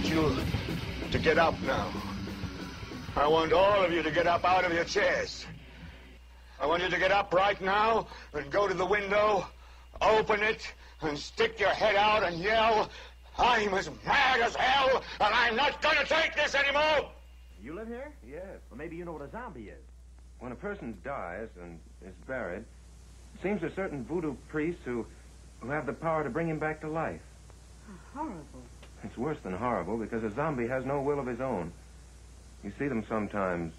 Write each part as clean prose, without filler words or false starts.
you to get up now. I want all of you to get up out of your chairs. I want you to get up right now and go to the window, open it, and stick your head out and yell, I'm as mad as hell, and I'm not going to take this anymore! You live here? Yes. Well, maybe you know what a zombie is. When a person dies and is buried, it seems there's certain voodoo priests who have the power to bring him back to life. How horrible. It's worse than horrible because a zombie has no will of his own. You see them sometimes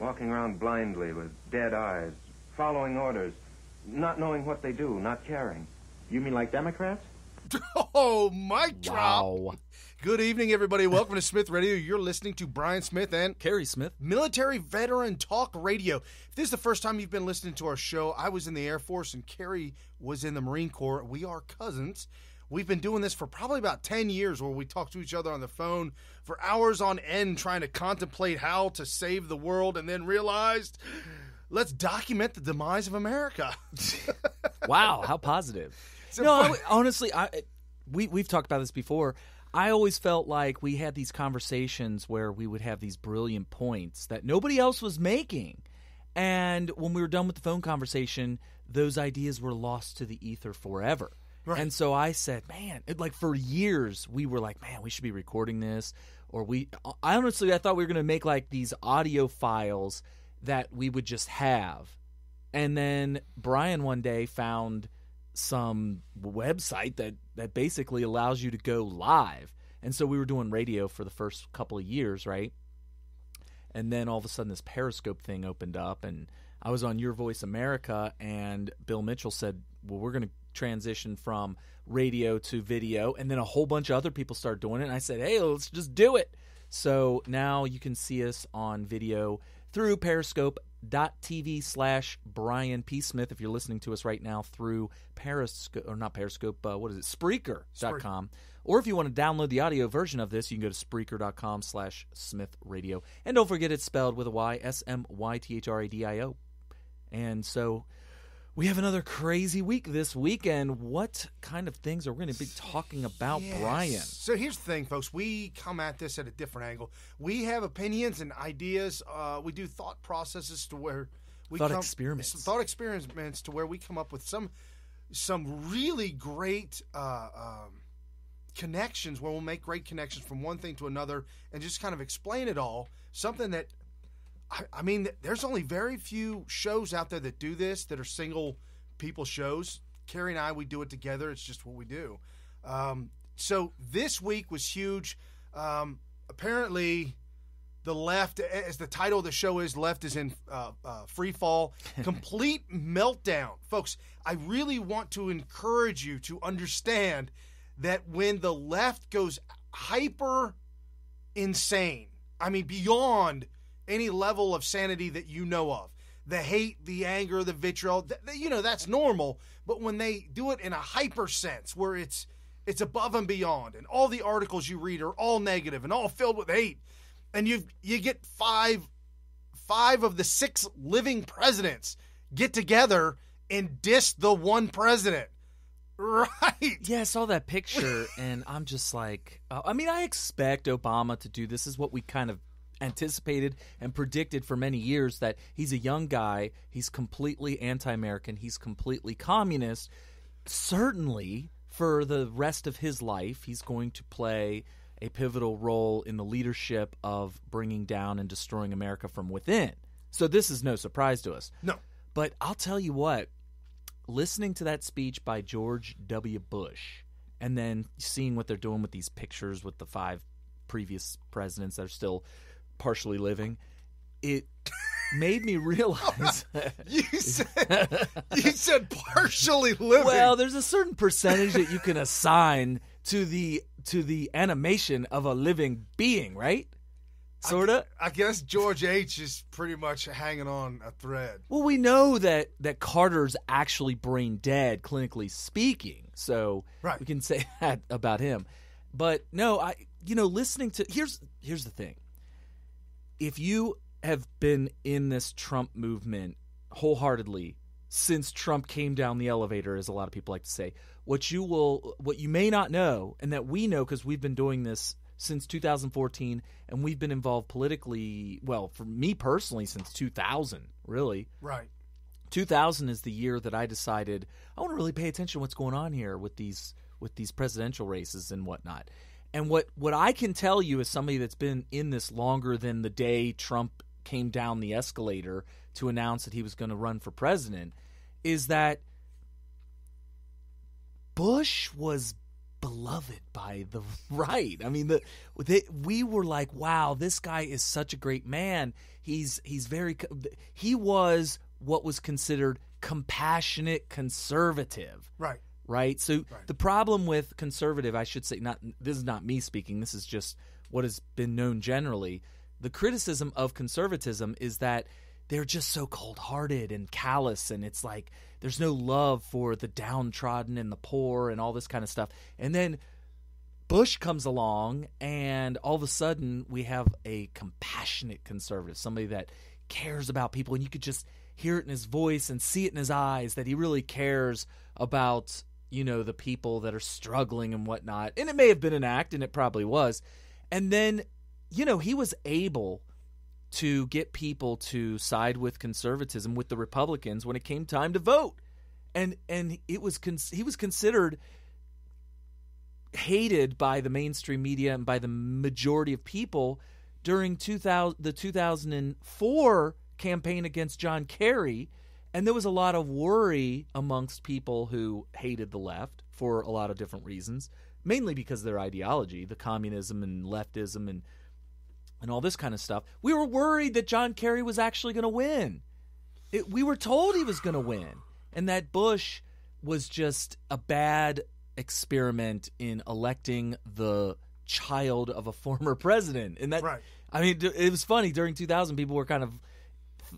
walking around blindly with dead eyes, following orders, not knowing what they do, not caring. You mean like Democrats? Oh, mic drop. Wow. Good evening, everybody. Welcome to Smith Radio. You're listening to Brian Smith and Kerry Smith. Military Veteran Talk Radio. If this is the first time you've been listening to our show, I was in the Air Force and Kerry was in the Marine Corps. We are cousins. We've been doing this for probably about 10 years where we talk to each other on the phone for hours on end trying to contemplate how to save the world and then realized, let's document the demise of America. Wow, how positive. No, honestly, we've talked about this before. I always felt like we had these conversations where we would have these brilliant points that nobody else was making. And when we were done with the phone conversation, those ideas were lost to the ether forever. Right. And so I said, man, for years we were like, man, we should be recording this. Or I thought we were going to make like these audio files that we would just have. And then Brian one day found some website that basically allows you to go live. And so we were doing radio for the first couple of years, right? And then all of a sudden this Periscope thing opened up, and I was on Your Voice America, and Bill Mitchell said, well, we're going to transition from radio to video, and then a whole bunch of other people started doing it, and I said, hey, let's just do it. So now you can see us on video through Periscope.tv/Brian P. Smith if you're listening to us right now through Spreaker.com. Or if you want to download the audio version of this, you can go to Spreaker.com/SmithRadio. And don't forget it's spelled with a Y, SMYTHRADIO. And so we have another crazy week this weekend. What kind of things are we going to be talking about, Brian? So here's the thing, folks. We come at this at a different angle. We have opinions and ideas. We do thought processes to where we thought experiments to where we come up with some really great connections, where we'll make great connections from one thing to another and just kind of explain it all. Something that I mean, there's only very few shows out there that do this, that are single people shows. Kerry and I, we do it together. It's just what we do. So this week was huge. Apparently, the left, as the title of the show is, left is in FreeFall. Complete meltdown. Folks, I really want to encourage you to understand that when the left goes hyper insane, I mean, beyond any level of sanity that you know of, the hate, the anger, the vitriol, that's normal. But when they do it in a hyper sense, where it's above and beyond, and all the articles you read are all negative and all filled with hate, and you get five of the 6 living presidents get together and diss the one president. Right. Yeah, I saw that picture, and I'm just like, I expect Obama to do this. Is what we kind of anticipated and predicted for many years, that he's a young guy, he's completely anti-American, he's completely communist. Certainly, for the rest of his life, he's going to play a pivotal role in the leadership of bringing down and destroying America from within. So this is no surprise to us. No. But I'll tell you what, listening to that speech by George W. Bush, and then seeing what they're doing with these pictures with the 5 previous presidents that are still partially living, it made me realize you said partially living. Well, there's a certain percentage that you can assign to the animation of a living being, right? Sorta. I guess George H is pretty much hanging on a thread. Well, we know that Carter's actually brain dead, clinically speaking, so right. We can say that about him. But no, listening to here's the thing. If you have been in this Trump movement wholeheartedly since Trump came down the elevator, as a lot of people like to say, what you may not know, and that we know because we've been doing this since 2014, and we've been involved politically, well, for me personally, since 2000, really. Right. 2000 is the year that I decided I want to really pay attention to what's going on here with these presidential races and whatnot. And what I can tell you as somebody that's been in this longer than the day Trump came down the escalator to announce that he was going to run for president is that Bush was beloved by the right. I mean, we were like, wow, this guy is such a great man. He was what was considered compassionate conservative. Right. Right? So the problem with conservative, I should say, this is not me speaking, this is just what has been known generally. The criticism of conservatism is that they're just so cold-hearted and callous, and it's like there's no love for the downtrodden and the poor and all this kind of stuff. And then Bush comes along, and all of a sudden we have a compassionate conservative, somebody that cares about people, and you could just hear it in his voice and see it in his eyes that he really cares about, the people that are struggling and whatnot. And it may have been an act, and it probably was. And then, he was able to get people to side with conservatism, with the Republicans, when it came time to vote. And he was considered hated by the mainstream media and by the majority of people during the 2004 campaign against John Kerry. And there was a lot of worry amongst people who hated the left for a lot of different reasons, mainly because of their ideology, the communism and leftism and all this kind of stuff. We were worried that John Kerry was actually going to win. We were told he was going to win, and that Bush was just a bad experiment in electing the child of a former president. And that, right. I mean, it was funny. During 2000, people were kind of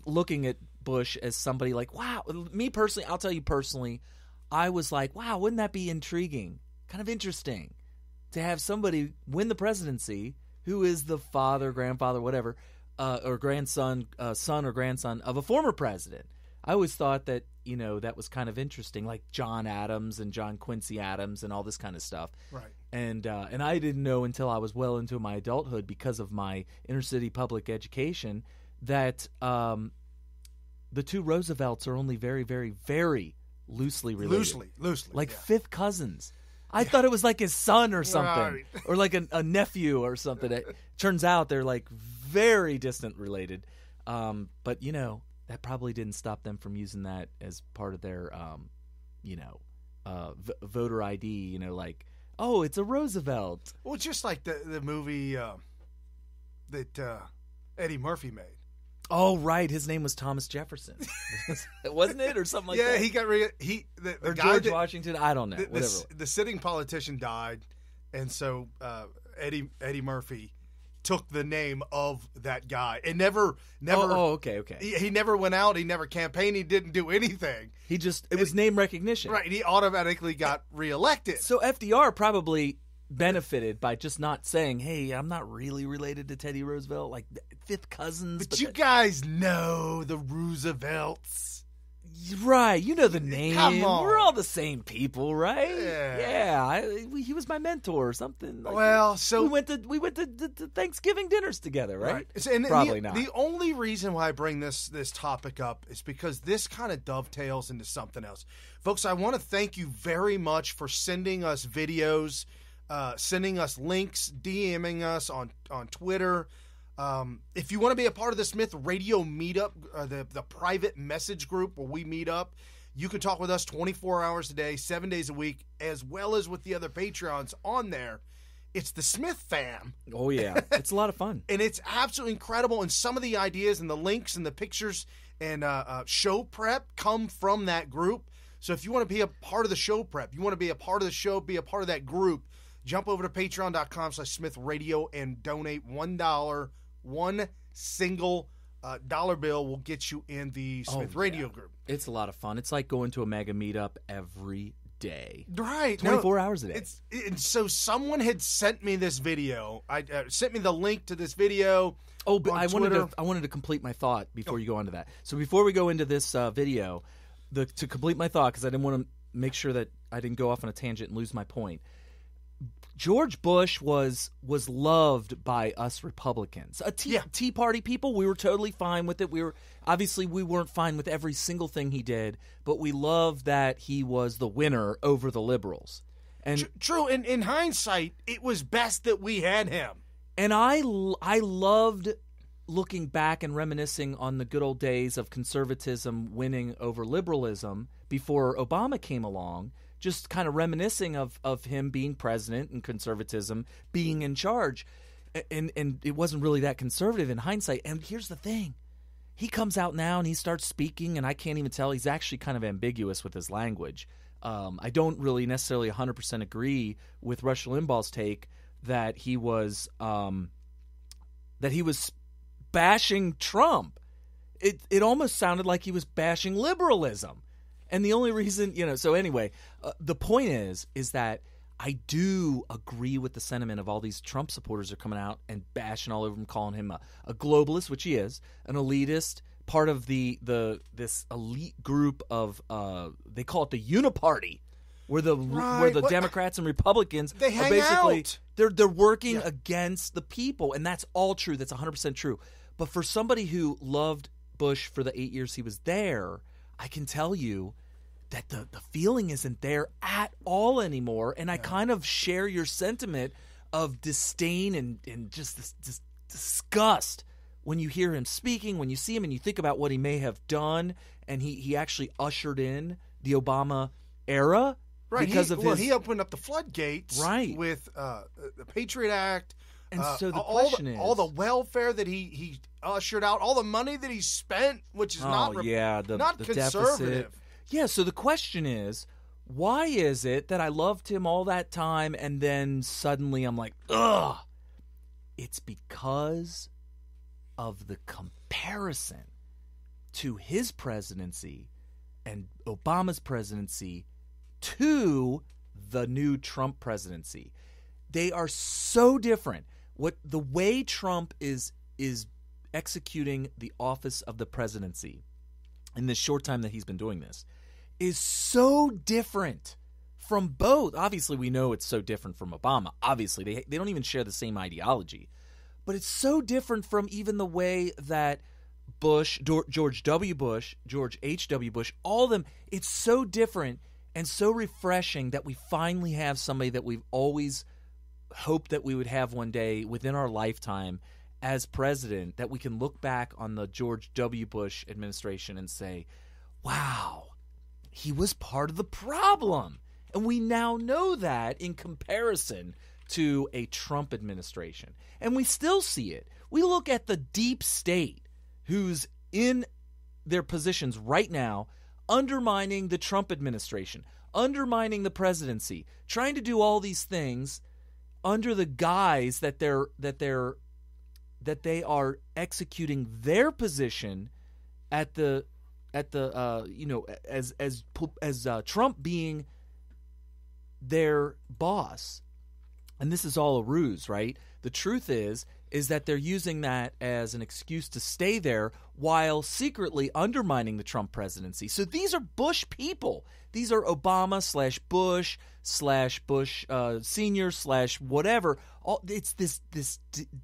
looking at Bush as somebody like, wow. Me personally, I'll tell you personally, I was like, wow, wouldn't that be intriguing? Kind of interesting to have somebody win the presidency who is the father, grandfather, whatever, or grandson, son or grandson of a former president. I always thought that, that was kind of interesting, like John Adams and John Quincy Adams and all this kind of stuff. Right. And I didn't know until I was well into my adulthood, because of my inner city public education, that the two Roosevelts are only very, very, very loosely related. Loosely. Like fifth cousins. I thought it was like his son or something, or like a nephew or something. It turns out they're like very distant related. But, that probably didn't stop them from using that as part of their, voter ID, like, oh, it's a Roosevelt. Well, just like the movie that Eddie Murphy made. Oh, right. His name was Thomas Jefferson. Wasn't it? Or something like that? Yeah, he got or George Washington. I don't know. Whatever. The sitting politician died, and so Eddie Murphy took the name of that guy and never. Oh, okay. He never went out. He never campaigned. He didn't do anything. It was name recognition. Right. He automatically got reelected. So FDR probably benefited by just not saying, hey, I'm not really related to Teddy Roosevelt, like fifth cousins. But you guys know the Roosevelts. Right. You know the name. Come on. We're all the same people, right? Yeah. He was my mentor or something. Like, well, so we went to Thanksgiving dinners together, right? And probably not. The only reason why I bring this topic up is because this kind of dovetails into something else. Folks, I want to thank you very much for sending us videos, sending us links, DMing us on Twitter. If you want to be a part of the Smith Radio Meetup, the private message group where we meet up, you can talk with us 24 hours a day, 7 days a week, as well as with the other Patreons on there. It's the Smith fam. Oh, yeah. It's a lot of fun. And it's absolutely incredible. And some of the ideas and the links and the pictures and show prep come from that group. So if you want to be a part of the show prep, you want to be a part of the show, be a part of that group, jump over to patreon.com/Smith Radio and donate $1. One single dollar bill will get you in the Smith Radio group. It's a lot of fun. It's like going to a MAGA meetup every day. Right. 24 hours a day. And so someone had sent me this video. Sent me the link to this video. Oh, but I wanted to complete my thought before you go on to that. So before we go into this video, to complete my thought, because I didn't want to make sure that I didn't go off on a tangent and lose my point. George Bush was loved by us Republicans. Tea Party people, we were totally fine with it. We weren't fine with every single thing he did, but we loved that he was the winner over the liberals. And true. In hindsight, it was best that we had him. And I loved looking back and reminiscing on the good old days of conservatism winning over liberalism before Obama came along. Just kind of reminiscing of him being president and conservatism being in charge. And it wasn't really that conservative in hindsight. And here's the thing. He comes out now and he starts speaking, and I can't even tell. He's actually kind of ambiguous with his language. I don't really necessarily 100% agree with Rush Limbaugh's take that he was bashing Trump. It almost sounded like he was bashing liberalism. And the only reason, so anyway, the point is that I do agree with the sentiment of all these Trump supporters are coming out and bashing all over him, calling him a globalist, which he is, an elitist, part of this elite group of they call it the Uniparty, where the Democrats and Republicans they hang are basically out. They're working against the people, and that's all true. That's 100% true. But for somebody who loved Bush for the 8 years he was there, I can tell you that the feeling isn't there at all anymore, and I kind of share your sentiment of disdain and just this disgust when you hear him speaking, when you see him and you think about what he may have done, and he actually ushered in the Obama era. Right, because he opened up the floodgates with the Patriot Act. And so the question is... all the welfare that he ushered out, all the money that he spent, which is not conservative. Deficit. Yeah, so the question is, why is it that I loved him all that time and then suddenly I'm like, ugh? It's because of the comparison to his presidency and Obama's presidency to the new Trump presidency. They are so different. The way Trump is executing the office of the presidency in the short time that he's been doing this is so different from both. Obviously, we know it's so different from Obama. Obviously, they don't even share the same ideology. But it's so different from even the way that Bush, George W. Bush, George H.W. Bush, all of them, it's so different and so refreshing that we finally have somebody that we've always hoped that we would have one day within our lifetime as president, that we can look back on the George W. Bush administration and say, wow, he was part of the problem. And we now know that in comparison to a Trump administration. And we still see it. We look at the deep state who's in their positions right now, undermining the Trump administration, undermining the presidency, trying to do all these things under the guise that they are executing their position as Trump being their boss. And this is all a ruse, right? The truth is that they're using that as an excuse to stay there while secretly undermining the Trump presidency. So these are Bush people. These are Obama /Bush /Bush Senior /whatever. It's this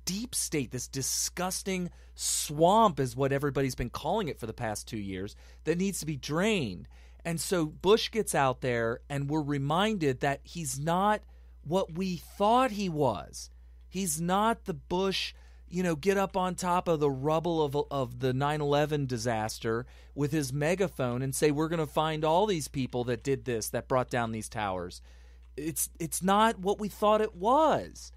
deep state, this disgusting swamp is what everybody's been calling it for the past 2 years that needs to be drained. And so Bush gets out there and we're reminded that he's not what we thought he was. He's not the Bush, get up on top of the rubble of the 9/11 disaster with his megaphone and say, we're going to find all these people that did this, that brought down these towers. It's not what we thought it was.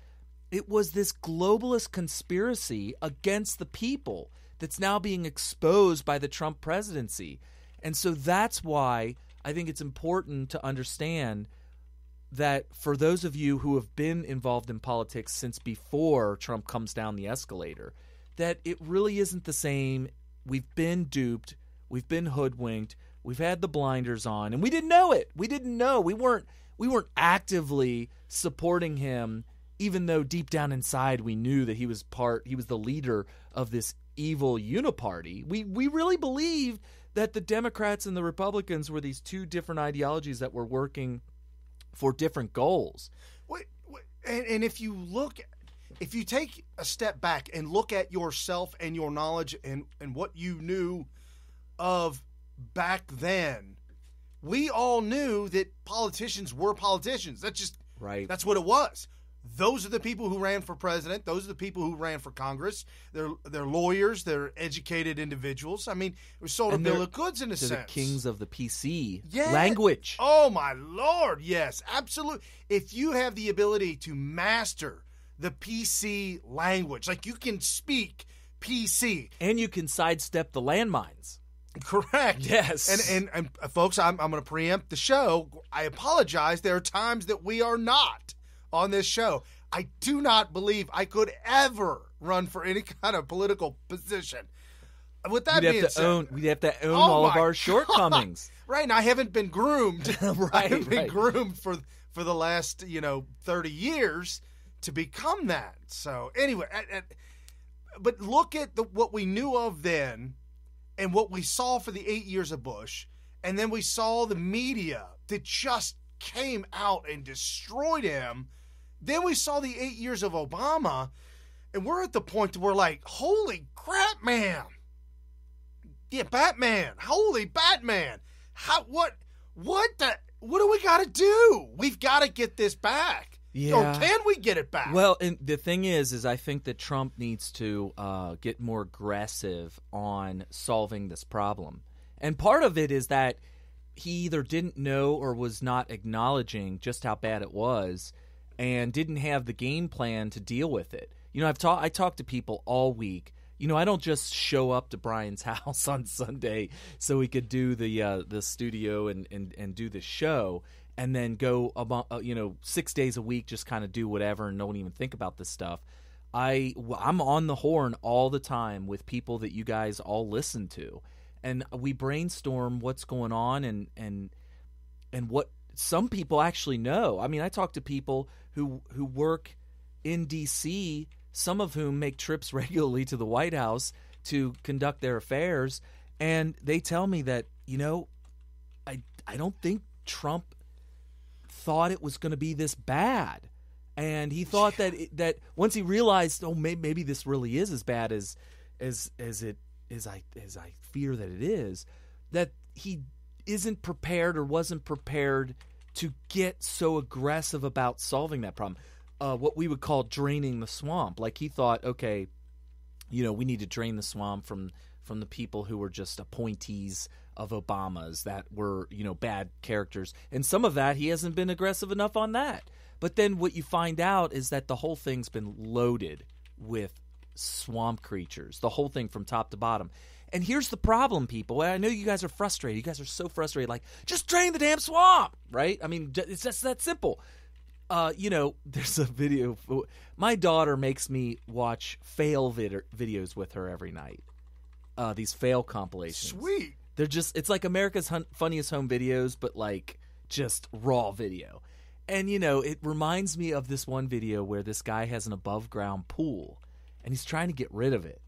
It was this globalist conspiracy against the people that's now being exposed by the Trump presidency. And so that's why I think it's important to understand that for those of you who have been involved in politics since before Trump comes down the escalator, that it really isn't the same. We've been duped. We've been hoodwinked. We've had the blinders on, and we didn't know it. We didn't know. We weren't actively supporting him, even though deep down inside we knew that he was the leader of this evil uniparty. We really believed that the Democrats and the Republicans were these two different ideologies that were working for different goals. And if you take a step back and look at yourself and your knowledge and what you knew of back then, we all knew that politicians were politicians. That's just right. That's what it was. Those are the people who ran for president. Those are the people who ran for Congress. They're lawyers. They're educated individuals. I mean, it was sold a bill of goods in a sense. They're the kings of the PC yeah. language. Oh, my Lord. Yes, absolutely. If you have the ability to master the PC language, like you can speak PC. And you can sidestep the landmines. Correct. Yes. And folks, I'm going to preempt the show. I apologize. There are times that we are not on this show. I do not believe I could ever run for any kind of political position. With that being said, we'd have to own all of our shortcomings. Right, and I haven't been groomed. I haven't been right. groomed for the last 30 years to become that. So anyway, but look at what we knew of then, and what we saw for the 8 years of Bush, and then we saw the media that just came out and destroyed him. Then we saw the 8 years of Obama, and we're at the point where we're like, holy crap, man. Yeah, Batman. Holy Batman. What do we got to do? We've got to get this back. Yeah. Or can we get it back? Well, and the thing is I think that Trump needs to get more aggressive on solving this problem. And part of it is that he either didn't know or was not acknowledging just how bad it was and didn't have the game plan to deal with it. I talked to people all week. I don't just show up to Brian's house on Sunday so we could do the studio and do the show and then go about 6 days a week just kind of do whatever and don't even think about this stuff. I'm on the horn all the time with people that you guys all listen to, and we brainstorm what's going on and what some people actually know. I mean, I talk to people who work in D.C., some of whom make trips regularly to the White House to conduct their affairs, and they tell me that, I don't think Trump thought it was going to be this bad. And he thought that once he realized, maybe this really is as bad as I fear that it is, that he isn't prepared or wasn't prepared to get so aggressive about solving that problem. What we would call draining the swamp. Like he thought, okay, we need to drain the swamp from the people who were just appointees of Obama's that were, bad characters. And some of that, he hasn't been aggressive enough on that. But then what you find out is that the whole thing's been loaded with swamp creatures, the whole thing from top to bottom. And here's the problem, people. I know you guys are frustrated. You guys are so frustrated. Like, just drain the damn swamp, right? I mean, it's just that simple. There's a video. My daughter makes me watch fail videos with her every night. These fail compilations. Sweet. They're just, it's like America's Funniest Home Videos, but like just raw video. And, it reminds me of this one video where this guy has an above ground pool and he's trying to get rid of it.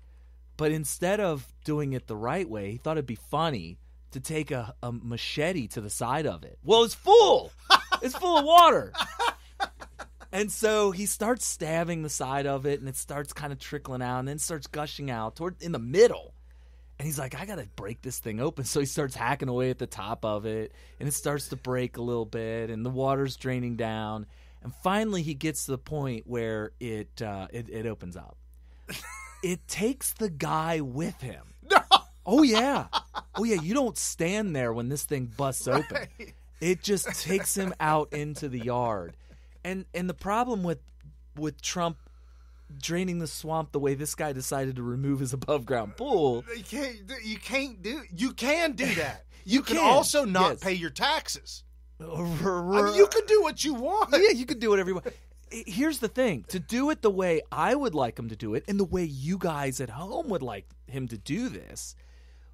But instead of doing it the right way, he thought it'd be funny to take a machete to the side of it. Well, it's full. It's full of water. And so he starts stabbing the side of it, and it starts kind of trickling out, and then starts gushing out in the middle. And he's like, I got to break this thing open. So he starts hacking away at the top of it, and it starts to break a little bit, and the water's draining down. And finally he gets to the point where it opens up. It takes the guy with him. No. Oh, yeah. You don't stand there when this thing busts open. Right. It just takes him out into the yard. And the problem with Trump draining the swamp the way this guy decided to remove his above ground pool. You can do that. You can also not pay your taxes. I mean, you can do what you want. Yeah, you can do whatever you want. Here's the thing. To do it the way I would like him to do it and the way you guys at home would like him to do this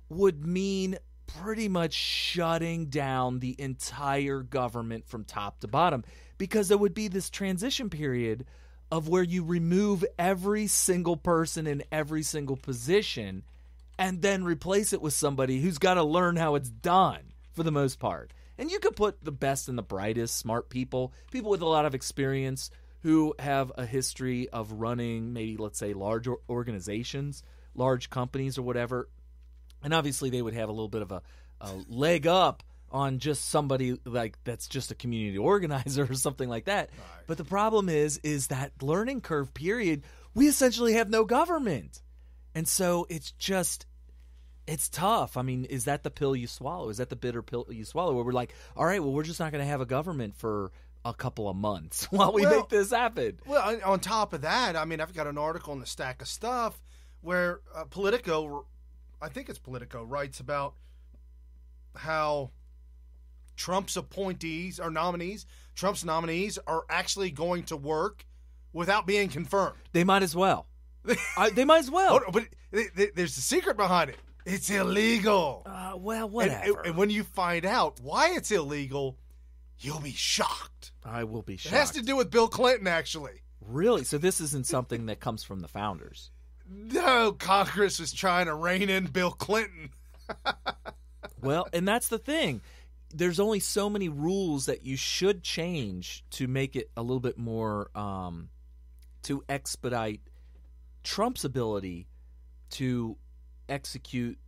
would mean pretty much shutting down the entire government from top to bottom, because there would be this transition period of where you remove every single person in every single position and then replace it with somebody who's got to learn how it's done for the most part. And you could put the best and the brightest, smart people with a lot of experience who have a history of running maybe, let's say, large organizations, large companies or whatever. And obviously they would have a little bit of a leg up on just somebody like that's just a community organizer or something like that. Right. But the problem is that learning curve period, we essentially have no government. And so it's tough. I mean, is that the pill you swallow? Is that the bitter pill you swallow where we're like, all right, well, we're just not going to have a government for a couple of months while we make this happen? Well, on top of that, I mean, I've got an article in the Stack of Stuff where Politico, I think it's Politico, writes about how Trump's nominees are actually going to work without being confirmed. They might as well. They might as well. But there's a secret behind it. It's illegal. Well, whatever. And when you find out why it's illegal, you'll be shocked. I will be shocked. It has to do with Bill Clinton, actually. Really? So this isn't something that comes from the founders? No, Congress was trying to rein in Bill Clinton. Well, and that's the thing. There's only so many rules that you should change to make it a little bit more to expedite Trump's ability to execute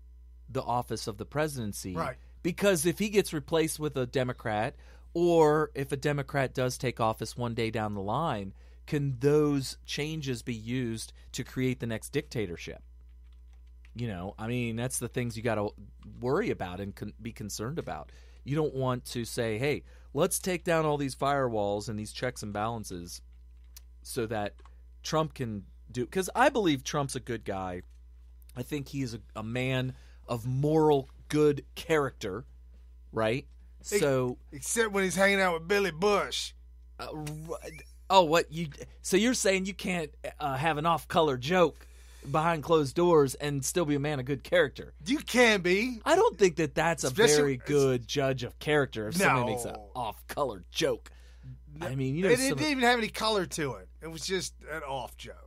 the office of the presidency. Right. Because if he gets replaced with a Democrat, or if a Democrat does take office one day down the line, can those changes be used to create the next dictatorship? You know, I mean, that's the things you got to worry about and be concerned about. You don't want to say, hey, let's take down all these firewalls and these checks and balances so that Trump can do. Because I believe Trump's a good guy. I think he's a man of moral good character, right? So, except when he's hanging out with Billy Bush. So you're saying you can't have an off-color joke behind closed doors and still be a man of good character? You can be. I don't think that's a very good judge of character if somebody makes an off-color joke. I mean, it didn't even have any color to it. It was just an off joke.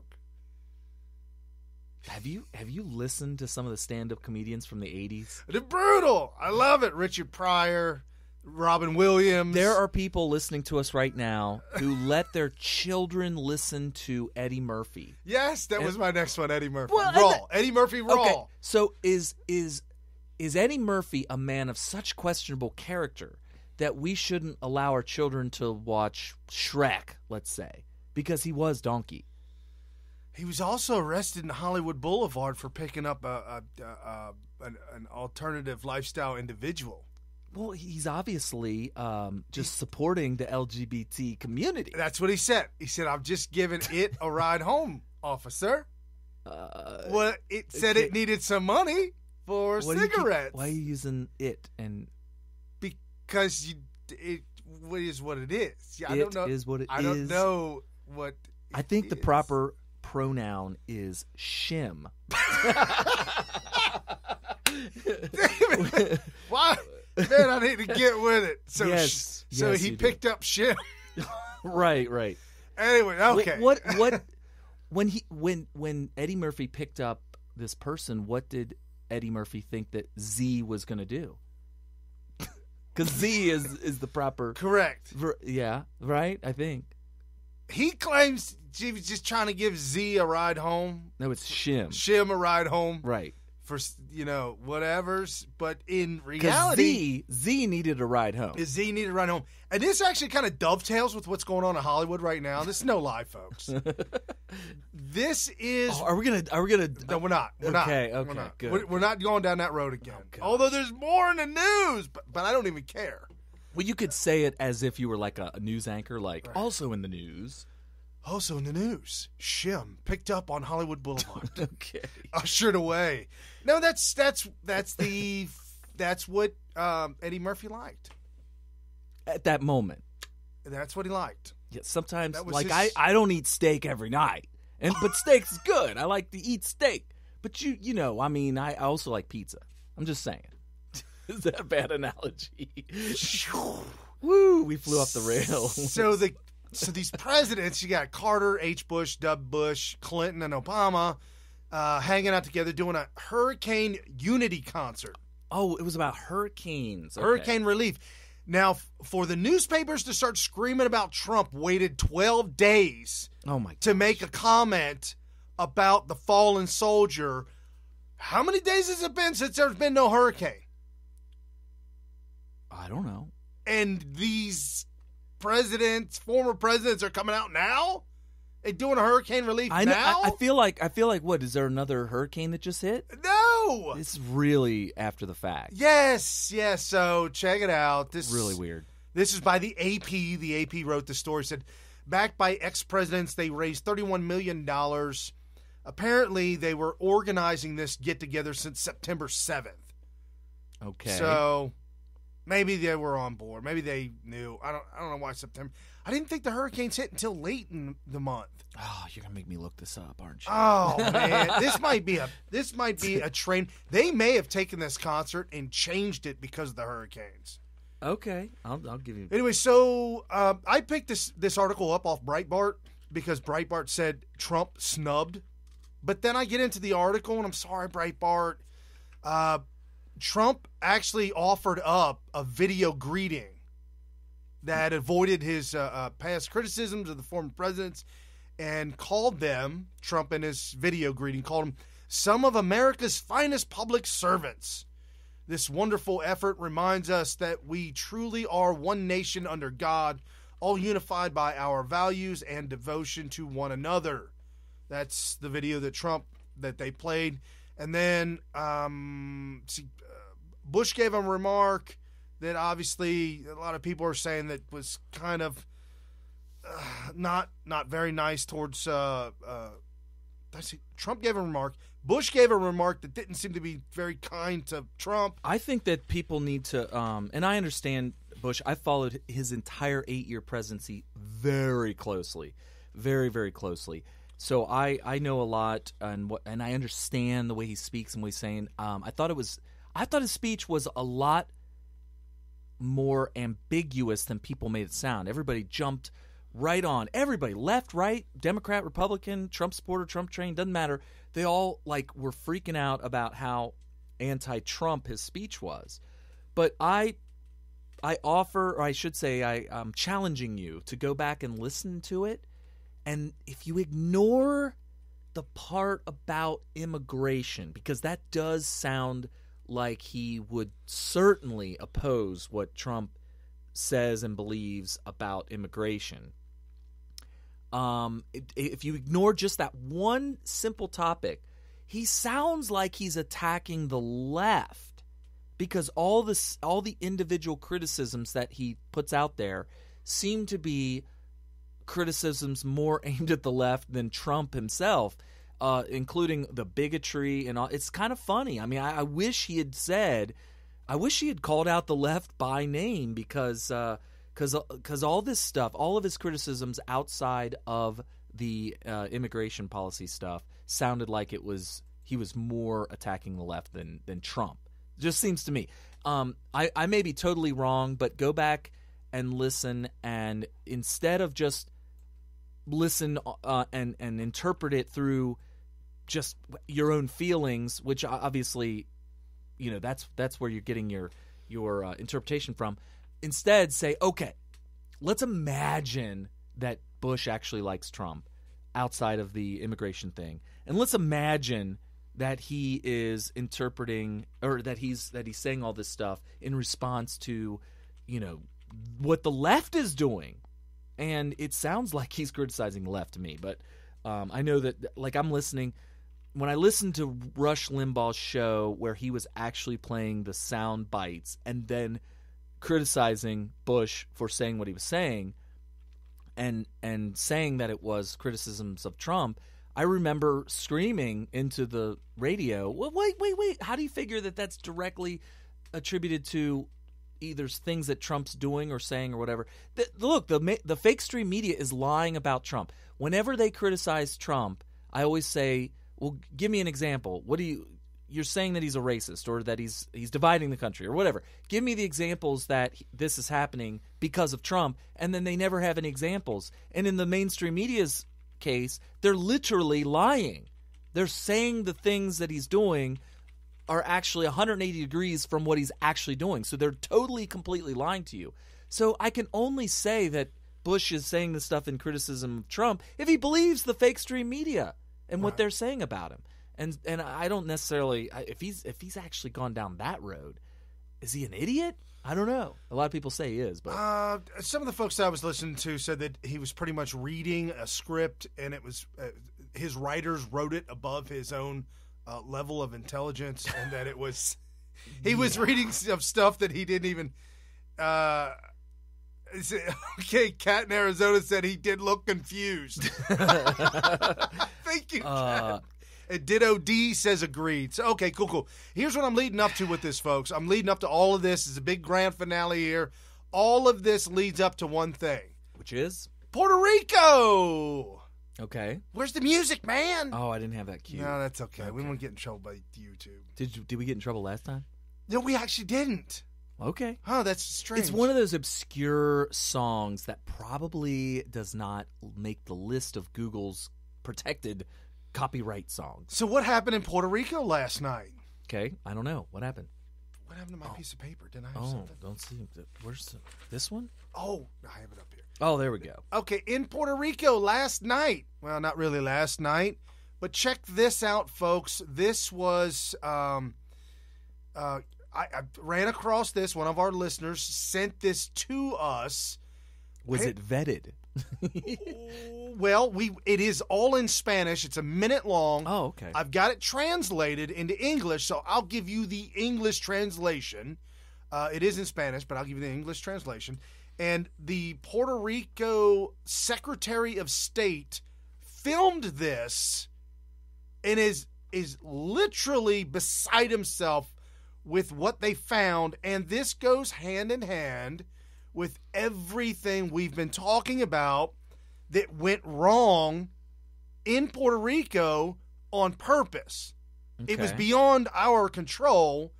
Have you listened to some of the stand-up comedians from the 80s? They're brutal. I love it. Richard Pryor, Robin Williams. There are people listening to us right now who let their children listen to Eddie Murphy. Yes, that was my next one, Eddie Murphy. Well, Eddie Murphy Raw. Okay, so is Eddie Murphy a man of such questionable character that we shouldn't allow our children to watch Shrek, let's say, because he was Donkey? He was also arrested in Hollywood Boulevard for picking up an alternative lifestyle individual. Well, he's obviously just supporting the LGBT community. That's what he said. He said, "I'm just giving it a ride home, officer." Well, it said it needed some money for cigarettes. Why are you using it? And because it is what it is. I don't know. Is what it is. I don't know what. I think the proper pronoun is shim. David, why? Man, I need to get with it. So, yes, he picked up shim. Right. Anyway, okay. What when Eddie Murphy picked up this person, what did Eddie Murphy think that Z was going to do? Because Z is the proper correct. Yeah, right. I think he claims he was just trying to give Z a ride home. No, it's shim. Shim a ride home. Right. For, whatever's. But in reality, Z needed a ride home. Z needed a ride home. And this actually kind of dovetails with what's going on in Hollywood right now. This is no lie, folks. This is. Oh, are we gonna? No, we're not. We're okay, not. Okay. We're not. Good. We're not going down that road again. Oh, although there's more in the news, but I don't even care. Well, you could say it as if you were like a news anchor, like right. Also in the news. Also in the news, shim picked up on Hollywood Boulevard. Okay, ushered away. No, that's what Eddie Murphy liked at that moment. That's what he liked. Yeah, sometimes I don't eat steak every night, but steak's good. I like to eat steak, but I also like pizza. I'm just saying. Is that a bad analogy? Woo! We flew off the rails. So these presidents, you got Carter, H. Bush, W. Bush, Clinton, and Obama hanging out together doing a hurricane unity concert. Oh, it was about hurricanes. Okay. Hurricane relief. Now, for the newspapers to start screaming about Trump, waited 12 days to make a comment about the fallen soldier. How many days has it been since there's been no hurricane? I don't know. And these former presidents are coming out now and doing a hurricane relief now? I feel like what, is there another hurricane that just hit? No! It's really after the fact. Yes. So check it out. This really weird. This is by the AP. The AP wrote the story. Said, backed by ex-presidents, they raised $31 million. Apparently, they were organizing this get-together since September 7th. Okay. So maybe they were on board. Maybe they knew. I don't know why September. I didn't think the hurricanes hit until late in the month. Oh, you're gonna make me look this up, aren't you? Oh man, this might be a train. They may have taken this concert and changed it because of the hurricanes. Okay, I'll give you. Anyway, so I picked this article up off Breitbart because Breitbart said Trump snubbed, but then I get into the article and I'm sorry, Breitbart. Trump actually offered up a video greeting that avoided his past criticisms of the former presidents and called them, Trump in his video greeting, called them some of America's finest public servants. This wonderful effort reminds us that we truly are one nation under God, all unified by our values and devotion to one another. That's the video that they played. And then Bush gave him a remark that obviously a lot of people are saying that was kind of not very nice towards Trump gave a remark. Bush gave a remark that didn't seem to be very kind to Trump. I think that people need to, and I understand Bush. I followed his entire 8-year presidency very closely, very, very closely. So I know a lot, and I understand the way he speaks and what he's saying. I thought his speech was a lot more ambiguous than people made it sound. Everybody jumped right on. Everybody, left, right, Democrat, Republican, Trump supporter, Trump train, doesn't matter. They all were freaking out about how anti-Trump his speech was. But I'm challenging you to go back and listen to it. And if you ignore the part about immigration, because that does sound like he would certainly oppose what Trump says and believes about immigration. If you ignore just that one simple topic, he sounds like he's attacking the left, because all the individual criticisms that he puts out there seem to be criticisms more aimed at the left than Trump himself. Including the bigotry and all. It's kind of funny. I mean, I wish he had called out the left by name, because all this stuff, all of his criticisms outside of the immigration policy stuff sounded like he was more attacking the left than Trump. It just seems to me. I may be totally wrong, but go back and listen, and instead of just listen and interpret it through just your own feelings, which obviously, that's where you're getting your interpretation from. Instead, say, okay, let's imagine that Bush actually likes Trump outside of the immigration thing, and let's imagine that he is interpreting, or that he's saying all this stuff in response to, what the left is doing. And it sounds like he's criticizing the left to me, but I know that, I'm listening. When I listened to Rush Limbaugh's show where he was actually playing the sound bites and then criticizing Bush for saying what he was saying and saying that it was criticisms of Trump, I remember screaming into the radio, well, wait, how do you figure that that's directly attributed to either things that Trump's doing or saying or whatever? Look, the fake stream media is lying about Trump. Whenever they criticize Trump, I always say, well, give me an example. You're saying that he's a racist, or that he's dividing the country, or whatever. Give me the examples that this is happening because of Trump, and then they never have any examples. And in the mainstream media's case, they're literally lying. They're saying the things that he's doing are actually 180 degrees from what he's actually doing. So they're totally, completely lying to you. So I can only say that Bush is saying this stuff in criticism of Trump if he believes the fake stream media and what they're saying about him. And I don't necessarily if he's actually gone down that road, is he an idiot? I don't know. A lot of people say he is, but some of the folks that I was listening to said that he was pretty much reading a script, and it was his writers wrote it above his own level of intelligence, and that it was he was reading some stuff that he didn't even. Okay, Cat in Arizona said he did look confused. Thank you, Cat. And Ditto D says agreed. So, okay, cool. Here's what I'm leading up to with this, folks. I'm leading up to all of this. It's a big grand finale here. All of this leads up to one thing. Which is? Puerto Rico! Okay. Where's the music, man? Oh, I didn't have that cue. No, that's okay. We won't get in trouble by YouTube. Did we get in trouble last time? No, we actually didn't. Okay. Oh, that's strange. It's one of those obscure songs that probably does not make the list of Google's protected copyright songs. So what happened in Puerto Rico last night? Okay, I don't know. What happened? What happened to my piece of paper? Didn't I have something? Don't see. Where's this one? Oh, I have it up here. Oh, there we go. Okay, in Puerto Rico last night. Well, not really last night, but check this out, folks. This was I ran across this. One of our listeners sent this to us. Was it vetted? Well, it is all in Spanish. It's a minute long. Oh, okay. I've got it translated into English, so I'll give you the English translation. It is in Spanish, but I'll give you the English translation. And the Puerto Rico Secretary of State filmed this and is literally beside himself with what they found. And this goes hand in hand with everything we've been talking about that went wrong in Puerto Rico on purpose. Okay. It was beyond our control.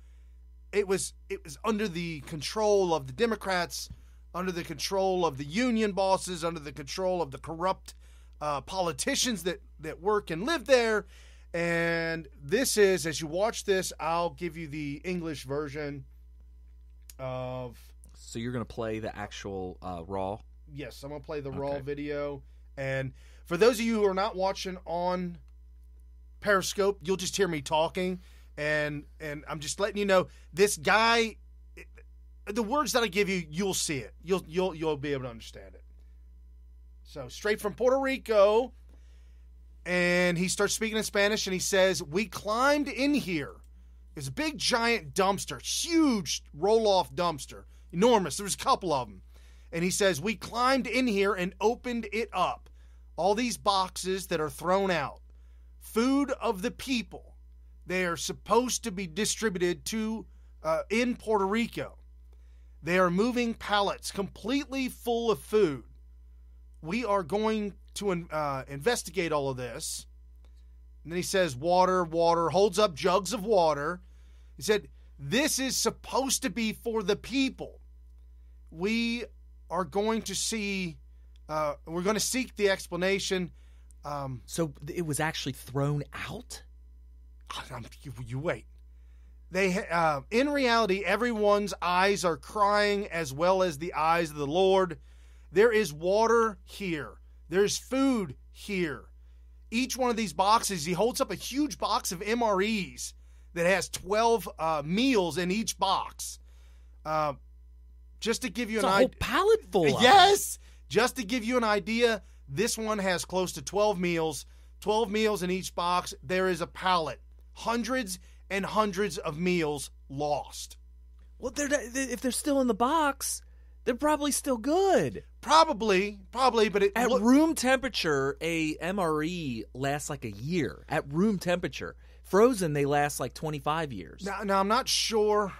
It was under the control of the Democrats, under the control of the union bosses, under the control of the corrupt politicians that work and live there. And this is, as you watch this, I'll give you the English version of... So you're going to play the actual raw? Yes, I'm going to play the raw video. And for those of you who are not watching on Periscope, you'll just hear me talking. And I'm just letting you know, this guy, the words that I give you, you'll see it. You'll be able to understand it. So straight from Puerto Rico, and he starts speaking in Spanish, and he says, "We climbed in here. It's a big, giant dumpster, huge roll-off dumpster. Enormous. There was a couple of them. And he says, we climbed in here and opened it up. All these boxes that are thrown out. Food of the people. They are supposed to be distributed to in Puerto Rico. They are moving pallets completely full of food. We are going to investigate all of this." And then he says, water, holds up jugs of water. He said, "This is supposed to be for the people. We are going to see, we're going to seek the explanation." So it was actually thrown out? You wait. They, in reality, everyone's eyes are crying as well as the eyes of the Lord. There is water here. There's food here. Each one of these boxes, he holds up a huge box of MREs that has 12 meals in each box. Just to give you it's an idea. A whole pallet full. Yes. Just to give you an idea, this one has close to 12 meals. 12 meals in each box. There is a pallet. Hundreds and hundreds of meals lost. Well, if they're still in the box, they're probably still good. Probably, but at room temperature, a MRE lasts like a year. At room temperature, frozen, they last like 25 years. Now I'm not sure.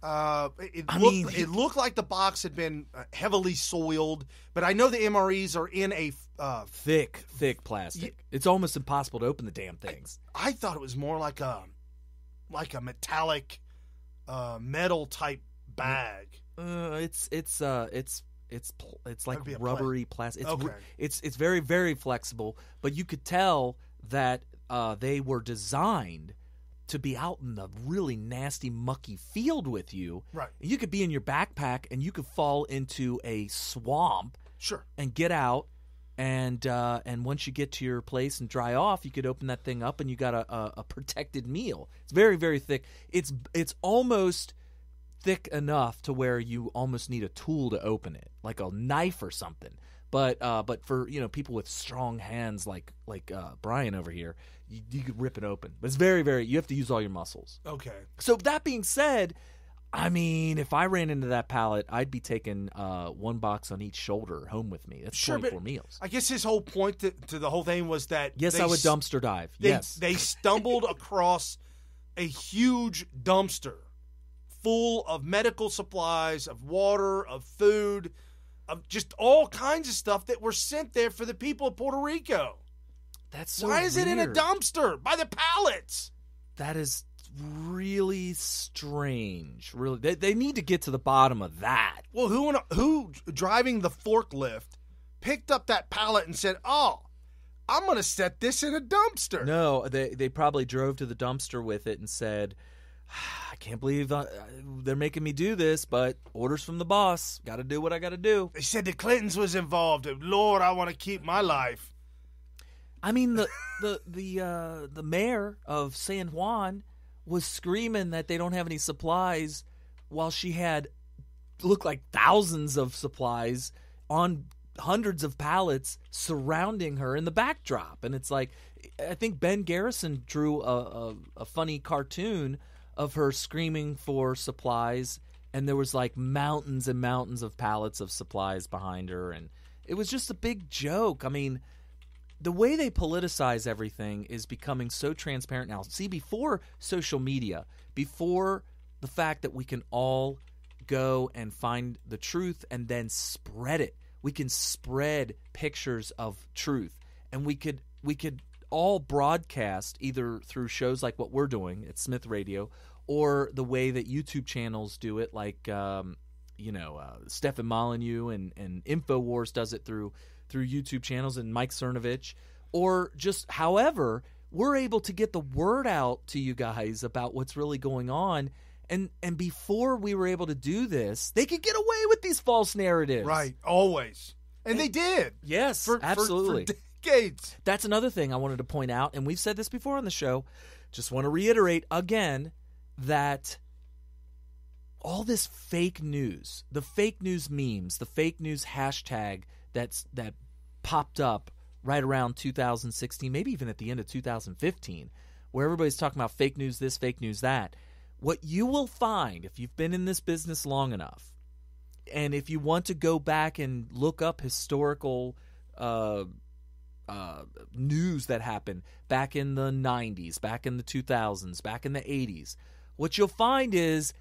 It looked like the box had been heavily soiled, but I know the MREs are in a thick plastic. It's almost impossible to open the damn things. I thought it was more like a metallic metal type bag. It's like rubbery plastic. It's very, very flexible, but you could tell that they were designed to be out in the really nasty, mucky field with you. Right. You could be in your backpack and you could fall into a swamp. Sure. And get out. And once you get to your place and dry off, you could open that thing up and you got a protected meal. It's very, very thick. It's almost thick enough to where you almost need a tool to open it, like a knife or something. But for people with strong hands like Brian over here, you could rip it open. But it's very, very. You have to use all your muscles. Okay. So that being said, I mean, if I ran into that pallet, I'd be taking one box on each shoulder home with me. That's 24 meals. I guess his whole point to the whole thing was that yes, I would dumpster dive. They stumbled across a huge dumpster full of medical supplies, of water, of food, of just all kinds of stuff that were sent there for the people of Puerto Rico. That's so Why is it in a weird. dumpster by the pallets? That is really strange. Really, they need to get to the bottom of that. Well, who driving the forklift picked up that pallet and said, "Oh, I'm going to set this in a dumpster"? No, they probably drove to the dumpster with it and said, "I can't believe they're making me do this, but orders from the boss. Got to do what I got to do." They said the Clintons was involved. Lord, I want to keep my life. I mean, the mayor of San Juan was screaming that they don't have any supplies while she had looked like thousands of supplies on hundreds of pallets surrounding her in the backdrop. And it's like, I think Ben Garrison drew a funny cartoon of her screaming for supplies, and there was like mountains and mountains of pallets of supplies behind her, and it was just a big joke. I mean, the way they politicize everything is becoming so transparent now. See, before social media, before the fact that we can all go and find the truth and then spread it, we can spread pictures of truth, and we could all broadcast either through shows like what we're doing at Smith Radio, or the way that YouTube channels do it, like Stefan Molyneux and InfoWars does it through YouTube channels, and Mike Cernovich, or just however we're able to get the word out to you guys about what's really going on. And before we were able to do this, they could get away with these false narratives. Right, always. And they did. Yes, for absolutely. For decades. That's another thing I wanted to point out, and we've said this before on the show. Just want to reiterate again that all this fake news, the fake news memes, the fake news hashtag that popped up right around 2016, maybe even at the end of 2015, where everybody's talking about fake news this, fake news that. What you will find, if you've been in this business long enough, and if you want to go back and look up historical news that happened back in the 90s, back in the 2000s, back in the 80s, what you'll find is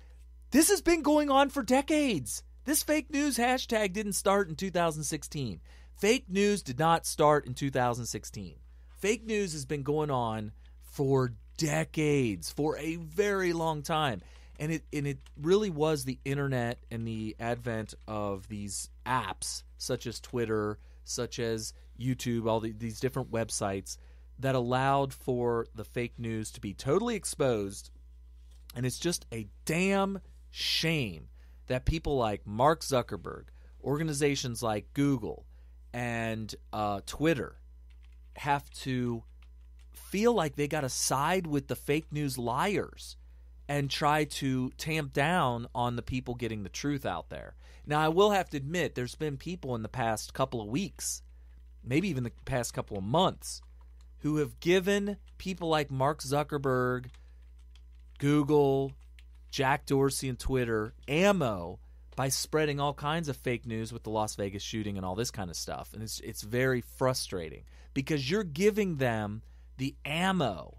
this has been going on for decades. This fake news hashtag didn't start in 2016. Fake news did not start in 2016. Fake news has been going on for decades, for a very long time. And it really was the internet and the advent of these apps such as Twitter, such as YouTube, all these different websites that allowed for the fake news to be totally exposed. And it's just a damn shame that people like Mark Zuckerberg, organizations like Google and Twitter have to feel like they got to side with the fake news liars and try to tamp down on the people getting the truth out there. Now, I will have to admit, there's been people in the past couple of weeks, maybe even the past couple of months, who have given people like Mark Zuckerberg, Google, Jack Dorsey, and Twitter ammo by spreading all kinds of fake news with the Las Vegas shooting and all this kind of stuff. And it's very frustrating because you're giving them the ammo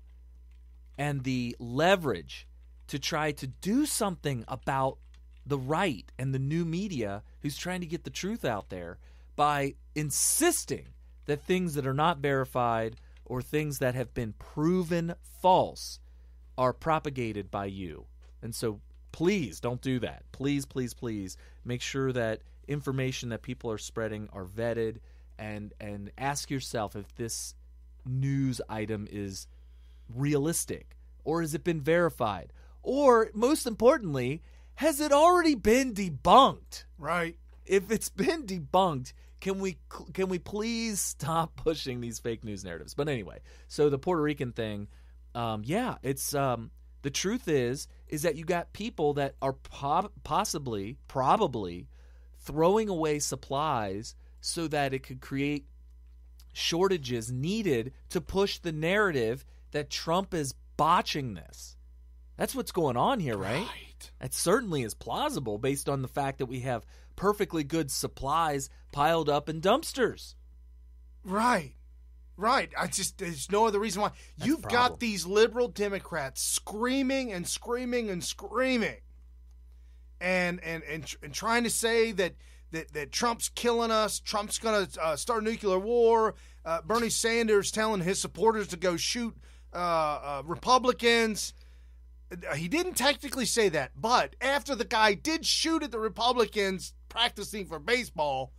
and the leverage to try to do something about the right and the new media who's trying to get the truth out there by insisting that things that are not verified or things that have been proven false are propagated by you. And so please don't do that. Please, please, please make sure that information that people are spreading are vetted, and ask yourself if this news item is realistic Or has it been verified? Or, most importantly, has it already been debunked? Right. If it's been debunked, can we please stop pushing these fake news narratives? But anyway, so the Puerto Rican thing, it's the truth is that you got people that are probably throwing away supplies so that it could create shortages needed to push the narrative that Trump is botching this. That's what's going on here, right? That certainly is plausible based on the fact that we have perfectly good supplies piled up in dumpsters. Right. There's no other reason why. You've got these liberal Democrats screaming and screaming and screaming and trying to say that Trump's killing us. Trump's going to start a nuclear war. Bernie Sanders telling his supporters to go shoot Republicans. He didn't technically say that, but after the guy did shoot at the Republicans practicing for baseball,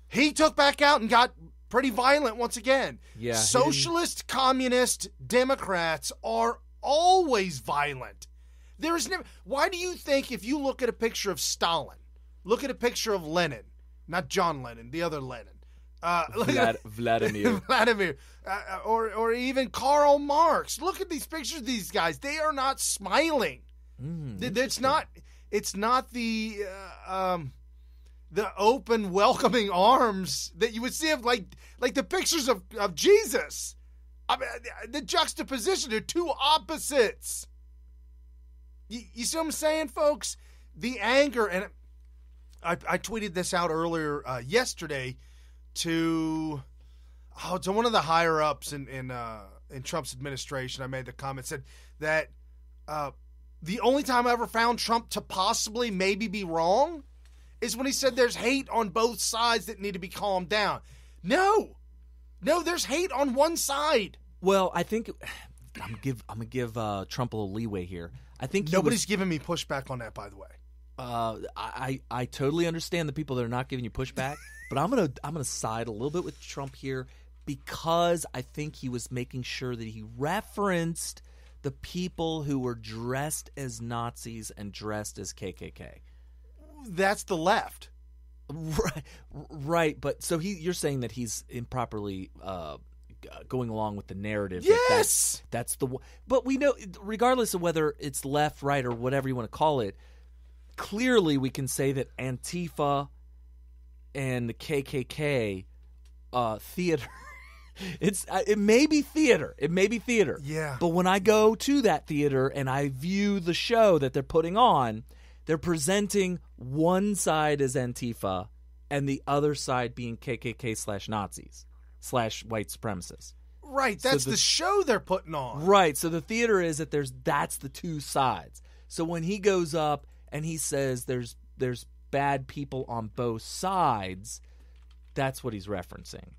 he took back out and got pretty violent once again. Yeah, Socialist, communist Democrats are always violent. There is never. Why do you think if you look at a picture of Stalin, look at a picture of Lenin, not John Lennon, the other Lenin, Vladimir, or even Karl Marx. Look at these pictures of these guys. They are not smiling. It's not the open, welcoming arms that you would see of like the pictures of Jesus. I mean, the juxtaposition are two opposites. You see what I'm saying, folks? The anger, and I tweeted this out earlier yesterday to one of the higher ups in Trump's administration. I made the comment, said that the only time I ever found Trump to possibly maybe be wrong is when he said there's hate on both sides that need to be calmed down. No, there's hate on one side. Well, I think I'm gonna give Trump a little leeway here. I think nobody's giving me pushback on that, by the way. I totally understand the people that are not giving you pushback, but I'm gonna side a little bit with Trump here because I think he was making sure that he referenced the people who were dressed as Nazis and dressed as KKK. That's the left. Right. But so you're saying that he's improperly going along with the narrative. Yes, that's the. But we know, regardless of whether it's left, right, or whatever you want to call it, clearly we can say that Antifa and the KKK theater. It may be theater. It may be theater. Yeah. But when I go to that theater and I view the show that they're putting on, they're presenting one side as Antifa and the other side being KKK/Nazis / white supremacists. Right. That's the show they're putting on. Right. So the theater is that that's the two sides. So when he goes up and he says there's bad people on both sides, that's what he's referencing.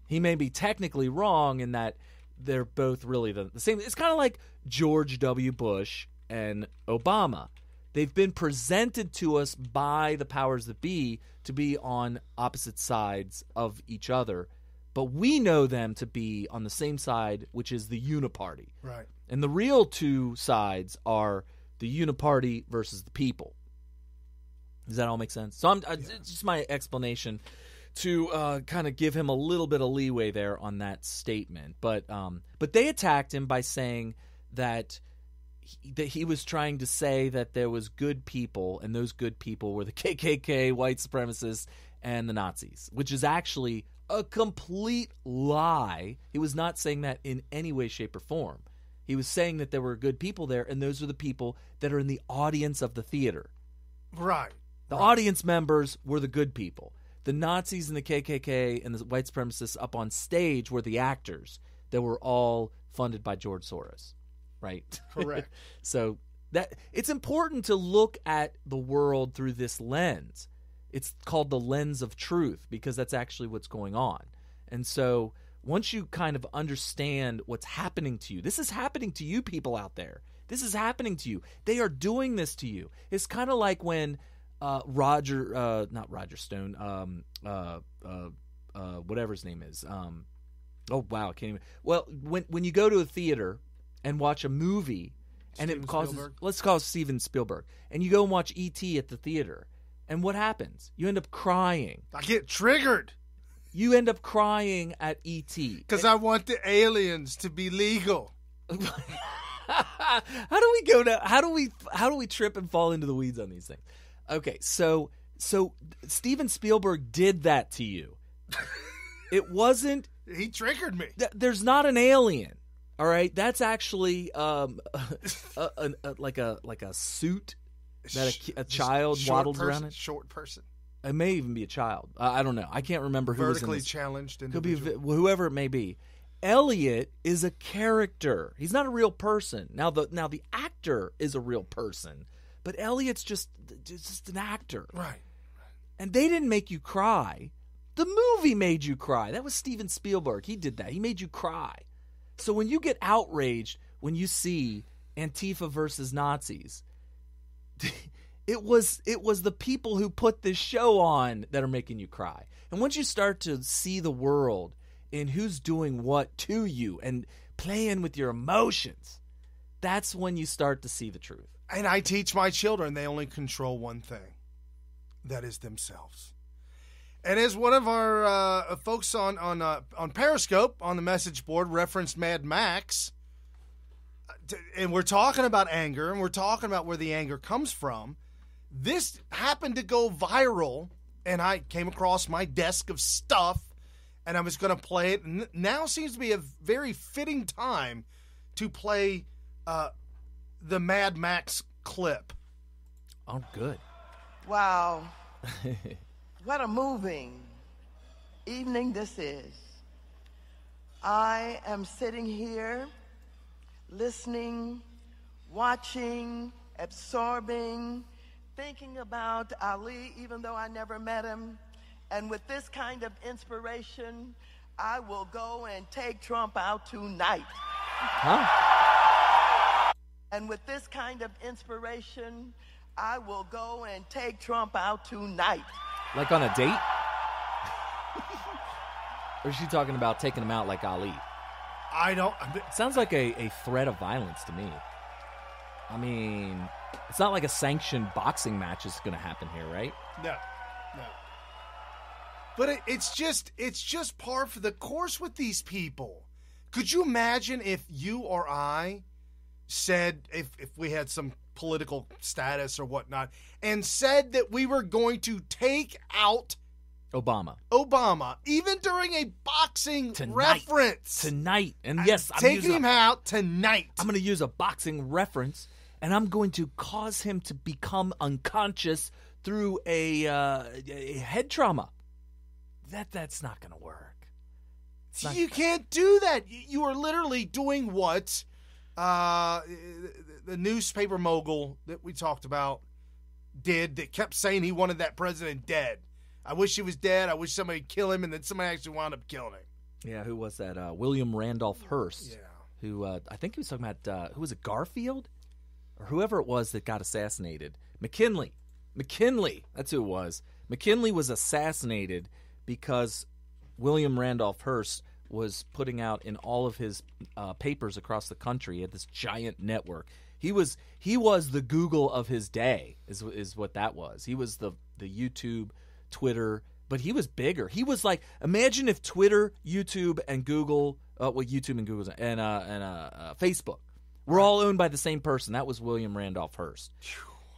He may be technically wrong in that they're both really the same. It's kind of like George W. Bush and Obama. They've been presented to us by the powers that be to be on opposite sides of each other, but we know them to be on the same side, which is the uniparty. Right. And the real two sides are the uniparty versus the people. Does that all make sense? So it's just my explanation to kind of give him a little bit of leeway there on that statement. But they attacked him by saying that he was trying to say that there was good people, and those good people were the KKK, white supremacists, and the Nazis, which is actually a complete lie. He was not saying that in any way, shape, or form. He was saying that there were good people there, and those are the people that are in the audience of the theater. Right. The audience members were the good people. The Nazis and the KKK and the white supremacists up on stage were the actors that were all funded by George Soros, right? Correct. So that it's important to look at the world through this lens. It's called the lens of truth because that's actually what's going on. And so once you kind of understand what's happening to you, this is happening to you people out there. This is happening to you. They are doing this to you. It's kind of like when not Roger Stone, whatever his name is. Oh wow, I can't even. Well, when you go to a theater and watch a movie, and Steven it causes Spielberg. let's call it Steven Spielberg, and you go and watch E.T. at the theater, and what happens? You end up crying. I get triggered You end up crying at E.T. because I want the aliens to be legal. How do we go down? How do we trip and fall into the weeds on these things? Okay, so Steven Spielberg did that to you. It wasn't. He triggered me. There's not an alien. All right, that's actually like a suit that a child waddles around in. Short person. It may even be a child. I don't know. I can't remember who was in Vertically this. challenged Could be individual. whoever it may be. Elliot is a character. He's not a real person. Now the actor is a real person, but Elliot's just an actor. Right. And they didn't make you cry. The movie made you cry. That was Steven Spielberg. He did that. He made you cry. So when you get outraged when you see Antifa versus Nazis, it was the people who put this show on that are making you cry. And once you start to see the world and who's doing what to you and playing with your emotions, that's when you start to see the truth. And I teach my children they only control one thing. That is themselves. And as one of our folks on Periscope on the message board referenced Mad Max, and we're talking about anger, and we're talking about where the anger comes from. This happened to go viral, and I came across my desk of stuff, and I was going to play it. And now seems to be a very fitting time to play the Mad Max clip. Oh, good. Wow. What a moving evening this is. I am sitting here listening, watching, absorbing, thinking about Ali, even though I never met him. And with this kind of inspiration, I will go and take Trump out tonight. Huh? And with this kind of inspiration, I will go and take Trump out tonight. Like on a date? Or is she talking about taking him out like Ali? I don't. Sounds like a threat of violence to me. I mean, it's not like a sanctioned boxing match is going to happen here, right? No. But it's just par for the course with these people. Could you imagine if you or I said, if we had some political status or whatnot, and said that we were going to take out Obama, even during a boxing reference. Tonight. And yes, I'm taking him out tonight. I'm going to use a boxing reference, and I'm going to cause him to become unconscious through a head trauma. That's not going to work. You can't do that. You are literally doing what the newspaper mogul that we talked about did, that kept saying he wanted that president dead. I wish he was dead. I wish somebody would kill him, and then somebody actually wound up killing him. Yeah, who was that? William Randolph Hearst. Yeah. Who I think he was talking about, who was it, Garfield? Or whoever it was that got assassinated. McKinley. That's who it was. McKinley was assassinated because William Randolph Hearst was putting out in all of his papers across the country. He had this giant network. He was the Google of his day, is what that was. He was the YouTube, Twitter, but he was bigger. He was like, imagine if Twitter, YouTube, and Google, YouTube and Google and Facebook were all owned by the same person. That was William Randolph Hearst.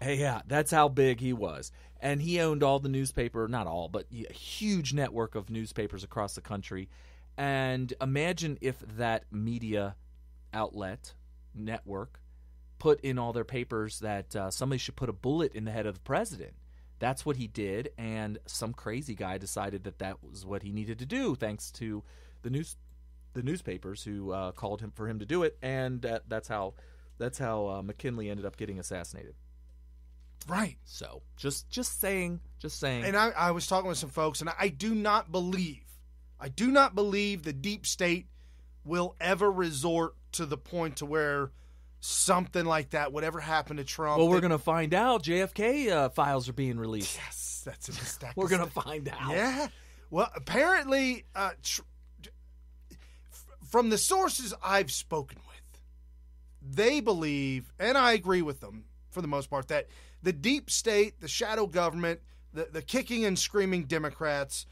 Hey, yeah, that's how big he was. And he owned all the newspaper, not all, but a huge network of newspapers across the country. And imagine if that media outlet, network, put in all their papers that somebody should put a bullet in the head of the president. That's what he did, and some crazy guy decided that was what he needed to do, thanks to the newspapers who called him for him to do it, and that's how McKinley ended up getting assassinated. Right. So just saying. And I was talking with some folks, and I do not believe the deep state will ever resort to the point to where something like that would ever happen to Trump. Well, we're going to find out. JFK files are being released. Yes, that's a mistake. We're going to find out. Yeah. Well, apparently, from the sources I've spoken with, they believe, and I agree with them for the most part, that the deep state, the shadow government, the kicking and screaming Democrats,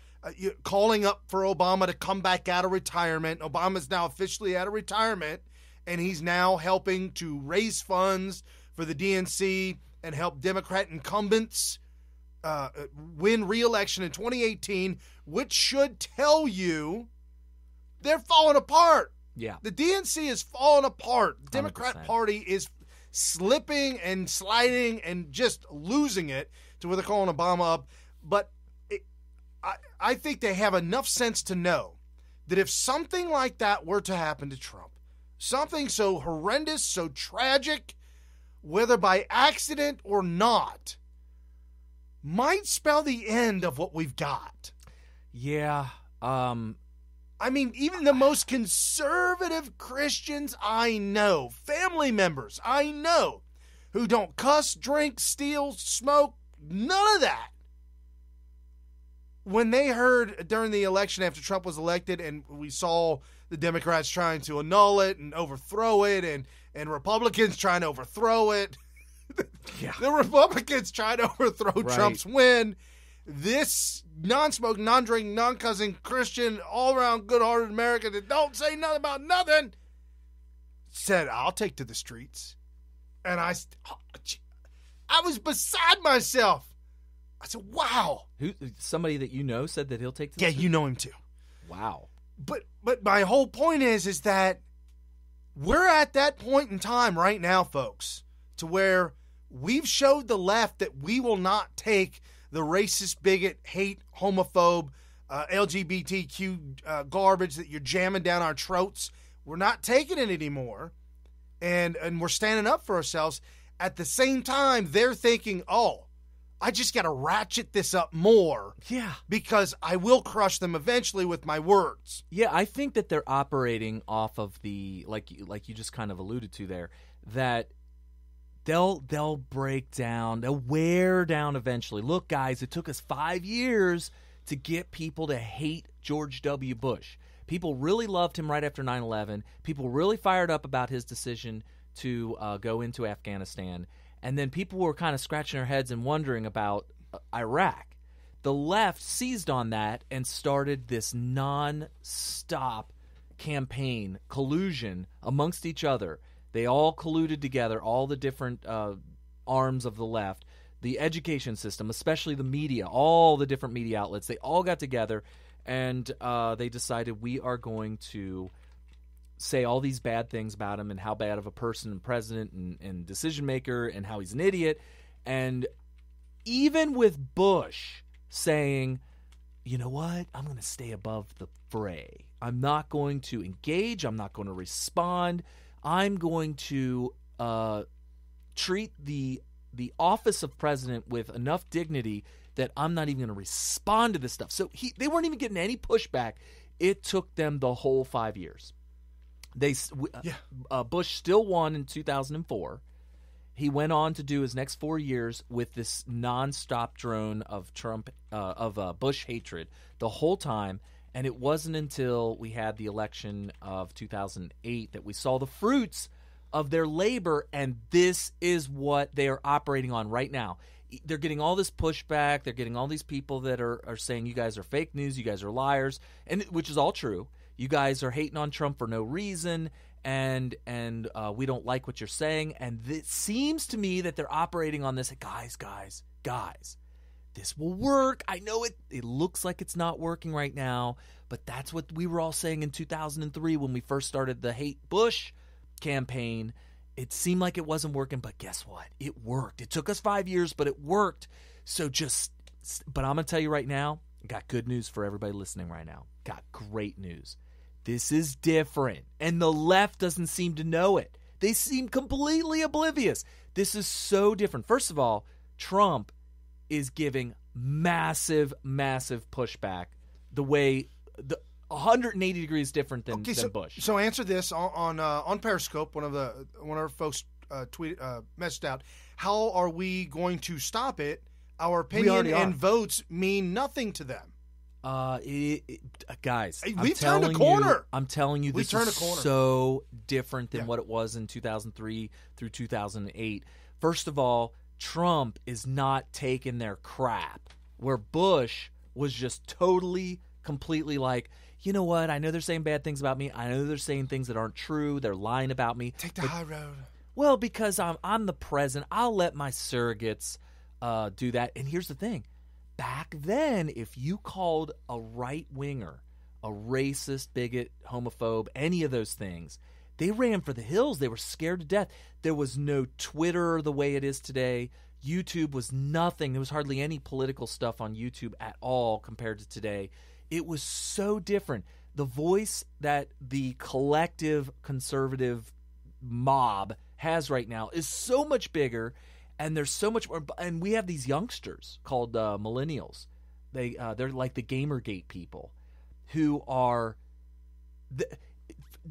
calling up for Obama to come back out of retirement. Obama's now officially out of retirement, and he's now helping to raise funds for the DNC and help Democrat incumbents win re-election in 2018, which should tell you they're falling apart. Yeah. The DNC is falling apart. The Democrat 100%. Party is slipping and sliding and just losing it to where they're calling Obama up. But I think they have enough sense to know that if something like that were to happen to Trump, something so horrendous, so tragic, whether by accident or not, might spell the end of what we've got. Yeah. I mean, even the most conservative Christians I know, family members I know, who don't cuss, drink, steal, smoke, none of that. When they heard during the election after Trump was elected and we saw the Democrats trying to annul it and overthrow it and Republicans trying to overthrow it, the Republicans trying to overthrow Trump's win, this non-smoking, non-drinking, non-cussing Christian, all-around good-hearted American that don't say nothing about nothing said, I'll take to the streets. And I was beside myself. I said, wow. Somebody that you know said that he'll take the Yeah, you know him too. Wow. But my whole point is that we're at that point in time right now, folks, to where we've showed the left that we will not take the racist, bigot, hate, homophobe, LGBTQ garbage that you're jamming down our throats. We're not taking it anymore, and we're standing up for ourselves. At the same time, they're thinking, oh, I just got to ratchet this up more. Yeah. Because I will crush them eventually with my words. Yeah, I think that they're operating off of the, like you just kind of alluded to there, that they'll break down, they'll wear down eventually. Look, guys, it took us 5 years to get people to hate George W. Bush. People really loved him right after 9/11. People really fired up about his decision to go into Afghanistan. And then people were kind of scratching their heads and wondering about Iraq. The left seized on that and started this non-stop campaign, collusion amongst each other. They all colluded together, all the different arms of the left, the education system, especially the media, all the different media outlets. They all got together, and they decided we are going to say all these bad things about him and how bad of a person and president and decision maker and how he's an idiot. And even with Bush saying, you know what, I'm going to stay above the fray. I'm not going to engage. I'm not going to respond. I'm going to treat the office of president with enough dignity that I'm not even going to respond to this stuff. So they weren't even getting any pushback. It took them the whole 5 years. Bush still won in 2004. He went on to do his next 4 years with this nonstop drone of Trump, Bush hatred the whole time. And it wasn't until we had the election of 2008 that we saw the fruits of their labor. And this is what they are operating on right now. They're getting all this pushback. They're getting all these people that are saying you guys are fake news, you guys are liars, and which is all true. You guys are hating on Trump for no reason, and we don't like what you're saying. And it seems to me that they're operating on this, guys, this will work. I know it looks like it's not working right now, but that's what we were all saying in 2003 when we first started the Hate Bush campaign. It seemed like it wasn't working, but guess what? It worked. It took us 5 years, but it worked. But I'm going to tell you right now, I got good news for everybody listening right now. Got great news. This is different, and the left doesn't seem to know it. They seem completely oblivious. This is so different. First of all, Trump is giving massive, massive pushback the way 180 degrees different than Bush. So answer this on Periscope. One of our folks messaged out. How are we going to stop it? Our opinion and votes mean nothing to them. Guys, Hey, we've turned a corner. I'm telling you, We've this turned is a corner. so different than what it was in 2003 through 2008. First of all, Trump is not taking their crap, where Bush was just totally, completely like, you know what? I know they're saying bad things about me. I know they're saying things that aren't true. They're lying about me. Take the high road. Well, because I'm the president, I'll let my surrogates do that. And here's the thing. Back then, if you called a right-winger a racist, bigot, homophobe, any of those things, they ran for the hills. They were scared to death. There was no Twitter the way it is today. YouTube was nothing. There was hardly any political stuff on YouTube at all compared to today. It was so different. The voice that the collective conservative mob has right now is so much bigger, and there's so much more. And we have these youngsters called millennials. They're like the Gamergate people who are.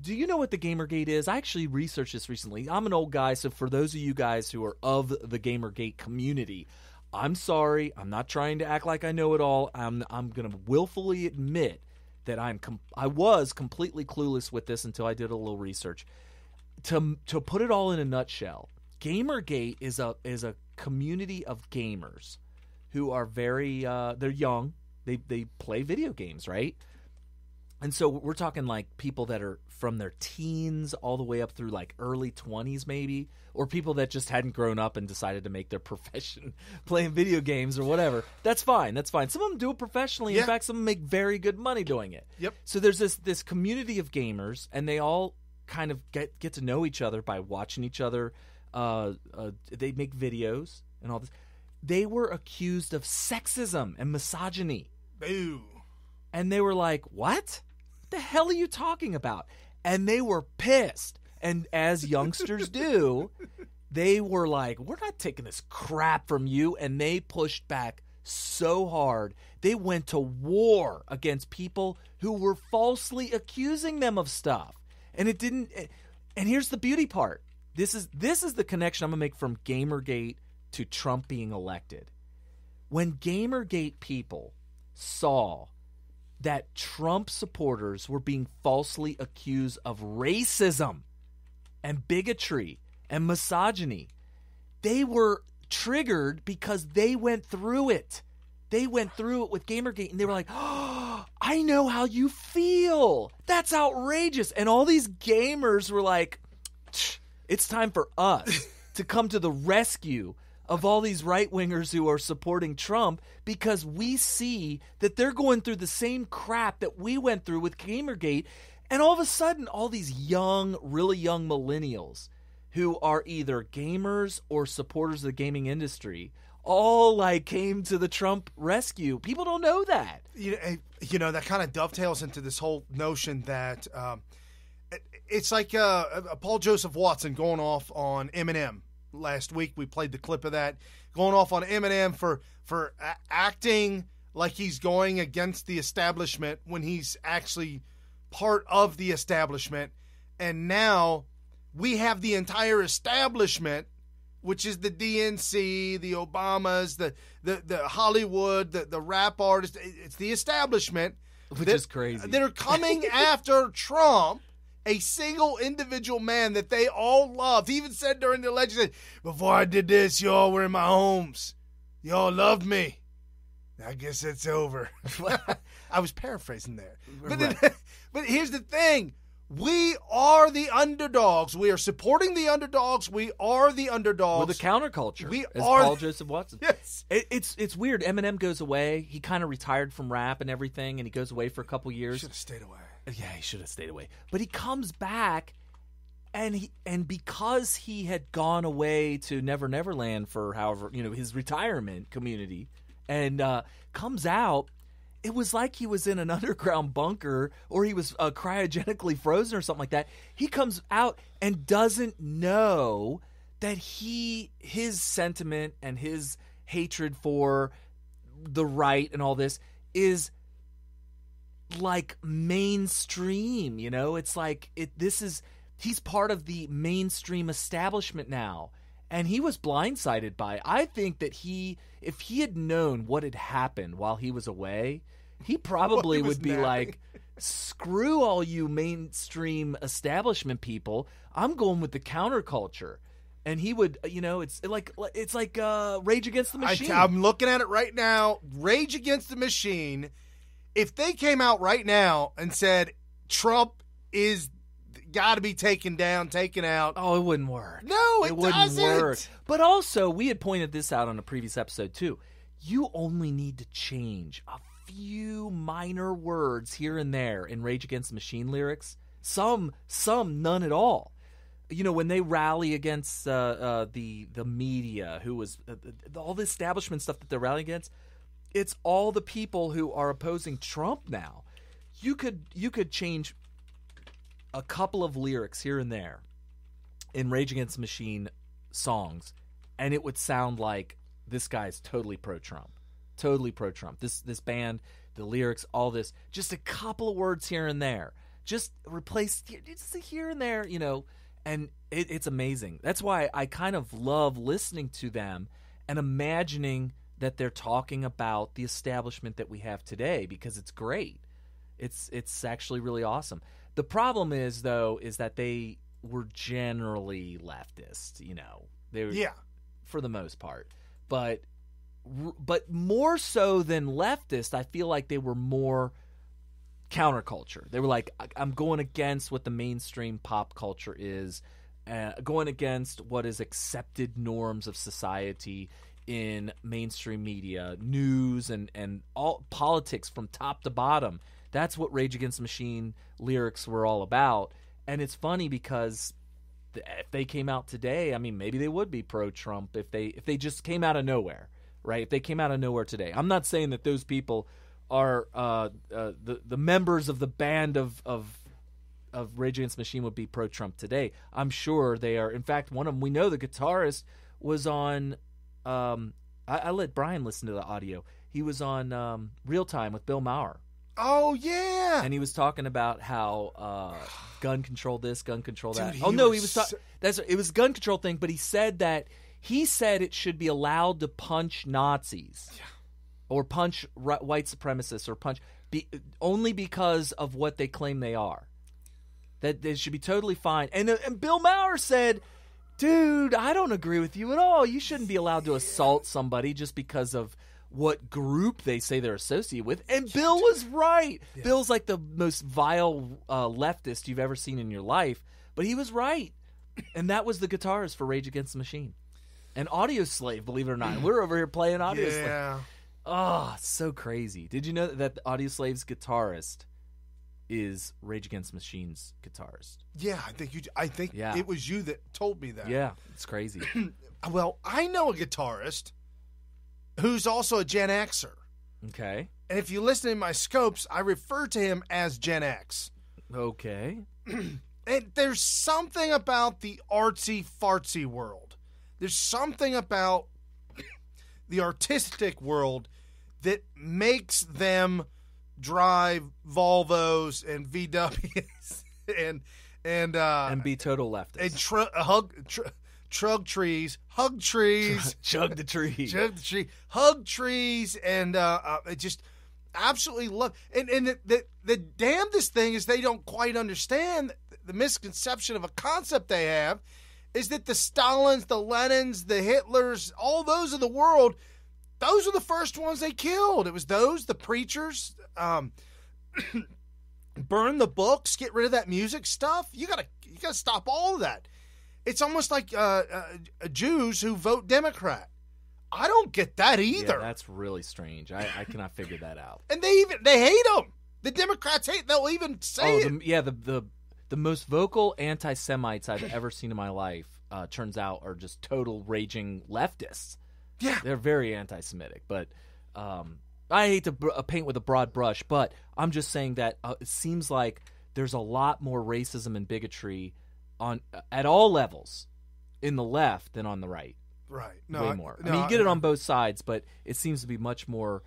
Do you know what the Gamergate is? I actually researched this recently. I'm an old guy, so for those of you guys who are of the Gamergate community, I'm sorry. I'm not trying to act like I know it all. I'm going to willfully admit that I was completely clueless with this until I did a little research. To put it all in a nutshell, Gamergate is a community of gamers who are very they're young. They play video games, right? And so we're talking like people that are from their teens all the way up through like early 20s maybe, or people that just hadn't grown up and decided to make their profession playing video games or whatever. That's fine. That's fine. Some of them do it professionally. In fact, some of them make very good money doing it. Yep. So there's this community of gamers, and they all kind of get to know each other by watching each other. They make videos and all this. They were accused of sexism and misogyny. Boo. And they were like, what? The hell are you talking about? And they were pissed. And as youngsters do, they were like, we're not taking this crap from you. And they pushed back so hard. They went to war against people who were falsely accusing them of stuff. And it didn't. And here's the beauty part. This is the connection I'm going to make from Gamergate to Trump being elected. When Gamergate people saw that Trump supporters were being falsely accused of racism and bigotry and misogyny, they were triggered because they went through it. They went through it with Gamergate, and they were like, oh, I know how you feel. That's outrageous. And all these gamers were like, it's time for us to come to the rescue of all these right-wingers who are supporting Trump, because we see that they're going through the same crap that we went through with Gamergate. And all of a sudden, all these young, really young millennials who are either gamers or supporters of the gaming industry all like came to the Trump rescue. People don't know that. You know, that kind of dovetails into this whole notion that it's like Paul Joseph Watson going off on Eminem. Last week we played the clip of that, going off on Eminem for acting like he's going against the establishment when he's actually part of the establishment. And now we have the entire establishment, which is the DNC, the Obamas, the Hollywood, the rap artists. It's the establishment. Which is crazy. They're coming after Trump, a single individual man that they all loved. He even said during the election, before I did this, y'all were in my homes. Y'all loved me. I guess it's over. I was paraphrasing there. But here's the thing. We are the underdogs. We are supporting the underdogs. We are the underdogs. We're the counterculture. We as are Paul Joseph Watson. Yes. It's weird. Eminem goes away. He kind of retired from rap and everything, and he goes away for a couple years. Should have stayed away. Yeah, he should have stayed away. But he comes back, and because he had gone away to Never Never Land for however, his retirement community, and comes out, it was like he was in an underground bunker, or he was cryogenically frozen or something like that. He comes out and doesn't know that his sentiment and his hatred for the right and all this is like mainstream. It's like he's part of the mainstream establishment now, and he was blindsided by it. I think that if he had known what had happened while he was away, he probably He was would be napping. like, screw all you mainstream establishment people. I'm going with the counterculture. And he would, it's like Rage Against the Machine. I'm looking at it right now. Rage Against the Machine. If they came out right now and said Trump is got to be taken down, taken out. Oh, it wouldn't work. No, it wouldn't doesn't. work. But also, we had pointed this out on a previous episode too. You only need to change a few minor words here and there in Rage Against the Machine lyrics. Some, none at all. When they rally against the media, who was all the establishment stuff that they're rallying against, it's all the people who are opposing Trump now. You could change a couple of lyrics here and there in Rage Against the Machine songs, and it would sound like this guy's totally pro-Trump. Totally pro-Trump. This band, the lyrics, all this, just a couple of words here and there. Just replace just here and there, and it's amazing. That's why I kind of love listening to them and imagining that they're talking about the establishment that we have today, because it's great. It's actually really awesome. The problem is, though, is that they were generally leftist, They were, for the most part. But more so than leftist, I feel like they were more counterculture. They were like, I'm going against what the mainstream pop culture is, going against what is accepted norms of society in mainstream media, news, and all politics from top to bottom. That's what Rage Against the Machine lyrics were all about. And it's funny because if they came out today, I mean, maybe they would be pro-Trump if they just came out of nowhere, right? If they came out of nowhere today. I'm not saying that those people are the members of the band of Rage Against the Machine would be pro-Trump today. I'm sure they are. In fact, one of them, we know the guitarist was on I let Brian listen to the audio. He was on Real Time with Bill Maher. Oh, yeah. And he was talking about how gun control this, gun control that. Dude, it was a gun control thing, but he said it should be allowed to punch Nazis. Yeah. Or punch white supremacists, or punch only because of what they claim they are. That they should be totally fine. And Bill Maher said, dude, I don't agree with you at all. You shouldn't be allowed to assault somebody just because of what group they say they're associated with. And Bill was right. Yeah. Bill's like the most vile leftist you've ever seen in your life. But he was right. And that was the guitarist for Rage Against the Machine. And Audio Slave, believe it or not. And we're over here playing Audio Slave. Oh, so crazy. Did you know that Audio Slave's guitarist is Rage Against the Machine's guitarist? Yeah, I think it was you that told me that. Yeah, it's crazy. Well, I know a guitarist who's also a Gen Xer. Okay. And if you listen to my scopes, I refer to him as Gen X. Okay. And there's something about the artsy-fartsy world. There's something about the artistic world that makes them drive Volvos and VWs and be total leftists and hug trees, chug the tree, hug trees, and just absolutely love. And the damnedest thing is they don't quite understand the misconception of a concept they have. Is that the Stalins, the Lenins, the Hitlers, all those of the world, those are the first ones they killed. It was the preachers, burn the books, get rid of that music stuff. You gotta stop all of that. It's almost like Jews who vote Democrat. I don't get that either. Yeah, that's really strange. I cannot figure that out. And they hate them. The Democrats hate. They'll even say it. The most vocal anti-Semites I've ever seen in my life, turns out, are just total raging leftists. Yeah. They're very anti-Semitic. But I hate to paint with a broad brush, but I'm just saying that it seems like there's a lot more racism and bigotry at all levels in the left than on the right. Right. Way more. I mean, you get it on both sides, but it seems to be much more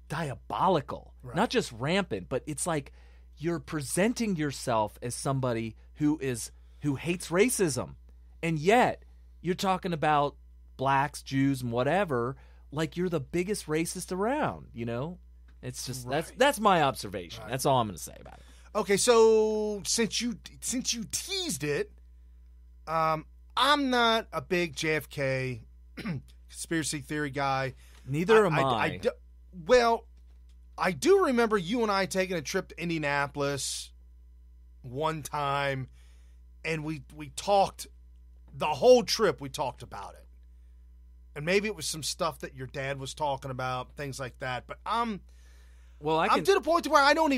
diabolical. Right. Not just rampant, but it's like you're presenting yourself as somebody who hates racism, and yet you're talking about blacks, Jews, and whatever like you're the biggest racist around, It's just Right. that's my observation. Right. That's all I'm going to say about it. Okay, so since you teased it, I'm not a big JFK conspiracy theory guy. Neither am I. Well, I do remember you and I taking a trip to Indianapolis one time, and we talked the whole trip. We talked about it, and maybe it was some stuff that your dad was talking about, things like that. But I'm to the point to where I don't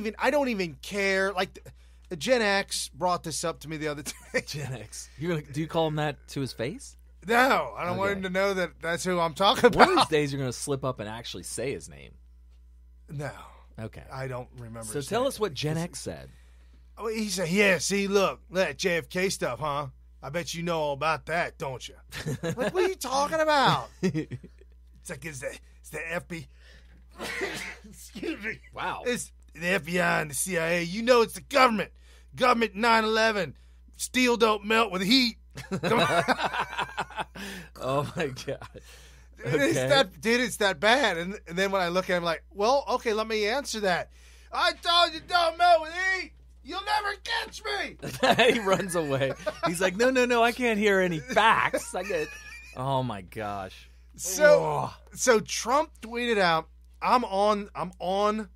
even care. Like Gen X brought this up to me the other day. Gen X. Do you call him that to his face? No, I don't want him to know that that's who I'm talking about. One of these days, you're going to slip up and actually say his name. No. Okay. I don't remember. So tell us what Gen X said. Oh, he said, yeah, see, look, that JFK stuff, huh? I bet you know all about that, don't you? Like, what are you talking about? It's like, it's the FBI. Excuse me. Wow. It's the FBI and the CIA. You know it's the government. Government 9/11. Steel don't melt with heat. Oh, my God. Okay. It's that bad. And then when I look at him, like, well, okay, let me answer that. I told you don't melt with heat. You'll never catch me. He runs away. He's like, no, I can't hear any facts. Oh, my gosh. So Trump tweeted out, I'm on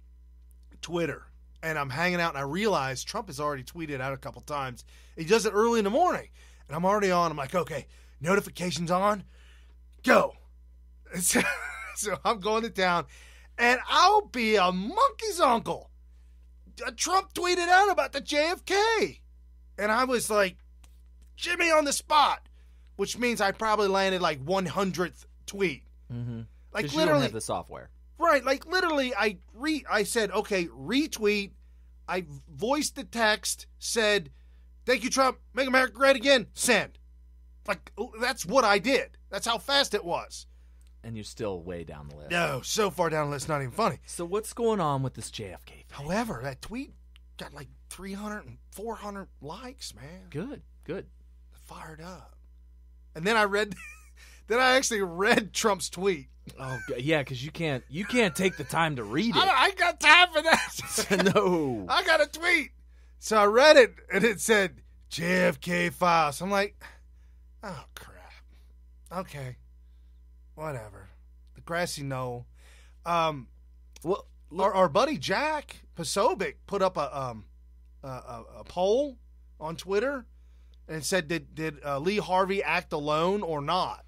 Twitter, and I'm hanging out, and I realize Trump has already tweeted out a couple times. He does it early in the morning, and I'm already on. I'm like, okay, notifications on, go. So I'm going to town, and I'll be a monkey's uncle. Trump tweeted out about the JFK, and I was like, Jimmy on the spot, which means I probably landed like 100th tweet. Mm-hmm. Like literally, you literally don't have the software. Right, like literally, I said, okay, retweet. I voiced the text, said, thank you, Trump, make America great again, send. Like, that's what I did. That's how fast it was. And you're still way down the list. No, so far down the list, not even funny. So what's going on with this JFK thing? However, that tweet got like 300 and 400 likes, man. Good. Fired up. And then I actually read Trump's tweet. Oh yeah, because you can't take the time to read it. I got time for that. No, I got a tweet. So I read it, and it said JFK files. I'm like, oh crap. Okay, whatever. The grassy knoll. Well, our buddy Jack Posobiec put up a poll on Twitter and said, did Lee Harvey act alone or not?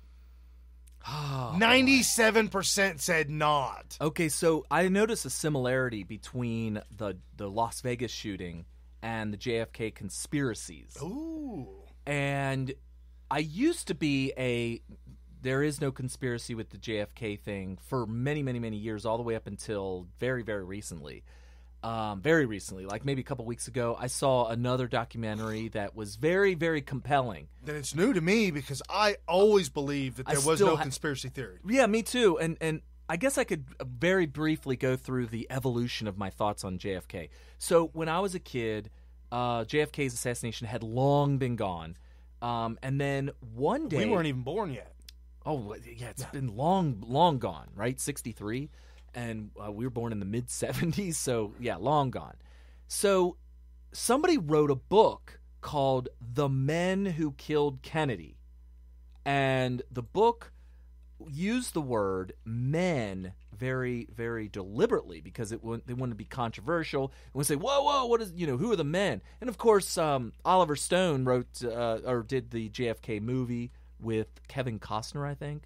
97% said not. Okay, so I noticed a similarity between the Las Vegas shooting and the JFK conspiracies. Ooh. And I used to be there is no conspiracy with the JFK thing for many, many, many years, all the way up until very, very recently. Very recently, like maybe a couple weeks ago, I saw another documentary that was very, very compelling. Then it's new to me because I always believed that there was no conspiracy theory. Yeah, me too. And I guess I could very briefly go through the evolution of my thoughts on JFK. So when I was a kid, JFK's assassination had long been gone. And then one day... We weren't even born yet. Oh, yeah, it's been long gone, right? 63. And we were born in the mid-'70s, so, yeah, long gone. So somebody wrote a book called The Men Who Killed Kennedy. And the book used the word men very, very deliberately because they wanted to be controversial. They would say, whoa, what is, who are the men? And, of course, Oliver Stone wrote or did the JFK movie with Kevin Costner, I think.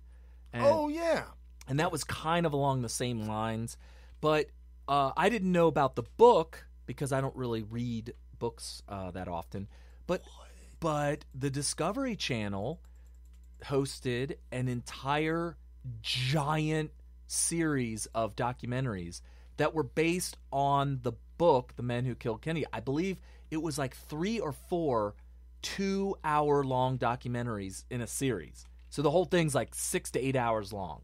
And, oh, yeah. And that was kind of along the same lines. But I didn't know about the book because I don't really read books that often. But the Discovery Channel hosted an entire giant series of documentaries that were based on the book, The Men Who Killed Kennedy. I believe it was like 3 or 4 2-hour-long documentaries in a series. So the whole thing's like 6 to 8 hours long.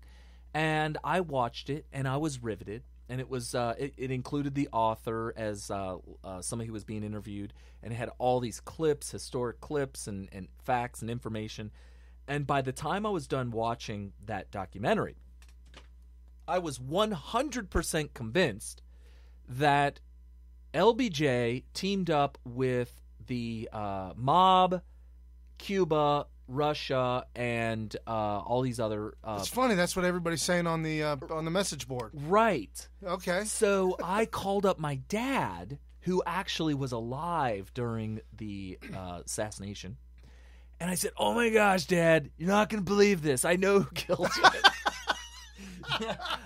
And I watched it, and I was riveted. And it was it included the author as somebody who was being interviewed, and it had all these clips, historic clips, and facts and information. And by the time I was done watching that documentary, I was 100% convinced that LBJ teamed up with the mob, Cuba, Russia, and all these other. It's funny. That's what everybody's saying on the message board. Right. Okay. So I called up my dad, who actually was alive during the assassination, and I said, "Oh my gosh, Dad, you're not going to believe this. I know who killed you."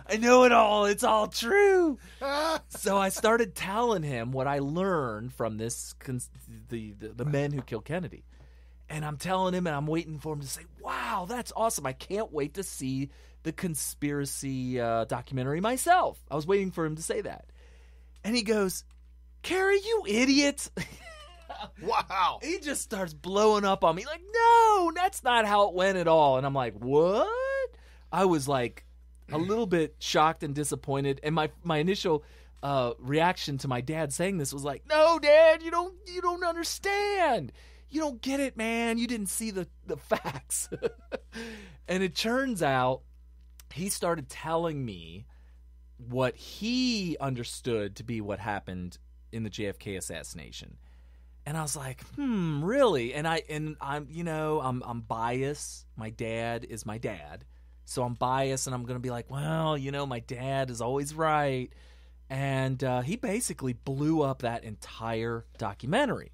I know it all. It's all true. So I started telling him what I learned from the men who killed Kennedy. And I'm telling him, and I'm waiting for him to say, wow, that's awesome. I can't wait to see the conspiracy documentary myself. I was waiting for him to say that. And he goes, Carrie, you idiot. Wow. He just starts blowing up on me like, no, that's not how it went at all. And I'm like, what? I was like a little bit shocked and disappointed. And my initial reaction to my dad saying this was like, no, Dad, you don't understand. You don't get it, man. You didn't see the facts. And it turns out he started telling me what he understood to be what happened in the JFK assassination. And I was like, really? And I'm biased. My dad is my dad. So I'm biased, and I'm going to be like, well, my dad is always right. And he basically blew up that entire documentary.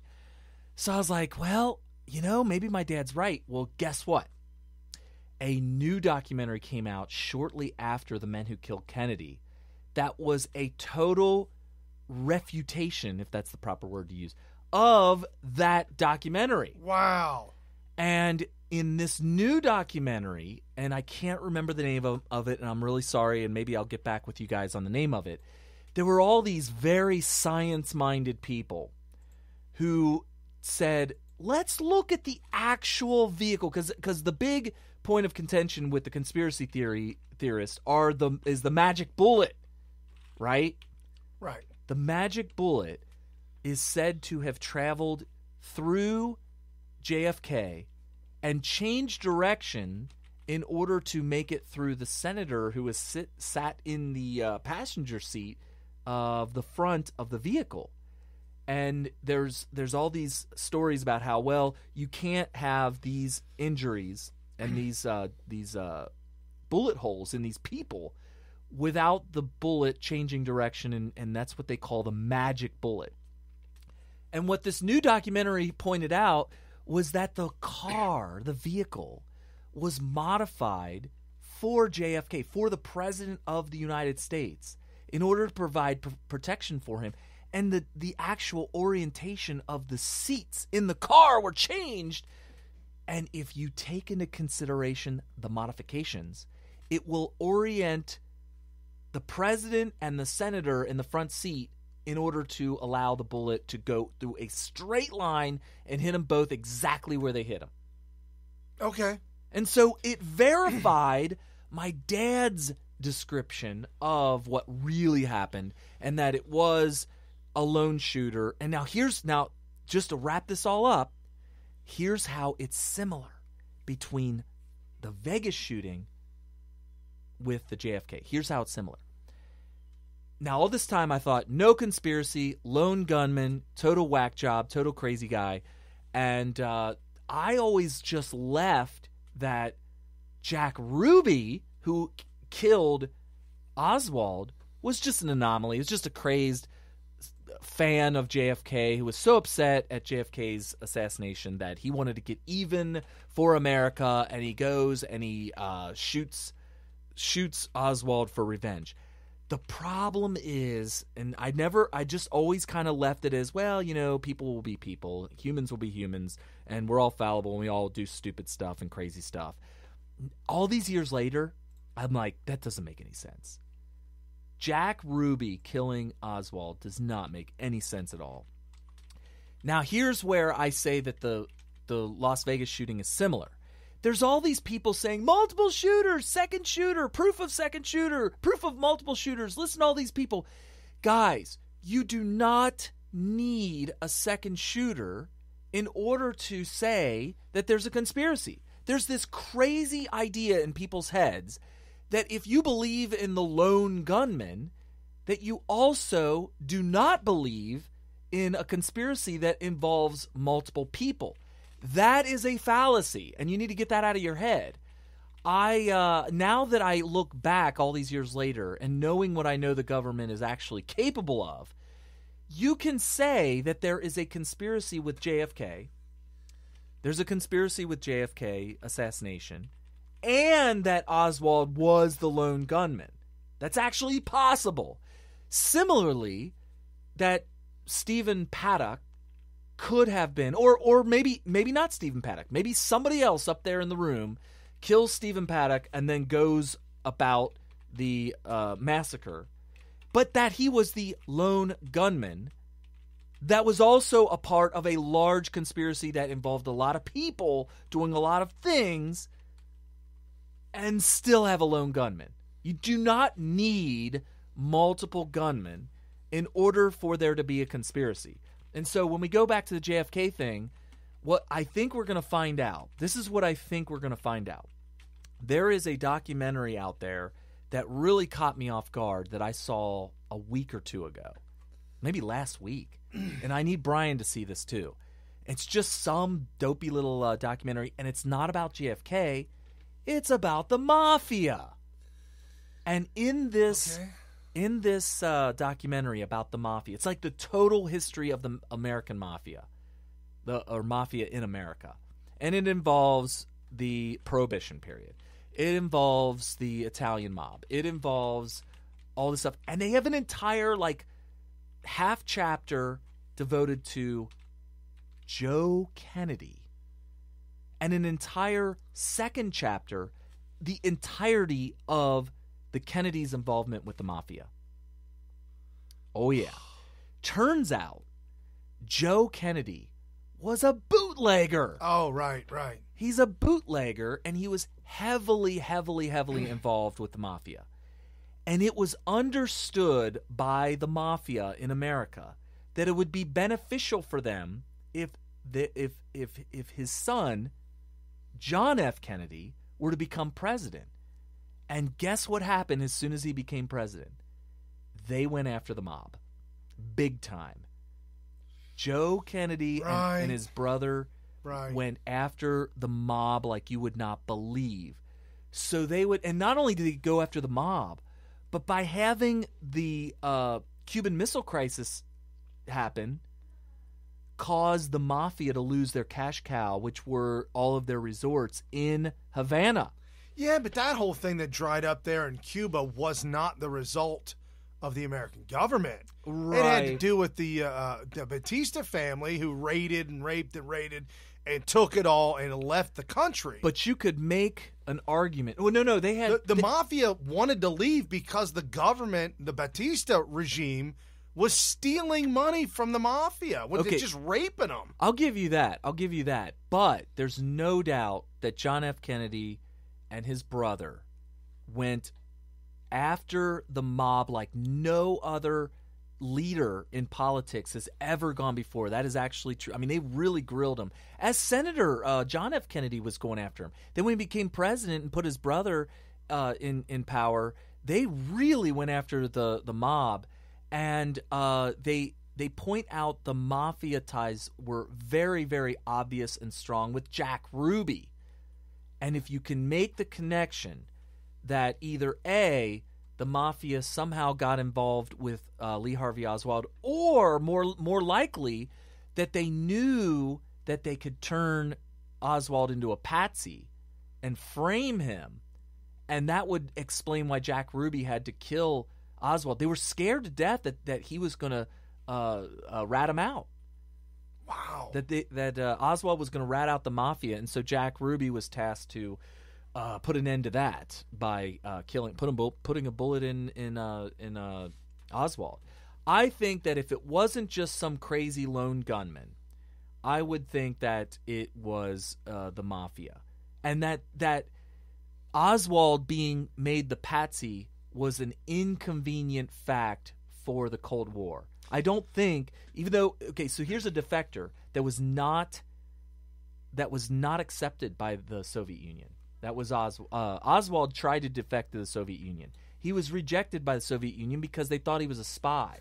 So I was like, well, maybe my dad's right. Well, guess what? A new documentary came out shortly after The Men Who Killed Kennedy that was a total refutation, if that's the proper word to use, of that documentary. Wow. And in this new documentary, and I can't remember the name of it, and I'm really sorry, and maybe I'll get back with you guys on the name of it, there were all these very science-minded people who said, let's look at the actual vehicle, because the big point of contention with the conspiracy theorists is the magic bullet, right? Right. The magic bullet is said to have traveled through JFK and changed direction in order to make it through the senator who was sat in the passenger seat of the front of the vehicle. And there's all these stories about how, well, you can't have these injuries and these bullet holes in these people without the bullet changing direction, and that's what they call the magic bullet. And what this new documentary pointed out was that the car, the vehicle, was modified for JFK, for the President of the United States, in order to provide protection for him. And the actual orientation of the seats in the car were changed. And if you take into consideration the modifications, it will orient the president and the senator in the front seat in order to allow the bullet to go through a straight line and hit them both exactly where they hit them. Okay. And so it verified my dad's description of what really happened, and that it was a lone shooter. And now just to wrap this all up, here's how it's similar between the Vegas shooting with the JFK. Here's how it's similar. Now, all this time I thought, no conspiracy, lone gunman, total whack job, total crazy guy. And I always just left that Jack Ruby, who killed Oswald, was just an anomaly. He was just a crazed fan of JFK who was so upset at JFK's assassination that he wanted to get even for America, and he goes and he shoots Oswald for revenge. The problem is, and I just always kind of left it as, well, people will be people, humans will be humans, and we're all fallible, and we all do stupid stuff and crazy stuff. All these years later, I'm like, that doesn't make any sense. Jack Ruby killing Oswald does not make any sense at all. Now, here's where I say that the Las Vegas shooting is similar. There's all these people saying multiple shooters, second shooter, proof of second shooter, proof of multiple shooters. Listen to all these people. Guys, you do not need a second shooter in order to say that there's a conspiracy. There's this crazy idea in people's heads that if you believe in the lone gunman, that you also do not believe in a conspiracy that involves multiple people. That is a fallacy, and you need to get that out of your head. Now that I look back all these years later and knowing what I know the government is actually capable of, you can say that there is a conspiracy with JFK. There's a conspiracy with JFK assassination, and that Oswald was the lone gunman. That's actually possible. Similarly, that Stephen Paddock could have been, or maybe not Stephen Paddock, maybe somebody else up there in the room kills Stephen Paddock and then goes about the massacre, but that he was the lone gunman that was also a part of a large conspiracy that involved a lot of people doing a lot of things and still have a lone gunman. You do not need multiple gunmen in order for there to be a conspiracy. And so when we go back to the JFK thing, what I think we're going to find out, this is what I think we're going to find out. There is a documentary out there that really caught me off guard that I saw a week or two ago, maybe last week. And I need Brian to see this too. It's just some dopey little documentary, and it's not about JFK. It's about the mafia. And in this documentary about the mafia, it's like the total history of the American mafia, or mafia in America. And it involves the Prohibition period. It involves the Italian mob. It involves all this stuff. And they have an entire, half chapter devoted to Joe Kennedy. And an entire second chapter, the entirety of the Kennedys' involvement with the mafia. Oh, yeah. Turns out, Joe Kennedy was a bootlegger. Oh, right. He's a bootlegger, and he was heavily involved with the mafia. And it was understood by the mafia in America that it would be beneficial for them if his son, John F. Kennedy, were to become president. And guess what happened as soon as he became president? They went after the mob. Big time. Joe Kennedy and his brother went after the mob like you would not believe. So they would, and not only did they go after the mob, but by having the Cuban Missile Crisis happen, caused the mafia to lose their cash cow, which were all of their resorts in Havana. Yeah, but that whole thing that dried up there in Cuba was not the result of the American government. Right. It had to do with the Batista family who raided and raped and raided and took it all and left the country. But you could make an argument. Well, no, they had... The mafia wanted to leave because the government, the Batista regime, was stealing money from the mafia. They're just raping them. I'll give you that. But there's no doubt that John F. Kennedy and his brother went after the mob like no other leader in politics has ever gone before. That is actually true. I mean, they really grilled him. As Senator, John F. Kennedy was going after him. Then when he became president and put his brother in power, they really went after the mob. And they point out the mafia ties were very, very obvious and strong with Jack Ruby. And if you can make the connection that either A, the mafia somehow got involved with Lee Harvey Oswald, or more likely that they knew that they could turn Oswald into a patsy and frame him, and that would explain why Jack Ruby had to kill Oswald. They were scared to death that he was going to rat him out. Wow. That Oswald was going to rat out the mafia, and so Jack Ruby was tasked to put an end to that by putting a bullet in Oswald. I think that if it wasn't just some crazy lone gunman, I would think that it was the mafia, and that Oswald being made the patsy was an inconvenient fact for the Cold War. I don't think, even though, so here's a defector that was not accepted by the Soviet Union. That was Oswald tried to defect to the Soviet Union. He was rejected by the Soviet Union because they thought he was a spy.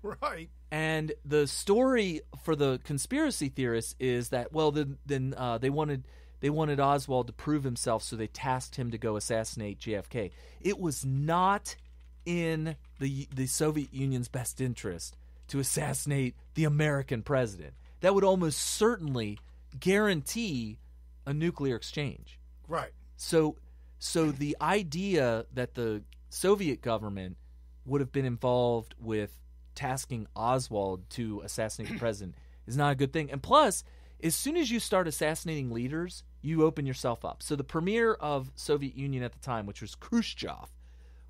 Right. And the story for the conspiracy theorists is that, well, then they wanted Oswald to prove himself, so they tasked him to go assassinate JFK. It was not in the Soviet Union's best interest to assassinate the American president. That would almost certainly guarantee a nuclear exchange. Right. So the idea that the Soviet government would have been involved with tasking Oswald to assassinate the president is not a good thing. And plus, as soon as you start assassinating leaders, you open yourself up. So the premier of Soviet Union at the time, which was Khrushchev,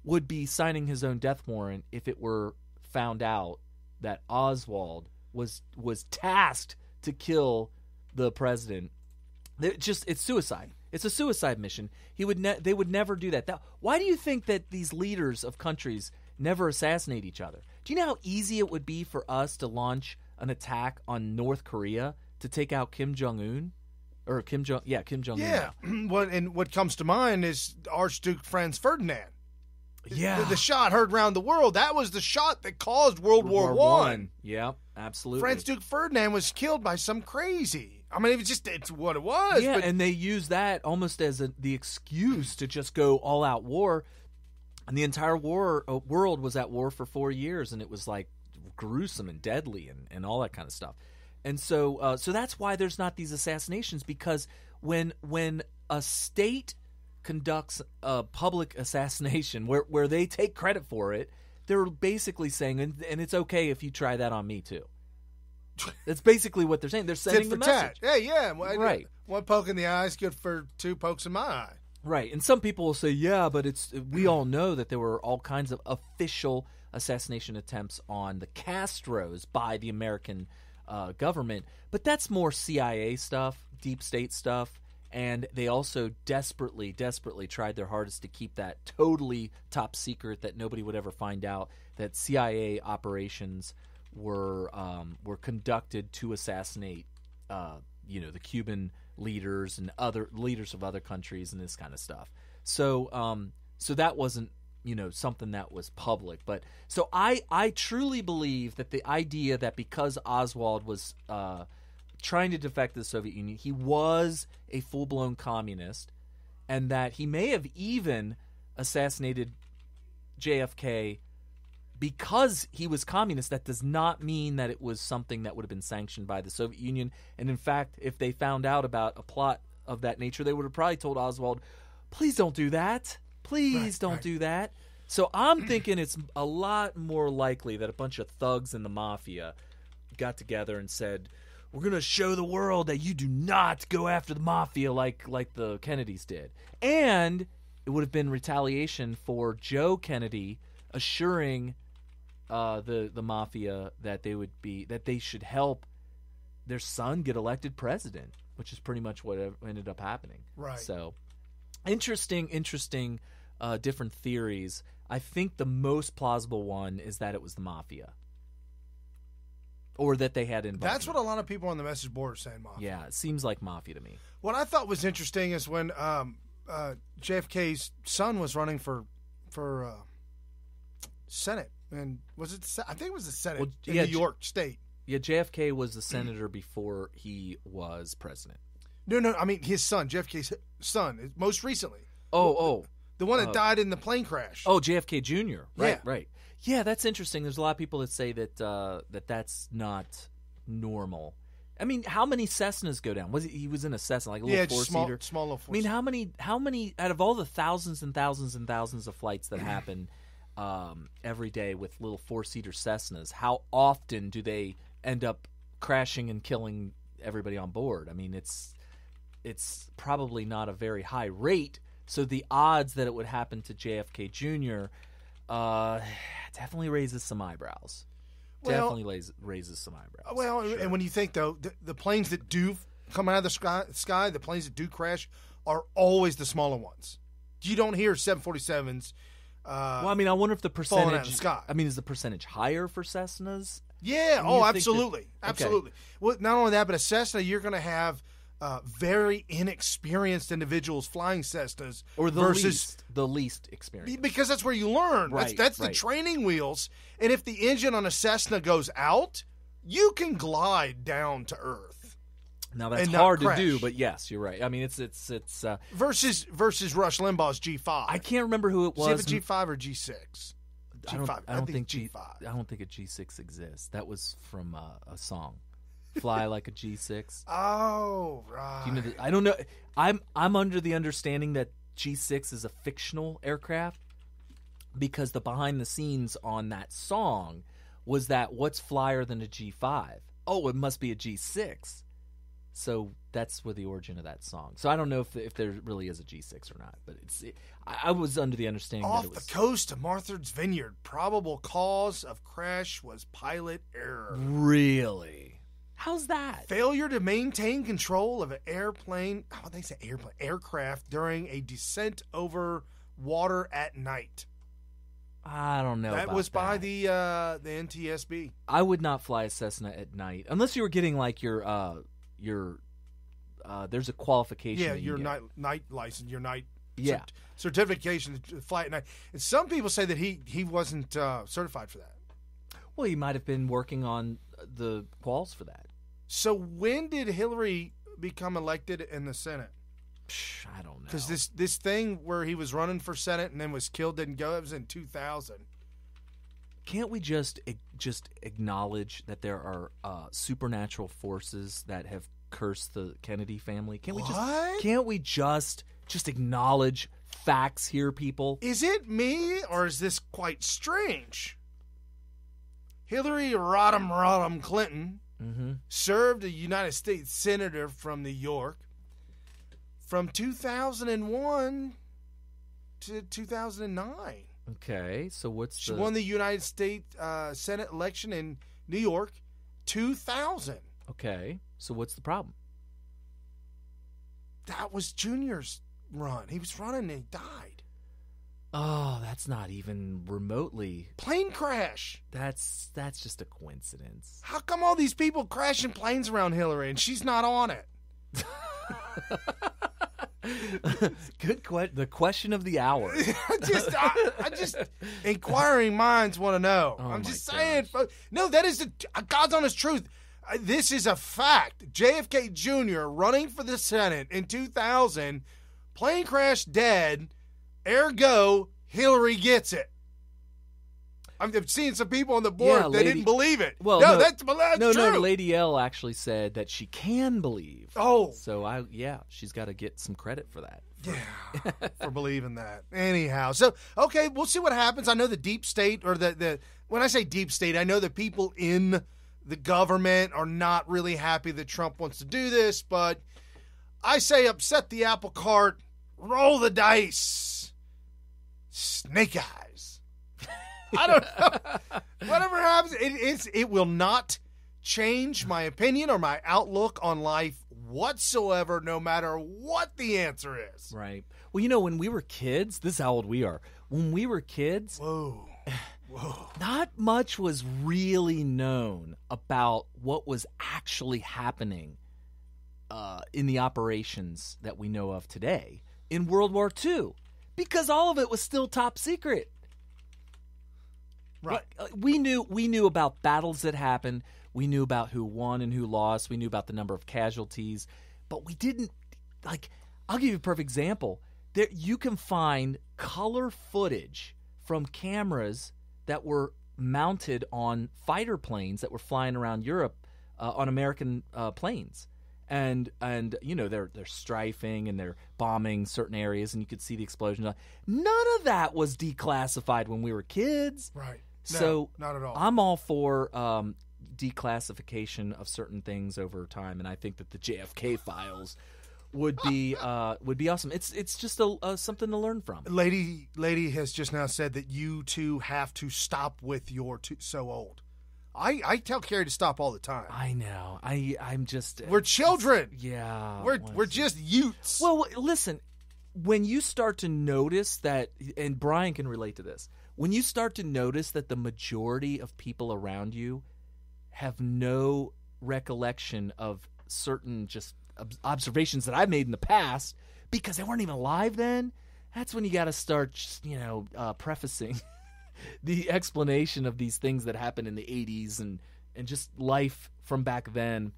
would be signing his own death warrant if it were found out that Oswald was tasked to kill the president. It's suicide. It's a suicide mission. They would never do that. Why do you think that these leaders of countries never assassinate each other? Do you know how easy it would be for us to launch an attack on North Korea to take out Kim Jong-un? Or Kim Jong-un. Yeah. What comes to mind is Archduke Franz Ferdinand. Yeah. The shot heard around the world. That was the shot that caused World War I. Yeah, absolutely. Franz Duke Ferdinand was killed by some crazy. I mean, it's what it was. Yeah, but and they used that almost as the excuse to just go all-out war. And the entire world was at war for 4 years, and it was like gruesome and deadly and all that kind of stuff. And so that's why there's not these assassinations, because when a state conducts a public assassination where they take credit for it, they're basically saying, and it's okay if you try that on me too. That's basically what they're saying. They're sending the message. Yeah. Right. One poke in the eye is good for 2 pokes in my eye. Right. And some people will say, yeah, but we all know that there were all kinds of official assassination attempts on the Castros by the American government. But that's more CIA stuff, deep state stuff. And they also desperately tried their hardest to keep that totally top secret, that nobody would ever find out that CIA operations were conducted to assassinate, the Cuban leaders and other leaders of other countries and this kind of stuff. So that wasn't something that was public. But so I truly believe that the idea that because Oswald was trying to defect to the Soviet Union, he was a full-blown communist, and that he may have even assassinated JFK because he was communist. That does not mean that it was something that would have been sanctioned by the Soviet Union. And in fact, if they found out about a plot of that nature, they would have probably told Oswald, please don't do that. Please don't do that. So I'm thinking it's a lot more likely that a bunch of thugs in the mafia got together and said, we're going to show the world that you do not go after the mafia like the Kennedys did. And it would have been retaliation for Joe Kennedy assuring the mafia that they should help their son get elected president, which is pretty much what ended up happening. Right. So interesting different theories. I think the most plausible one is that it was the mafia. Or that they had involvement. That's what a lot of people on the message board are saying, mafia. Yeah, it seems like mafia to me. What I thought was interesting is when JFK's son was running for Senate, and was it? I think it was the Senate in New York State. Yeah, JFK was the senator before he was president. No, I mean his son, JFK's son, most recently. The one that died in the plane crash. Oh, JFK Jr. Right, yeah. Right. Yeah, that's interesting. There's a lot of people that say that that's not normal. I mean, how many Cessnas go down? He was in a Cessna, like a little four-seater? Small little four-seater. I mean, how many out of all the thousands and thousands and thousands of flights that happen every day with little four-seater Cessnas, how often do they end up crashing and killing everybody on board? I mean, it's probably not a very high rate. So the odds that it would happen to JFK Jr. Definitely raises some eyebrows. Raises some eyebrows. Well, sure. And when you think, though, the planes that do come out of the sky, the planes that do crash, are always the smaller ones. You don't hear 747s. Well, I mean, I wonder if the percentage. Falling out of the sky. I mean, is the percentage higher for Cessnas? Yeah. Absolutely. Absolutely. Well, not only that, but a Cessna, you're going to have very inexperienced individuals flying Cessnas, or versus the least experienced, because that's where you learn. Right, that's the right. training wheels. And if the engine on a Cessna goes out, you can glide down to earth. Now that's and not hard to crash. do, but yes, you're right. I mean, it's versus Rush Limbaugh's G5. I can't remember who it was. Was it G5 or G6? G5. I don't think G5. I don't think a G6 exists. That was from a song, "Fly Like a G6." Oh, right. Do you know I don't know. I'm under the understanding that G6 is a fictional aircraft because the behind the scenes on that song was that what's flyer than a G5? Oh, it must be a G6. So that's where the origin of that song. So I don't know if there really is a G6 or not, but I was under the understanding that it was off the coast of Martha's Vineyard. Probable cause of crash was pilot error. Really? How's that? Failure to maintain control of an aircraft during a descent over water at night. I don't know. That was by the NTSB. I would not fly a Cessna at night unless you were getting like your there's a qualification. Yeah, that you your get. night license, your night certification to fly at night. And some people say that he wasn't certified for that. Well, he might have been working on the quals for that. So when did Hillary become elected in the Senate? I don't know. Because this thing where he was running for Senate and then was killed didn't go. It was in 2000. Can't we just acknowledge that there are supernatural forces that have cursed the Kennedy family? Can't we just acknowledge facts here, people? Is it me, or is this quite strange? Hillary Rodham Clinton served a United States Senator from New York from 2001 to 2009. Okay, so she won the United States Senate election in New York, 2000. Okay, so what's the problem? That was Junior's run. He was running and he died. Oh, that's not even remotely. Plane crash. That's just a coincidence. How come all these people crashing planes around Hillary and she's not on it? Good question. The question of the hour. I just inquiring minds want to know. Oh, I'm just saying. No, that is the God's honest truth. This is a fact. JFK Jr. running for the Senate in 2000, plane crash, dead. Ergo, Hillary gets it. I'm seeing some people on the board that didn't believe it. Well, that's true. No, Lady L actually said that she can believe. Oh. So, she's got to get some credit for that. Yeah, for believing that. Anyhow, so, okay, we'll see what happens. I know the deep state, or when I say deep state, I know the people in the government are not really happy that Trump wants to do this, but I say upset the apple cart, roll the dice, snake eyes. I don't know. Whatever happens, it will not change my opinion or my outlook on life whatsoever, no matter what the answer is. Right. Well, when we were kids, this is how old we are. When we were kids, Whoa. not much was really known about what was actually happening in the operations that we know of today in World War II, because all of it was still top secret. Right. We knew about battles that happened. We knew about who won and who lost. We knew about the number of casualties, but we didn't I'll give you a perfect example. There you can find color footage from cameras that were mounted on fighter planes that were flying around Europe on American planes. And they're strafing and they're bombing certain areas, and you could see the explosions. None of that was declassified when we were kids. Right. No, so not at all. I'm all for declassification of certain things over time, and I think that the JFK files would be awesome. It's just something to learn from. Lady has just now said that you two have to stop with your so old. I tell Carrie to stop all the time. I know. I'm just we're children. Yeah, we're just youths. Well, listen. When you start to notice that, and Brian can relate to this, when you start to notice that the majority of people around you have no recollection of certain just observations that I've made in the past, because they weren't even alive then, that's when you got to start, prefacing the explanation of these things that happened in the 80s and just life from back then.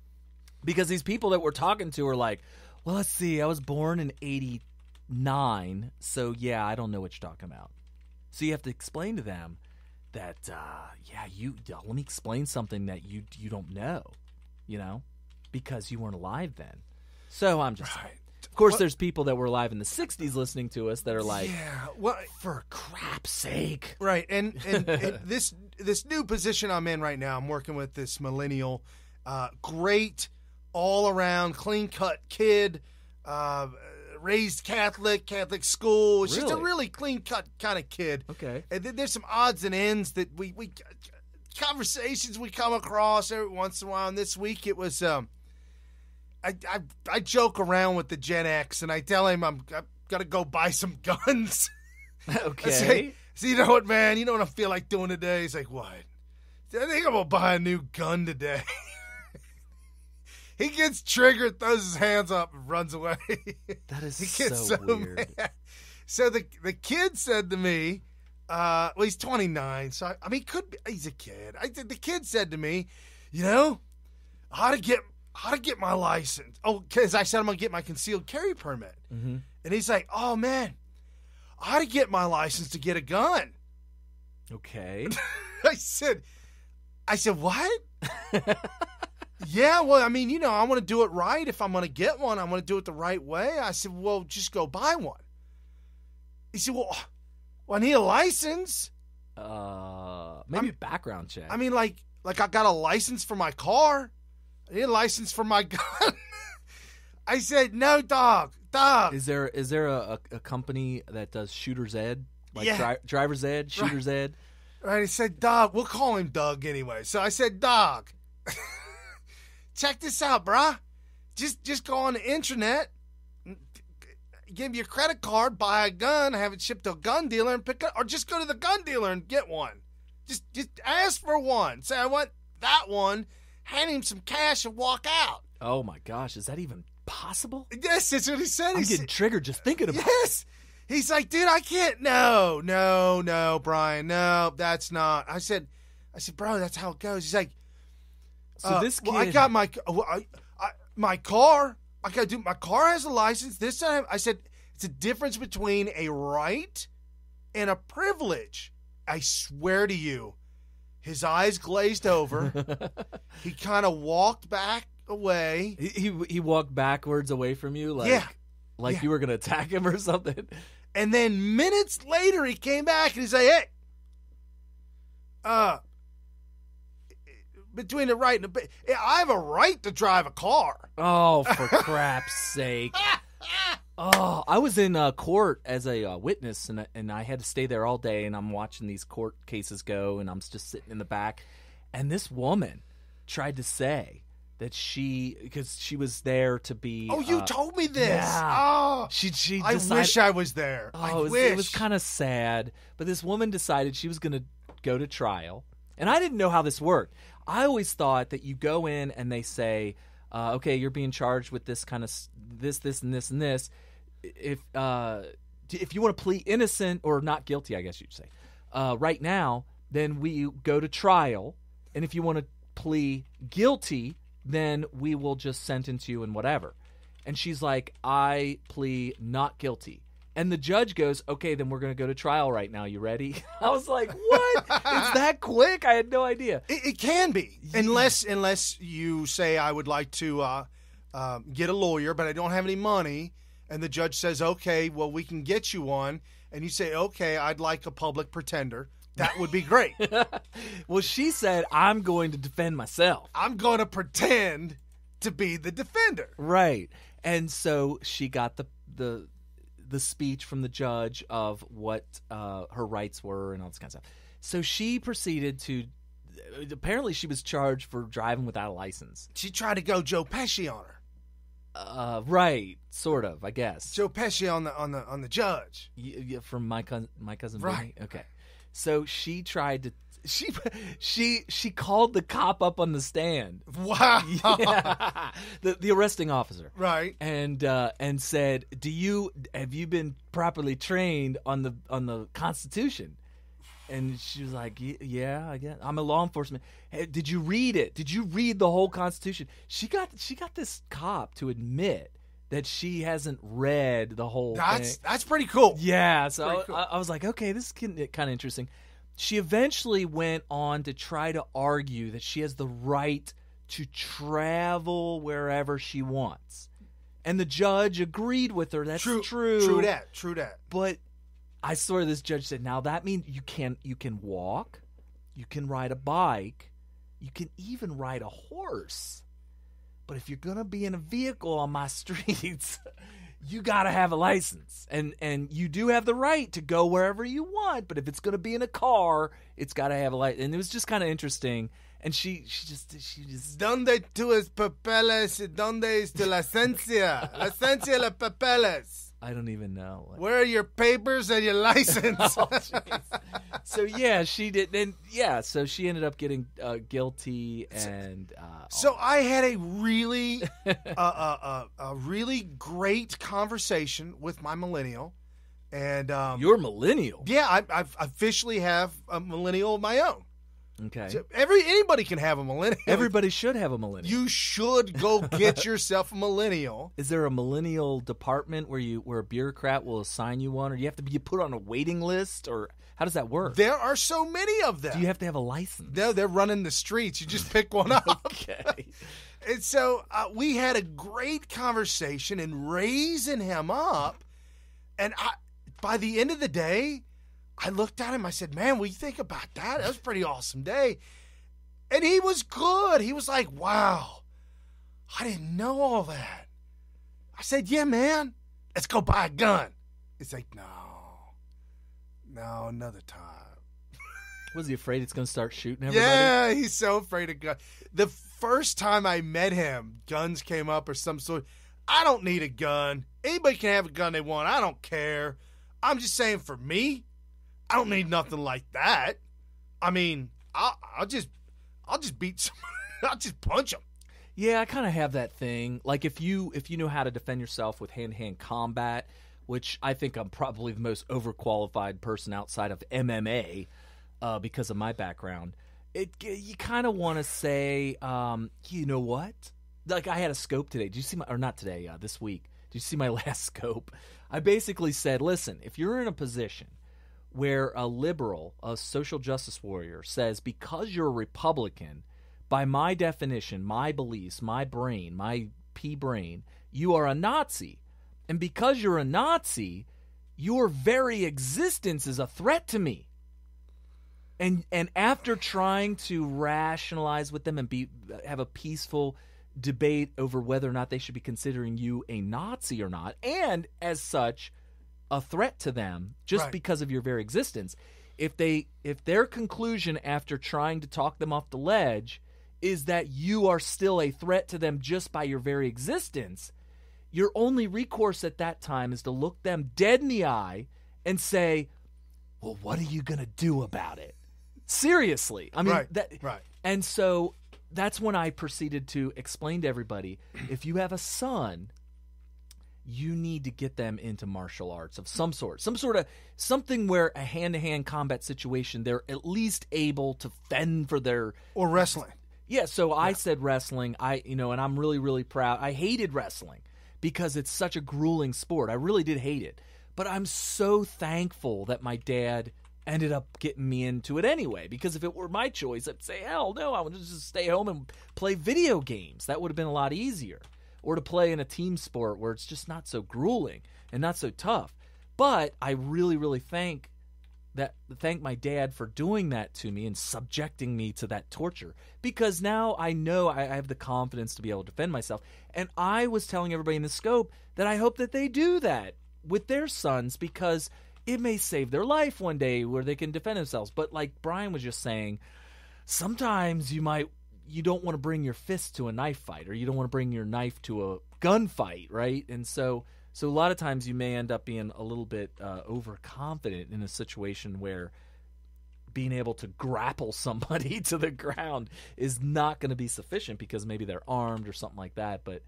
Because these people that we're talking to are like, well, let's see, I was born in 89, so yeah, I don't know what you're talking about. So you have to explain to them that, let me explain something that you don't know, because you weren't alive then. So I'm just saying. Of course, there's people that were alive in the 60s listening to us that are like, for crap's sake. Right, and this new position I'm in right now, I'm working with this millennial, great, all-around, clean-cut kid, raised Catholic school. It's just a really clean-cut kind of kid. Okay. And then there's some odds and ends that we conversations we come across every once in a while. And this week it was, I joke around with the Gen X, and I tell him I've got to go buy some guns. Okay. I say, so you know what, man? You know what I feel like doing today? He's like, what? I think I'm going to buy a new gun today. He gets triggered, throws his hands up, and runs away. That is so weird. Mad. So the kid said to me, he's 29, so he could be, he's a kid. The kid said to me, how to get my license? Oh, because I said I'm gonna get my concealed carry permit, and he's like, oh man, how to get my license to get a gun? Okay. I said, what? Yeah, well, I want to do it right. If I'm going to get one, I want to do it the right way. I said, well, just go buy one. He said, well, I need a license. Maybe a background check. Like I got a license for my car. I need a license for my gun. I said, no, dog. Is there a company that does shooter's ed? Driver's ed, shooter's ed? Right, he said, dog. We'll call him Doug anyway. So I said, dog. Check this out, brah. Just go on the internet, give you a credit card, buy a gun, have it shipped to a gun dealer, and pick it, or just go to the gun dealer and get one. Just ask for one. Say, I want that one. Hand him some cash and walk out. Oh my gosh, is that even possible? Yes, that's what he said. I'm getting triggered just thinking about it. Yes. He's like, dude, I can't. No, Brian, no, that's not. I said, bro, that's how it goes. He's like, so this kid, I got my car. My car has a license. This time, I said, it's a difference between a right and a privilege. I swear to you, his eyes glazed over. He kind of walked back away. He walked backwards away from you, like you were gonna attack him or something. And then minutes later, he came back and he's like, hey, between the right and the... I have a right to drive a car. Oh, for crap's sake. Oh, I was in court as a witness, and I had to stay there all day, and I'm watching these court cases go, and I'm just sitting in the back. And this woman tried to say that because she was there to be... Oh, you told me this. Yeah. Oh, she decided, I wish I was there. It was kind of sad. But this woman decided she was going to go to trial. And I didn't know how this worked. I always thought that you go in and they say, okay, you're being charged with this kind of this, and this, and this. If you want to plead innocent or not guilty, I guess you'd say, right now, then we go to trial. And if you want to plead guilty, then we will just sentence you and whatever. And she's like, I plead not guilty. And the judge goes, okay, then we're going to go to trial right now. You ready? I was like, what? It's that quick? I had no idea. It can be. Yeah. Unless you say, I would like to get a lawyer, but I don't have any money. And the judge says, okay, well, we can get you one. And you say, okay, I'd like a public pretender. That would be great. Well, she said, I'm going to defend myself. I'm going to pretend to be the defender. Right. And so she got the speech from the judge of what her rights were and all this kind of stuff. So she proceeded to, apparently she was charged for driving without a license. She tried to go Joe Pesci on her. Right, sort of, I guess. Joe Pesci on the judge. From my cousin right. Benny? Okay. So she tried to, She called the cop up on the stand. Wow. Yeah. The arresting officer. Right. And said, have you been properly trained on the Constitution? And she was like, yeah, I guess. I'm a law enforcement. Hey, did you read it? Did you read the whole Constitution? She got this cop to admit that she hasn't read the whole thing. That's pretty cool. Yeah, so Cool. I was like, okay, this is kind of interesting. She eventually went on to try to argue that she has the right to travel wherever she wants. And the judge agreed with her. That's true. True that. But I swear this judge said, now that means you can walk, you can ride a bike, you can even ride a horse. But if you're going to be in a vehicle on my streets, you got to have a license. And you do have the right to go wherever you want, but if it's going to be in a car, it's got to have a license. And it was just kind of interesting. And she just ¿Dónde tú es papeles y dónde es tu licencia? Licencia de papeles. I don't even know. Where are your papers and your license? Oh, so yeah, she did. And yeah, so she ended up getting guilty. And so I had a really, a really great conversation with my millennial, and you're millennial. Yeah, I officially have a millennial of my own. Okay. So anybody can have a millennial. Everybody should have a millennial. You should go get yourself a millennial. Is there a millennial department where a bureaucrat will assign you one, or do you have to be put on a waiting list, or how does that work? There are so many of them. Do you have to have a license? No, they're running the streets. You just pick one up. Okay. And so we had a great conversation in raising him up, and by the end of the day, I looked at him, I said, man, what do you think about that? That was a pretty awesome day. And he was good. He was like, wow, I didn't know all that. I said, yeah, man, let's go buy a gun. He's like, no, another time. Was he afraid it's going to start shooting everybody? Yeah, he's so afraid of guns. The first time I met him, guns came up or some sort. I don't need a gun. Anybody can have a gun they want. I don't care. I'm just saying for me, I don't need nothing like that. I mean, I'll just beat somebody. I'll just punch them. Yeah, I kind of have that thing. Like if you know how to defend yourself with hand-to-hand combat, which I think I'm probably the most overqualified person outside of MMA because of my background. You kind of want to say, you know what? Like I had a scope today. Did you see this week? Did you see my last scope? I basically said, listen, if you're in a position where a liberal, a social justice warrior, says because you're a Republican, by my definition, my beliefs, my brain, my pea brain, you are a Nazi. And because you're a Nazi, your very existence is a threat to me. And after trying to rationalize with them and have a peaceful debate over whether or not they should be considering you a Nazi or not, and as such, a threat to them just because of your very existence. If their conclusion after trying to talk them off the ledge is that you are still a threat to them just by your very existence, your only recourse at that time is to look them dead in the eye and say, well, what are you going to do about it? Seriously. I mean, right. And so that's when I proceeded to explain to everybody, if you have a son, you need to get them into martial arts of some sort, something where a hand-to-hand combat situation, they're at least able to fend for their... Or wrestling. Yeah, so I said wrestling, and I'm really, really proud. I hated wrestling because it's such a grueling sport. I really did hate it. But I'm so thankful that my dad ended up getting me into it anyway, because if it were my choice, I'd say, hell no, I would just stay home and play video games. That would have been a lot easier. Or to play in a team sport where it's just not so grueling and not so tough. But I really, really thank my dad for doing that to me and subjecting me to that torture. Because now I know I have the confidence to be able to defend myself. And I was telling everybody in the scope that I hope that they do that with their sons, because it may save their life one day where they can defend themselves. But like Brian was just saying, sometimes you don't want to bring your fist to a knife fight, or you don't want to bring your knife to a gunfight, right? And so a lot of times you may end up being a little bit overconfident in a situation where being able to grapple somebody to the ground is not going to be sufficient because maybe they're armed or something like that. But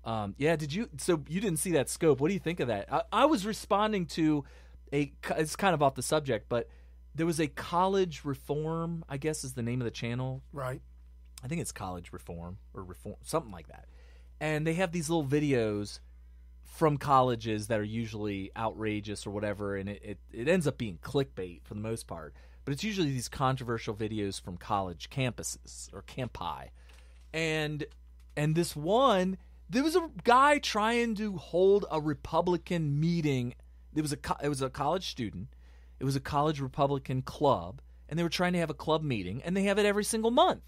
so you didn't see that scope. What do you think of that? I was responding to it's kind of off the subject, but there was a College Reform, I guess is the name of the channel. Right. I think it's College Reform or Reform, something like that. And they have these little videos from colleges that are usually outrageous or whatever, and it ends up being clickbait for the most part. But it's usually these controversial videos from college campuses or campi. And this one, there was a guy trying to hold a Republican meeting. It was a college student. It was a college Republican club, and they were trying to have a club meeting, and they have it every single month.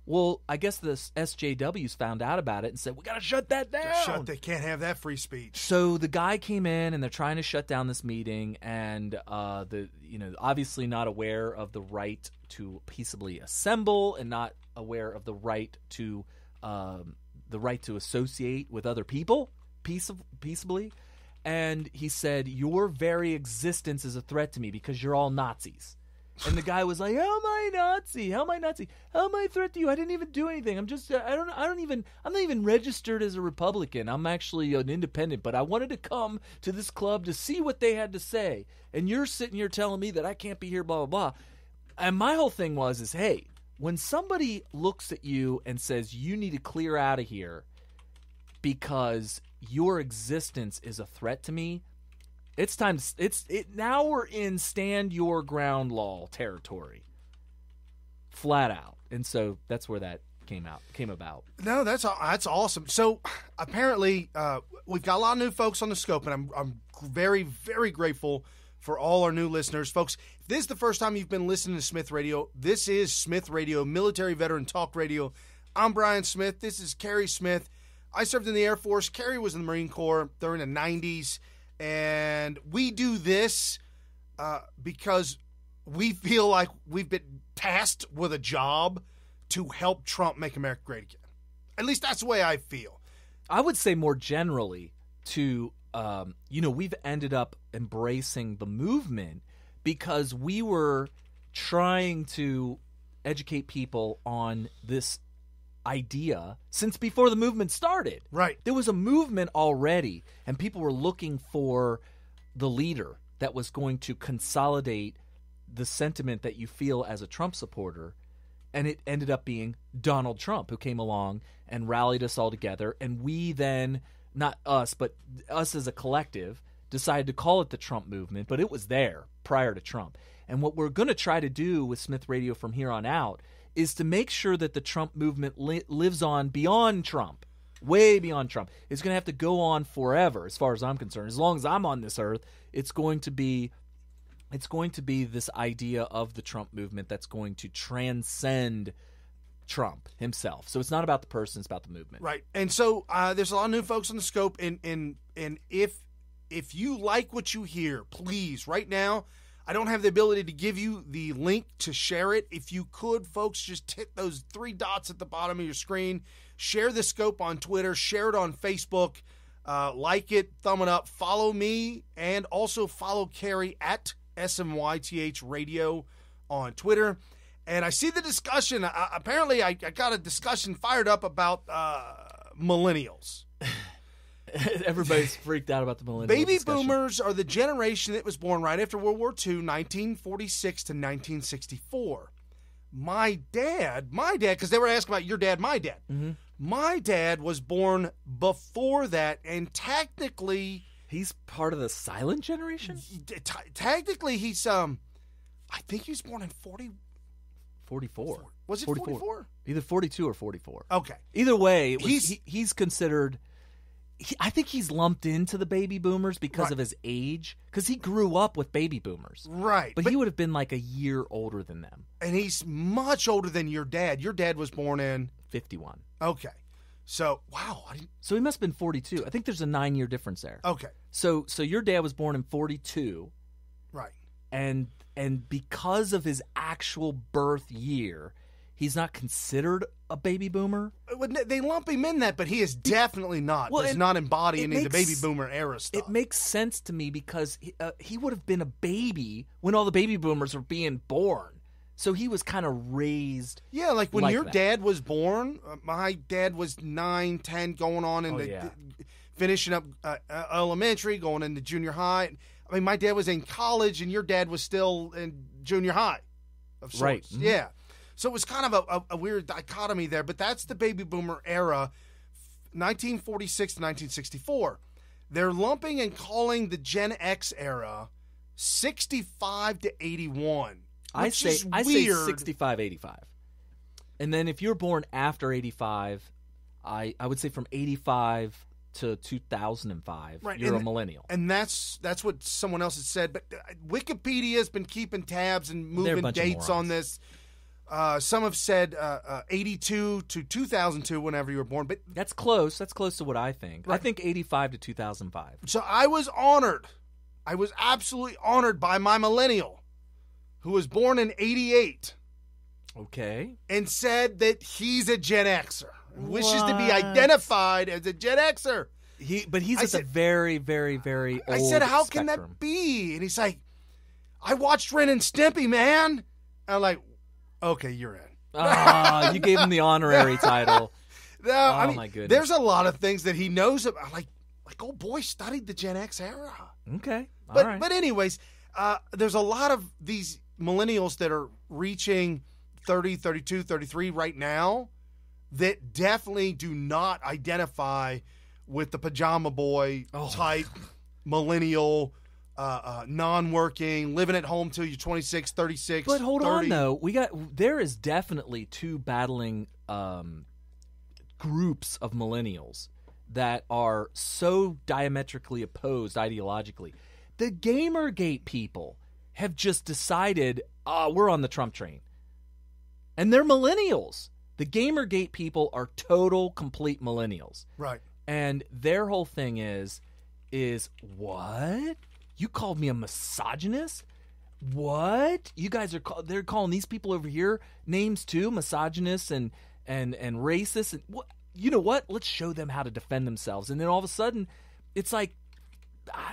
Well, I guess the SJWs found out about it and said, we got to shut that down. They can't have that free speech. So the guy came in, and they're trying to shut down this meeting, and obviously not aware of the right to peaceably assemble, and not aware of the right to associate with other people peaceably. And he said, your very existence is a threat to me because you're all Nazis. And the guy was like, how am I Nazi? How am I Nazi? How am I a threat to you? I didn't even do anything. I'm not even registered as a Republican. I'm actually an independent, but I wanted to come to this club to see what they had to say. And you're sitting here telling me that I can't be here, blah, blah, blah. And my whole thing is, hey, when somebody looks at you and says you need to clear out of here because your existence is a threat to me, it's time. Now we're in stand your ground law territory, flat out, and so that's where that came about. No, that's awesome. So apparently, we've got a lot of new folks on the scope, and I'm very, very grateful for all our new listeners, folks. If this is the first time you've been listening to Smith Radio, this is Smith Radio, Military Veteran Talk Radio. I'm Brian Smith. This is Kerry Smith. I served in the Air Force. Kerry was in the Marine Corps during the 90s. And we do this because we feel like we've been tasked with a job to help Trump make America great again. At least that's the way I feel. I would say more generally we've ended up embracing the movement because we were trying to educate people on this idea since before the movement started. Right. There was a movement already, and people were looking for the leader that was going to consolidate the sentiment that you feel as a Trump supporter, and it ended up being Donald Trump, who came along and rallied us all together, and we then, not us, but us as a collective, decided to call it the Trump movement, but it was there prior to Trump. And what we're going to try to do with Smith Radio from here on out is to make sure that the Trump movement lives on beyond Trump, way beyond Trump. It's going to have to go on forever, as far as I'm concerned. As long as I'm on this earth, it's going to be this idea of the Trump movement that's going to transcend Trump himself. So it's not about the person; it's about the movement. Right. And so there's a lot of new folks on the scope, and if you like what you hear, please, right now. I don't have the ability to give you the link to share it. If you could, folks, just hit those 3 dots at the bottom of your screen. Share the scope on Twitter. Share it on Facebook. Like it, thumb it up. Follow me, and also follow Kerry at SMYTH Radio on Twitter. And I see the discussion. Apparently, I got a discussion fired up about millennials. Everybody's freaked out about the millennial Baby discussion. boomers are the generation that was born right after World War II, 1946 to 1964. My dad, because they were asking about your dad, my dad. Mm-hmm. My dad was born before that, and technically... He's part of the silent generation? Technically, he's, I think he was born in 44. Was it 44? Either 42 or 44. Okay. Either way, he's considered... I think he's lumped into the baby boomers because of his age, because he grew up with baby boomers. Right. But he would have been like a year older than them. And he's much older than your dad. Your dad was born in... 51. Okay. So, wow. So he must have been 42. I think there's a 9-year difference there. Okay. So your dad was born in 42. Right. And because of his actual birth year, he's not considered a baby boomer. They lump him in that, but he is definitely not. Does not embody any of the baby boomer era stuff. It makes sense to me because he would have been a baby when all the baby boomers were being born. So he was kind of raised. Yeah, like when your that. dad was born, my dad was 9, 10, going on into finishing up elementary, going into junior high. I mean, my dad was in college, and your dad was still in junior high, of sorts. Right. Mm-hmm. Yeah. So it was kind of a weird dichotomy there, but that's the baby boomer era, 1946 to 1964. They're lumping and calling the Gen X era 65 to 81. I say 65, 85. And then if you're born after 85, I would say from 85 to 2005, right. You're a millennial. And that's what someone else has said. But Wikipedia's been keeping tabs and moving dates on this. Some have said 82 to 2002, whenever you were born. But that's close. That's close to what I think. Right. I think 85 to 2005. So I was honored. I was absolutely honored by my millennial, who was born in 88. Okay. And said that he's a Gen Xer. Wishes to be identified as a Gen Xer. But he's at the very, very, very old I said, how spectrum. can that be? And he's like, I watched Ren and Stimpy, man. And I'm like, okay, you're in. You gave him the honorary title. No, I mean, my goodness. There's a lot of things that he knows about. Like old boy studied the Gen X era. Okay. But All right. But anyways, there's a lot of these millennials that are reaching 30, 32, 33 right now that definitely do not identify with the pajama boy type millennial, non-working, living at home till you're 26, 36, But hold 30. on, though. There is definitely two battling groups of millennials that are so diametrically opposed ideologically. The Gamergate people have just decided, we're on the Trump train. And they're millennials. The Gamergate people are total, complete millennials. Right. And their whole thing is what? You called me a misogynist? What? You guys are they're calling these people over here names too, misogynists and racist, and what? You know what? Let's show them how to defend themselves. And then all of a sudden, it's like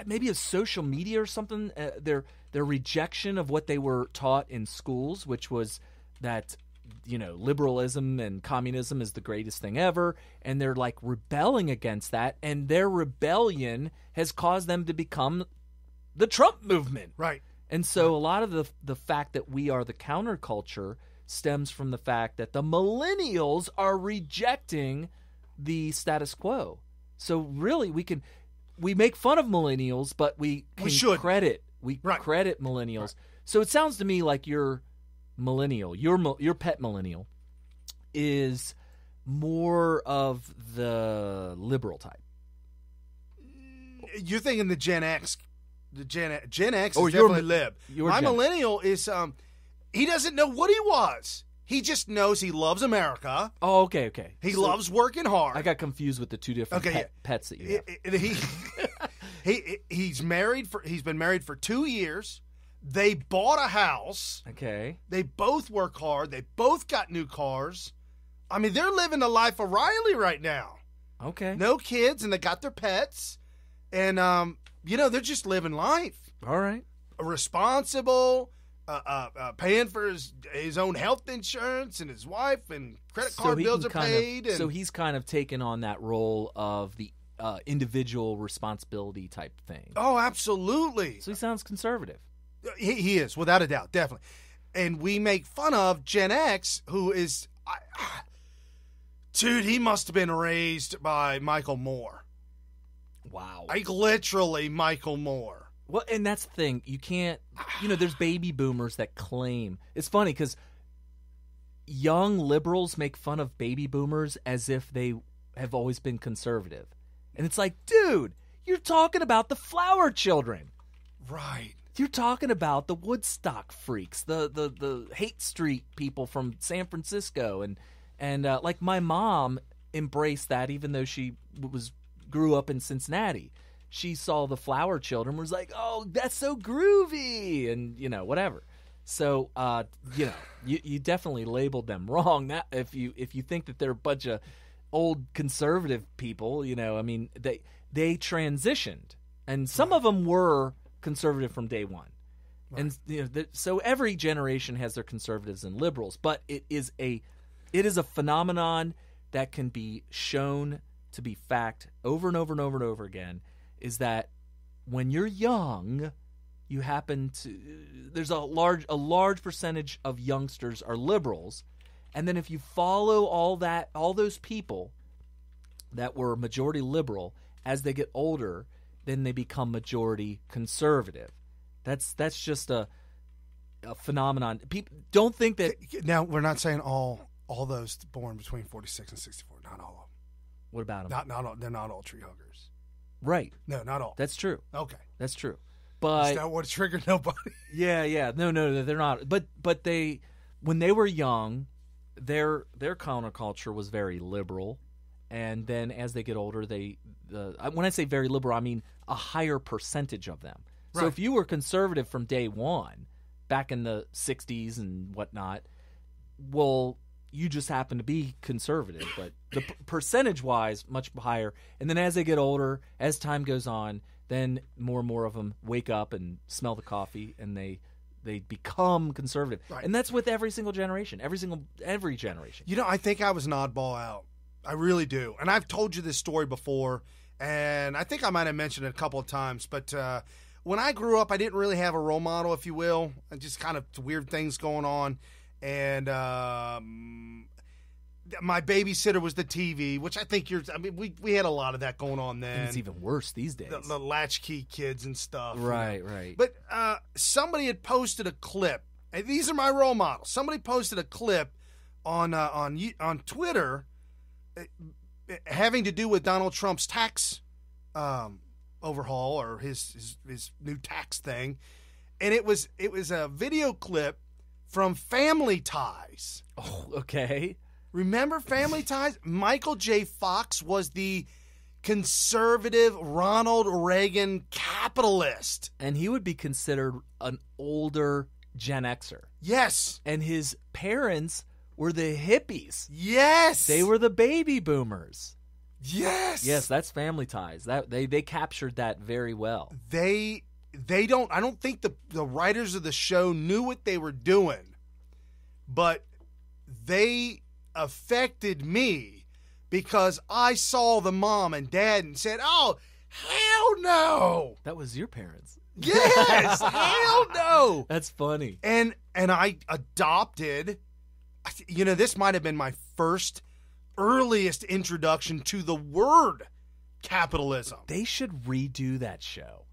maybe a social media or something. Their rejection of what they were taught in schools, which was that liberalism and communism is the greatest thing ever, and they're like rebelling against that, and their rebellion has caused them to become the Trump movement. Right. And so a lot of the fact that we are the counterculture stems from the fact that the millennials are rejecting the status quo. So really we make fun of millennials, but we credit millennials. So it sounds to me like you're millennial, your pet millennial is more of the liberal type. You're thinking the Gen X. The Gen X is definitely lib. My millennial is he doesn't know what he was. He just knows he loves America. Oh, okay. He loves working hard. I got confused with the two different pets that you have. He's married he's been married for 2 years. They bought a house. Okay. They both work hard. They both got new cars. I mean, they're living the life of Riley right now. Okay. No kids, and they got their pets. And, they're just living life. All right. Responsible, paying for his own health insurance and his wife, and credit card bills are paid. So he's kind of taken on that role of the individual responsibility type thing. Oh, absolutely. So he sounds conservative. He is, without a doubt, definitely. And we make fun of Gen X, who is... dude, he must have been raised by Michael Moore. Wow. Like, literally Michael Moore. Well, and that's the thing. You can't... there's baby boomers that claim... It's funny, because young liberals make fun of baby boomers as if they have always been conservative. And it's like, dude, you're talking about the flower children. Right. You're talking about the Woodstock freaks, the Hate Street people from San Francisco, and like my mom embraced that, even though she grew up in Cincinnati. She saw the Flower Children, was like, "Oh, that's so groovy," and whatever. So you definitely labeled them wrong. That if you think that they're a bunch of old conservative people, I mean they transitioned, and some of them were conservative from day one. And so every generation has their conservatives and liberals, but it is a phenomenon that can be shown to be fact over and over and over and over again, is that when you're young, you happen to there's a large percentage of youngsters are liberals, and then if you follow all those people that were majority liberal, as they get older, then they become majority conservative. That's just a phenomenon. People don't think that. Now, we're not saying all those born between 46 and 64. Not all of them. What about them? Not all. They're not all tree huggers. Right. No, not all. That's true. Okay. That's true. But is that what triggered nobody? Yeah. No, they're not. But they, when they were young, their counterculture was very liberal, and then as they get older, when I say very liberal, I mean a higher percentage of them. So if you were conservative from day one, back in the 60s and whatnot, well, you just happen to be conservative. But the percentage-wise, much higher. And then as they get older, as time goes on, then more and more of them wake up and smell the coffee, and they become conservative. Right. And that's with every single generation, every generation. I think I was an oddball out. I really do. And I've told you this story before, and I think I might have mentioned it a couple of times, but when I grew up, I didn't really have a role model, if you will, and just kind of weird things going on. And my babysitter was the TV, which I think we had a lot of that going on then. And it's even worse these days. The latchkey kids and stuff. Right. But somebody had posted a clip, and these are my role models. Somebody posted a clip on Twitter having to do with Donald Trump's tax overhaul, or his new tax thing, and it was a video clip from Family Ties. Oh, okay. Remember Family Ties? Michael J. Fox was the conservative Ronald Reagan capitalist, and he would be considered an older Gen Xer. Yes, and his parents were the hippies. Yes, they were the baby boomers. Yes, that's Family Ties. That they captured that very well. I don't think the writers of the show knew what they were doing, but they affected me because I saw the mom and dad and said, "Oh, hell no!" That was your parents. Yes, hell no. That's funny. And I adopted. This might have been my earliest introduction to the word capitalism. They should redo that show.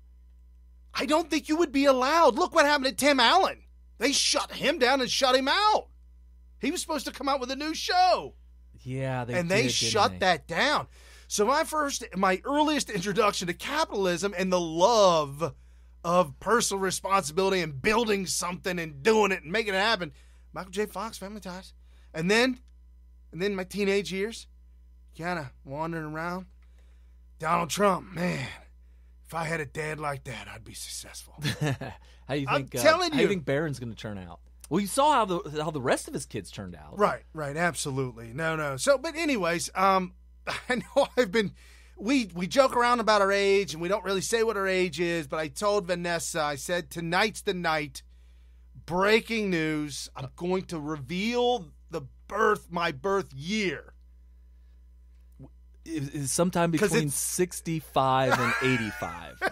I don't think you would be allowed. Look what happened to Tim Allen. They shut him down and shut him out. He was supposed to come out with a new show. Yeah, they shut that down. So my earliest introduction to capitalism and the love of personal responsibility and building something and doing it and making it happen, Michael J. Fox, Family Ties. And then my teenage years, kind of wandering around. Donald Trump, man, if I had a dad like that, I'd be successful. How do you think? How do you think Barron's going to turn out? Well, you saw how the rest of his kids turned out. Right, absolutely. No. So, but anyways, I know we joke around about our age, and we don't really say what our age is, but I told Vanessa, I said, tonight's the night. Breaking news, I'm going to reveal my birth year. Is sometime between 65 and 85.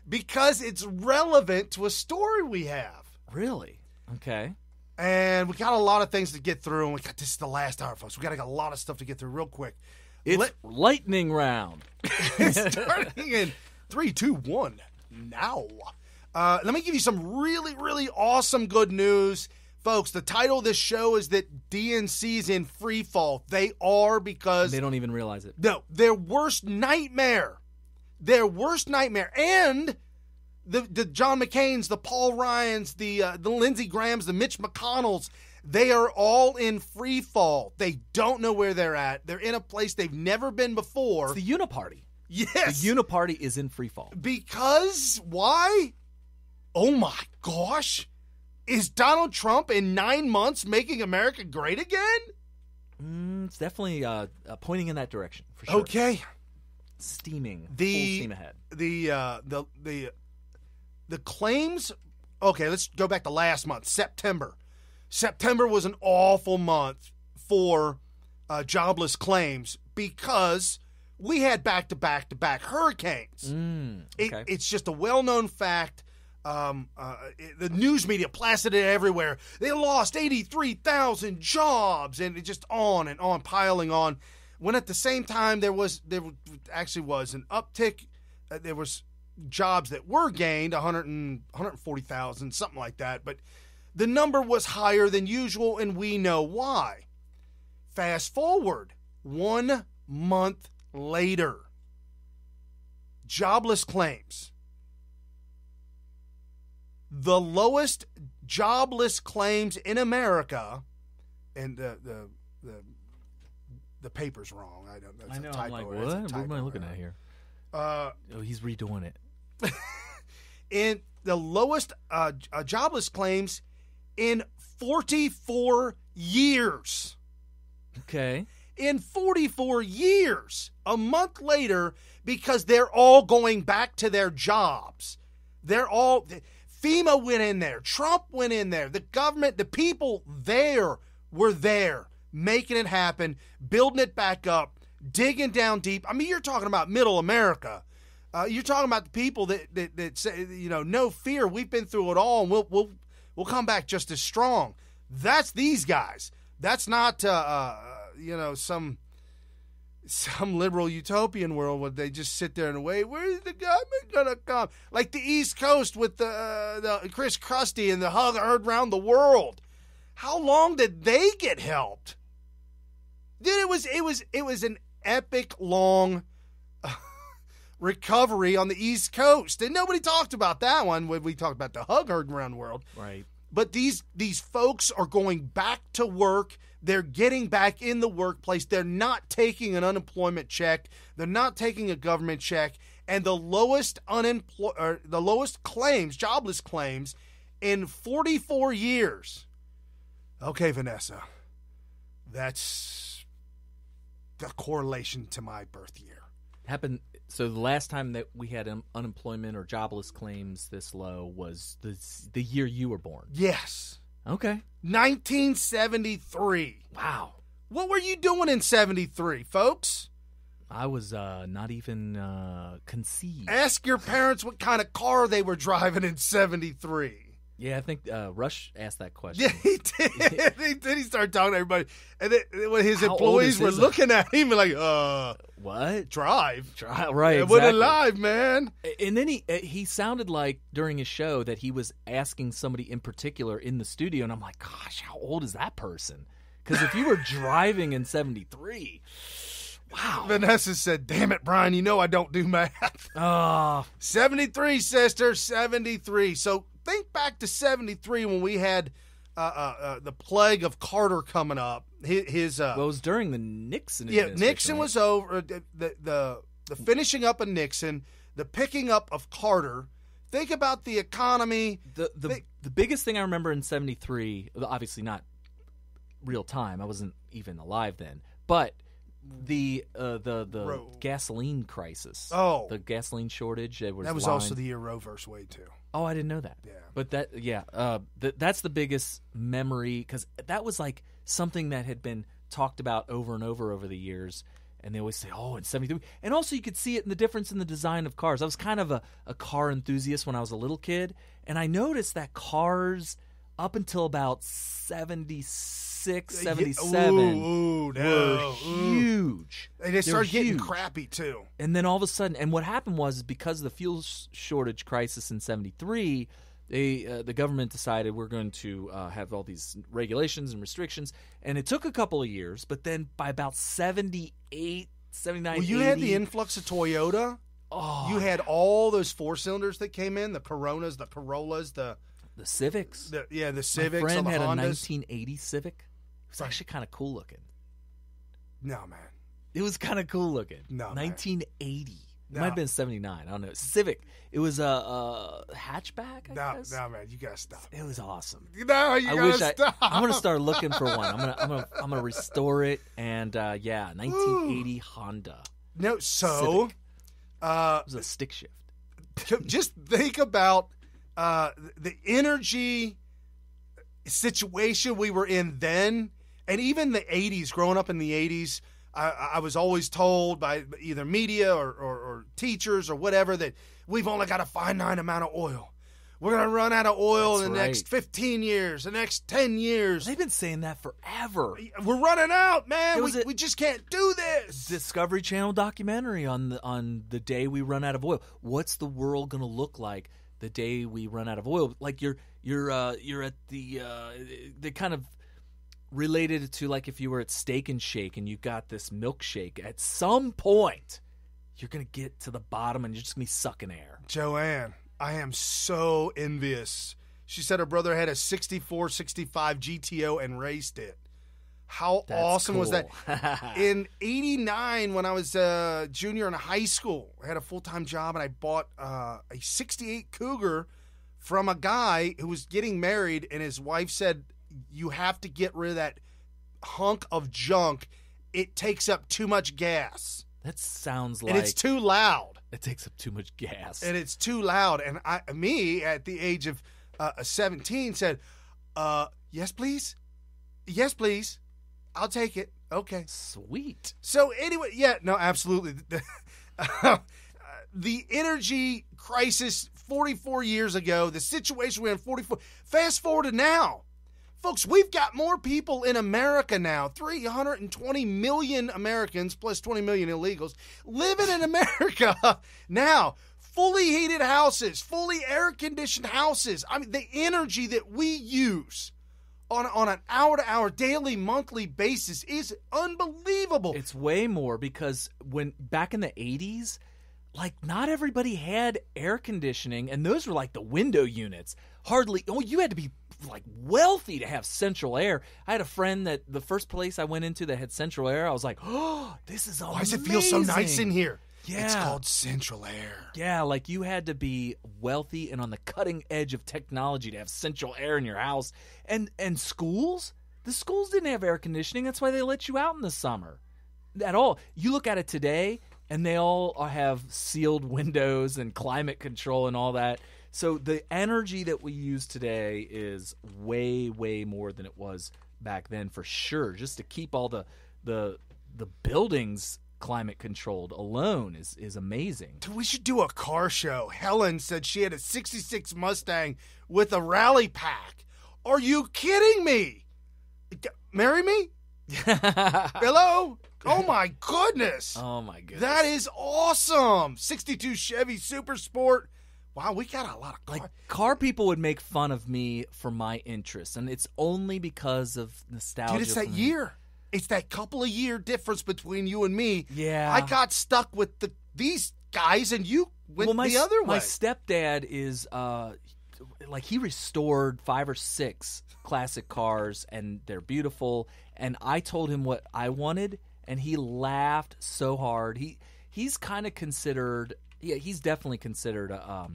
Because it's relevant to a story we have. Really? Okay. And we got a lot of things to get through, and this is the last hour, folks. We got a lot of stuff to get through real quick. It's lightning round. Starting in 3, 2, 1, now. Let me give you some really, really awesome good news. Folks, the title of this show is that DNC's in FreeFall. They are, because they don't even realize it. No, their worst nightmare. And the John McCains, the Paul Ryans, the Lindsey Grahams, the Mitch McConnells, they are all in FreeFall. They don't know where they're at. They're in a place they've never been before. It's the Uniparty. Yes. The Uniparty is in FreeFall. Because, why? Oh my gosh. Is Donald Trump in 9 months making America great again? It's definitely pointing in that direction, for sure. Okay. Full steam ahead. The claims okay, let's go back to last month, September. September was an awful month for jobless claims because we had back-to-back hurricanes. Okay. It's just a well-known fact. The news media plastered it everywhere. They lost 83,000 jobs, and it just on and on, piling on. When at the same time there actually was an uptick. There was jobs that were gained, 140,000, something like that. But the number was higher than usual, and we know why. Fast forward 1 month later, jobless claims. The lowest jobless claims in America, and the paper's wrong. I don't know. I know. I'm like, what? What am I looking at here? Oh, he's redoing it. In the lowest jobless claims in 44 years. Okay. In 44 years, a month later, because they're all going back to their jobs. FEMA went in there. Trump went in there. The government, the people there were there, making it happen, building it back up, digging down deep. I mean, you're talking about middle America. You're talking about the people that say, no fear. We've been through it all, and we'll come back just as strong. That's these guys. That's not some liberal utopian world where they just sit there and wait. Where's the government gonna come? Like the East Coast with the Chris Christie and the hug heard around the world. How long did they get helped? Dude, it was an epic long recovery on the East Coast, and nobody talked about that one when we talked about the hug heard around the world. Right. But these folks are going back to work. They're getting back in the workplace. They're not taking an unemployment check. They're not taking a government check. And the lowest claims, jobless claims, in 44 years. Okay, Vanessa, that's the correlation to my birth year. Happened. So the last time that we had unemployment or jobless claims this low was the year you were born. Yes. Okay. 1973. Wow. What were you doing in 73, folks? I was not even conceived. Ask your parents what kind of car they were driving in 73. Yeah, I think Rush asked that question. Yeah, he did. He did. He started talking to everybody. And then, when his employees were looking at him like, what? Drive. Right, exactly. What alive, man. And then he sounded like during his show that he was asking somebody in particular in the studio, and I'm like, gosh, how old is that person? Because if you were driving in 73, wow. Vanessa said, damn it, Brian, I don't do math. 73, sister, 73. So think back to 73 when we had the plague of Carter coming up. It was during the Nixon administration. Yeah, Nixon was over. The finishing up of Nixon, the picking up of Carter. Think about the economy. The biggest thing I remember in 73, obviously not real time. I wasn't even alive then. But the gasoline crisis. Oh. The gasoline shortage. That was also the year Roe versus Wade, too. Oh, I didn't know that. Yeah. But that's the biggest memory, because that was like something that had been talked about over and over the years. And they always say, oh, in 73. And also you could see it in the difference in the design of cars. I was kind of a car enthusiast when I was a little kid. And I noticed that cars up until about 76, 77 were huge. And they started getting crappy, too. And then all of a sudden, and what happened was because of the fuel shortage crisis in 73, the government decided we're going to have all these regulations and restrictions. And it took a couple of years, but then by about 78, 79, well, you 80, had the influx of Toyota. Oh, you had all those four-cylinders that came in, the Coronas, the Corollas, the Civics. The Civics. My friend the had Hondas. a 1980 Civic. It was actually kind of cool looking. No, man. It was kind of cool looking. No, 1980. No. It might have been 79. I don't know. Civic. It was a hatchback, I guess. No, man. You got to stop. It was awesome. No, you got to stop. I'm going to start looking for one. I'm gonna restore it. And, 1980 Honda. No, so. Civic. It was a stick shift. Just think about the energy situation we were in then, and even the 80s, growing up in the 80s, I was always told by either media or teachers or whatever that we've only got a finite amount of oil. We're going to run out of oil in the next 15 years, the next 10 years. They've been saying that forever. We're running out, man. We just can't do this. Discovery Channel documentary on the day we run out of oil. What's the world going to look like the day we run out of oil? Like you're at the kind of related it to like if you were at Steak and Shake and you got this milkshake. At some point, you're going to get to the bottom and you're just going to be sucking air. Joanne, I am so envious. She said her brother had a 64, 65 GTO and raced it. How awesome was that? In 89, when I was a junior in high school, I had a full-time job, and I bought a 68 Cougar from a guy who was getting married, and his wife said, you have to get rid of that hunk of junk. It takes up too much gas. That sounds like... And it's too loud. It takes up too much gas. And it's too loud. And me, at the age of 17, said, yes, please. Yes, please. I'll take it. Okay. Sweet. So anyway, yeah, no, absolutely. The energy crisis 44 years ago, the situation we had 44, fast forward to now. Folks, we've got more people in America now, 320 million Americans plus 20 million illegals living in America now. Fully heated houses, fully air-conditioned houses. I mean, the energy that we use on an hour-to-hour, daily, monthly basis is unbelievable. It's way more because when back in the 80s, like not everybody had air conditioning, and those were like the window units. You had to be like wealthy to have central air. I had a friend that the first place I went into that had central air, I was like, oh, this is amazing. Why does it feel so nice in here? Yeah. It's called central air. Yeah, like you had to be wealthy and on the cutting edge of technology to have central air in your house. And schools? The schools didn't have air conditioning. That's why they let you out in the summer. At all. You look at it today, and they all have sealed windows and climate control and all that. So the energy that we use today is way, way more than it was back then for sure. Just to keep all the buildings climate controlled alone is amazing. We should do a car show. Helen said she had a 66 Mustang with a rally pack. Are you kidding me? Marry me? Hello? Oh my goodness. Oh my goodness. That is awesome. 62 Chevy Super Sport. Wow, we got a lot of cars. Like car people would make fun of me for my interests, and it's only because of nostalgia. Dude, it's that year. It's that couple of year difference between you and me. Yeah. I got stuck with these guys, and you went the other way. My stepdad is like he restored 5 or 6 classic cars, and they're beautiful. And I told him what I wanted, and he laughed so hard. He's kind of considered. Yeah, he's definitely considered a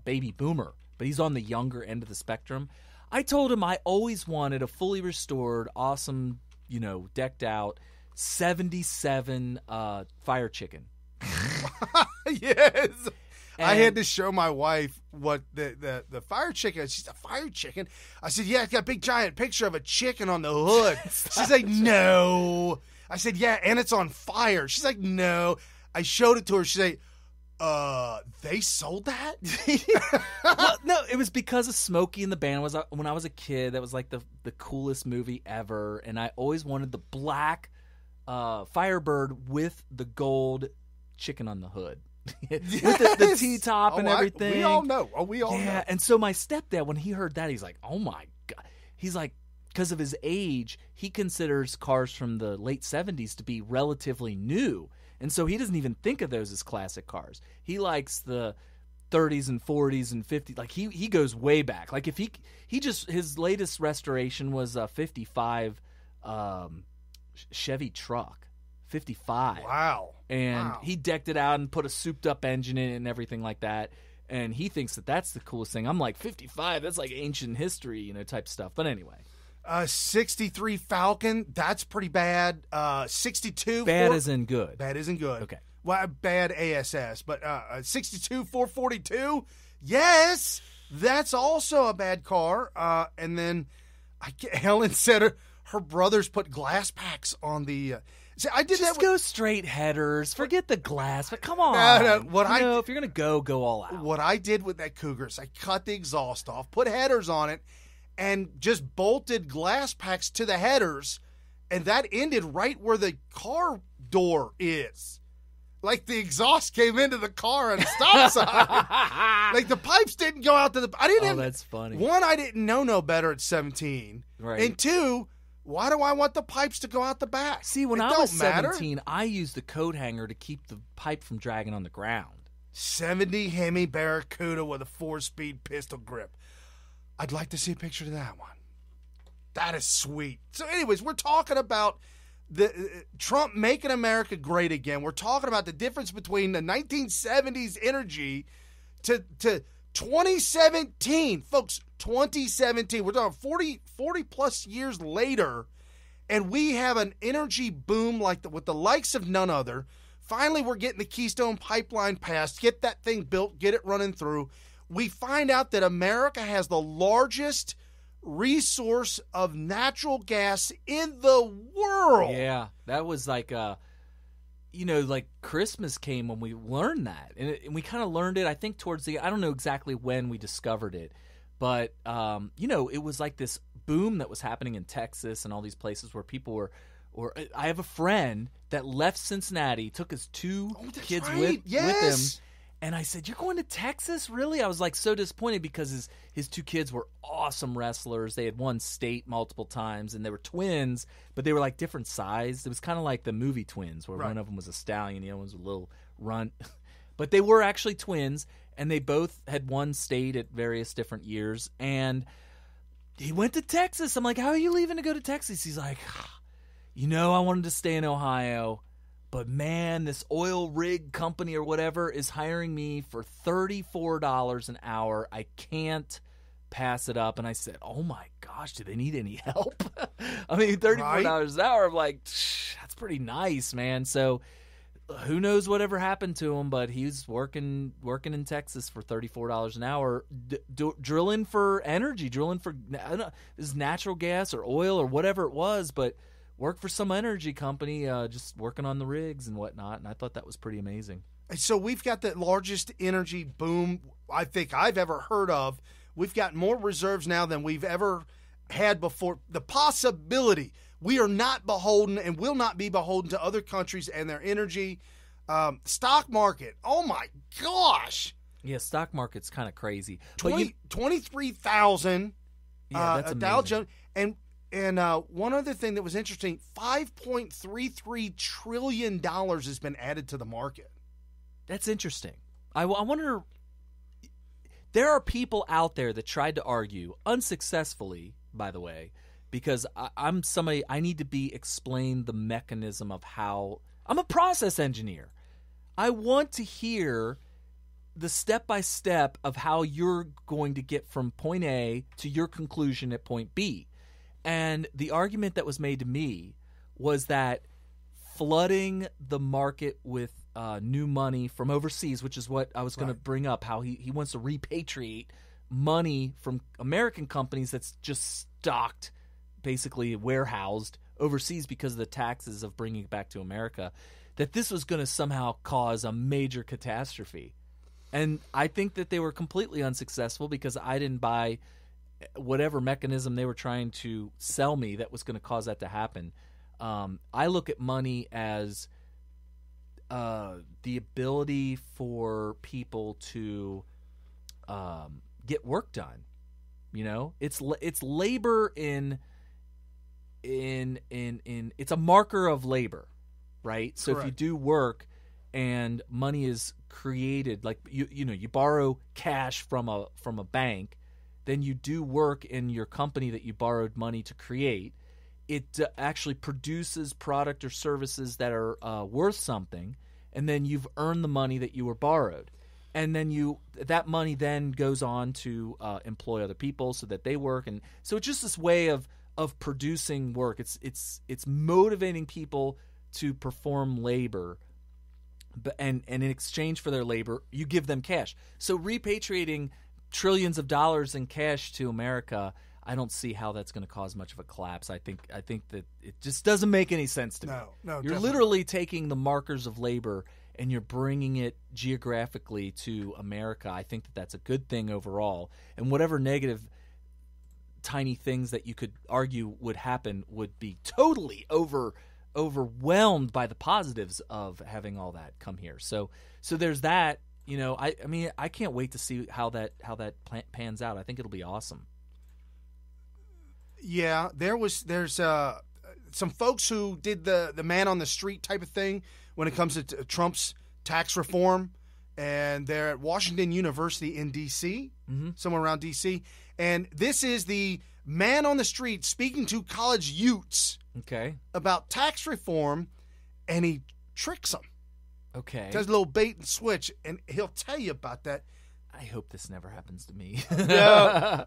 baby boomer, but he's on the younger end of the spectrum. I told him I always wanted a fully restored, awesome, decked out 77 Fire Chicken. Yes. And I had to show my wife what the Fire Chicken. She's a Fire Chicken. I said, yeah, it's got a big giant picture of a chicken on the hood. She's like, no. I said, yeah, and it's on fire. She's like, no. I showed it to her. She's like, they sold that? Well, no, it was because of Smokey and the Bandit. When I was a kid, that was like the coolest movie ever, and I always wanted the black Firebird with the gold chicken on the hood. With the T-top and everything. We all know. We all know. Yeah, and so my stepdad, when he heard that, he's like, oh my God. He's like, because of his age, he considers cars from the late 70s to be relatively new. And so he doesn't even think of those as classic cars. He likes the 30s and 40s and 50s. Like he goes way back. Like if his latest restoration was a 55 Chevy truck. 55. Wow. And he decked it out and put a souped up engine in it and everything like that. And he thinks that that's the coolest thing. I'm like, 55, that's like ancient history, type stuff. But anyway. 63 Falcon, that's pretty bad. 62. Bad isn't good. Bad isn't good. Okay. Well, bad ASS, but 62 442, yes. That's also a bad car. And then Helen said her brothers put glass packs on the. See, I did Just that. go straight headers. Forget the glass. But come on. No, if you're gonna go all out. What I did with that Cougar is I cut the exhaust off, put headers on it, and just bolted glass packs to the headers, and that ended right where the car door is. Like the exhaust came into the car on the stop sign. Like the pipes didn't go out to the. I didn't. That's funny. One, I didn't know no better at 17. Right. And two, why do I want the pipes to go out the back? See, when It I don't was 17, matter. I used the coat hanger to keep the pipe from dragging on the ground. 70 Hemi Barracuda with a 4-speed pistol grip. I'd like to see a picture of that one. That is sweet. So, anyways, we're talking about the Trump making America great again. We're talking about the difference between the 1970s energy to 2017. Folks, 2017. We're talking 40 plus years later, and we have an energy boom with the likes of none other. Finally, we're getting the Keystone Pipeline passed, get that thing built, get it running through. We find out that America has the largest resource of natural gas in the world. Yeah, that was like like Christmas came when we learned that, and we kind of learned it. I think towards I don't know exactly when we discovered it, but it was like this boom that was happening in Texas and all these places where people were. Or I have a friend that left Cincinnati, took his two kids with him. And I said, "You're going to Texas? Really?" I was like so disappointed because his two kids were awesome wrestlers. They had won state multiple times, and they were twins, but they were like different size. It was kind of like the movie Twins, where one of them was a stallion, the other one was a little runt. But they were actually twins, and they both had won state at various different years. And he went to Texas. I'm like, "How are you leaving to go to Texas?" He's like, I wanted to stay in Ohio. But man, this oil rig company or whatever is hiring me for $34 an hour. I can't pass it up. And I said, oh my gosh, do they need any help? I mean, $34 an hour. I'm like, that's pretty nice, man. So who knows whatever happened to him, but he's working in Texas for $34 an hour, drilling for energy, drilling for this natural gas or oil or whatever it was, but work for some energy company, just working on the rigs and whatnot, and I thought that was pretty amazing. So we've got the largest energy boom I think I've ever heard of. We've got more reserves now than we've ever had before. The possibility, we are not beholden and will not be beholden to other countries and their energy. Stock market, oh my gosh. Yeah, stock market's kind of crazy. 23,000. Yeah, that's amazing. Dow Jones, And one other thing that was interesting, $5.33 trillion has been added to the market. That's interesting. I wonder, there are people out there that tried to argue, unsuccessfully, by the way, because I'm somebody, I need to be explained the mechanism of how, I'm a process engineer. I want to hear the step-by-step of how you're going to get from point A to your conclusion at point B. And the argument that was made to me was that flooding the market with new money from overseas, which is what I was going to bring up, how he wants to repatriate money from American companies that's just stocked, basically warehoused overseas because of the taxes of bringing it back to America, that this was going to somehow cause a major catastrophe. And I think that they were completely unsuccessful because I didn't buy whatever mechanism they were trying to sell me that was going to cause that to happen. I look at money as the ability for people to get work done. It's labor in it's a marker of labor, right? So Correct. if you do work and money is created, like you borrow cash from a bank, then you do work in your company that you borrowed money to create. It actually produces product or services that are worth something, and then you've earned the money that you were borrowed. And then that money then goes on to employ other people so that they work. And so it's just this way of producing work. It's motivating people to perform labor, and in exchange for their labor, you give them cash. So repatriating trillions of dollars in cash to America, I don't see how that's going to cause much of a collapse. I think that it just doesn't make any sense to me. No, you're definitely. literally taking the markers of labor and you're bringing it geographically to America. I think that that's a good thing overall. And whatever negative tiny things that you could argue would happen would be totally overwhelmed by the positives of having all that come here. So there's that. You know, I mean, I can't wait to see how that pans out. I think it'll be awesome. Yeah, there's some folks who did the man on the street type of thing when it comes to Trump's tax reform, and they're at Washington University in D.C., somewhere around D.C., and this is the man on the street speaking to college youths about tax reform, and he tricks them. Okay. Does a little bait and switch, and he'll tell you about that. I hope this never happens to me. Yeah.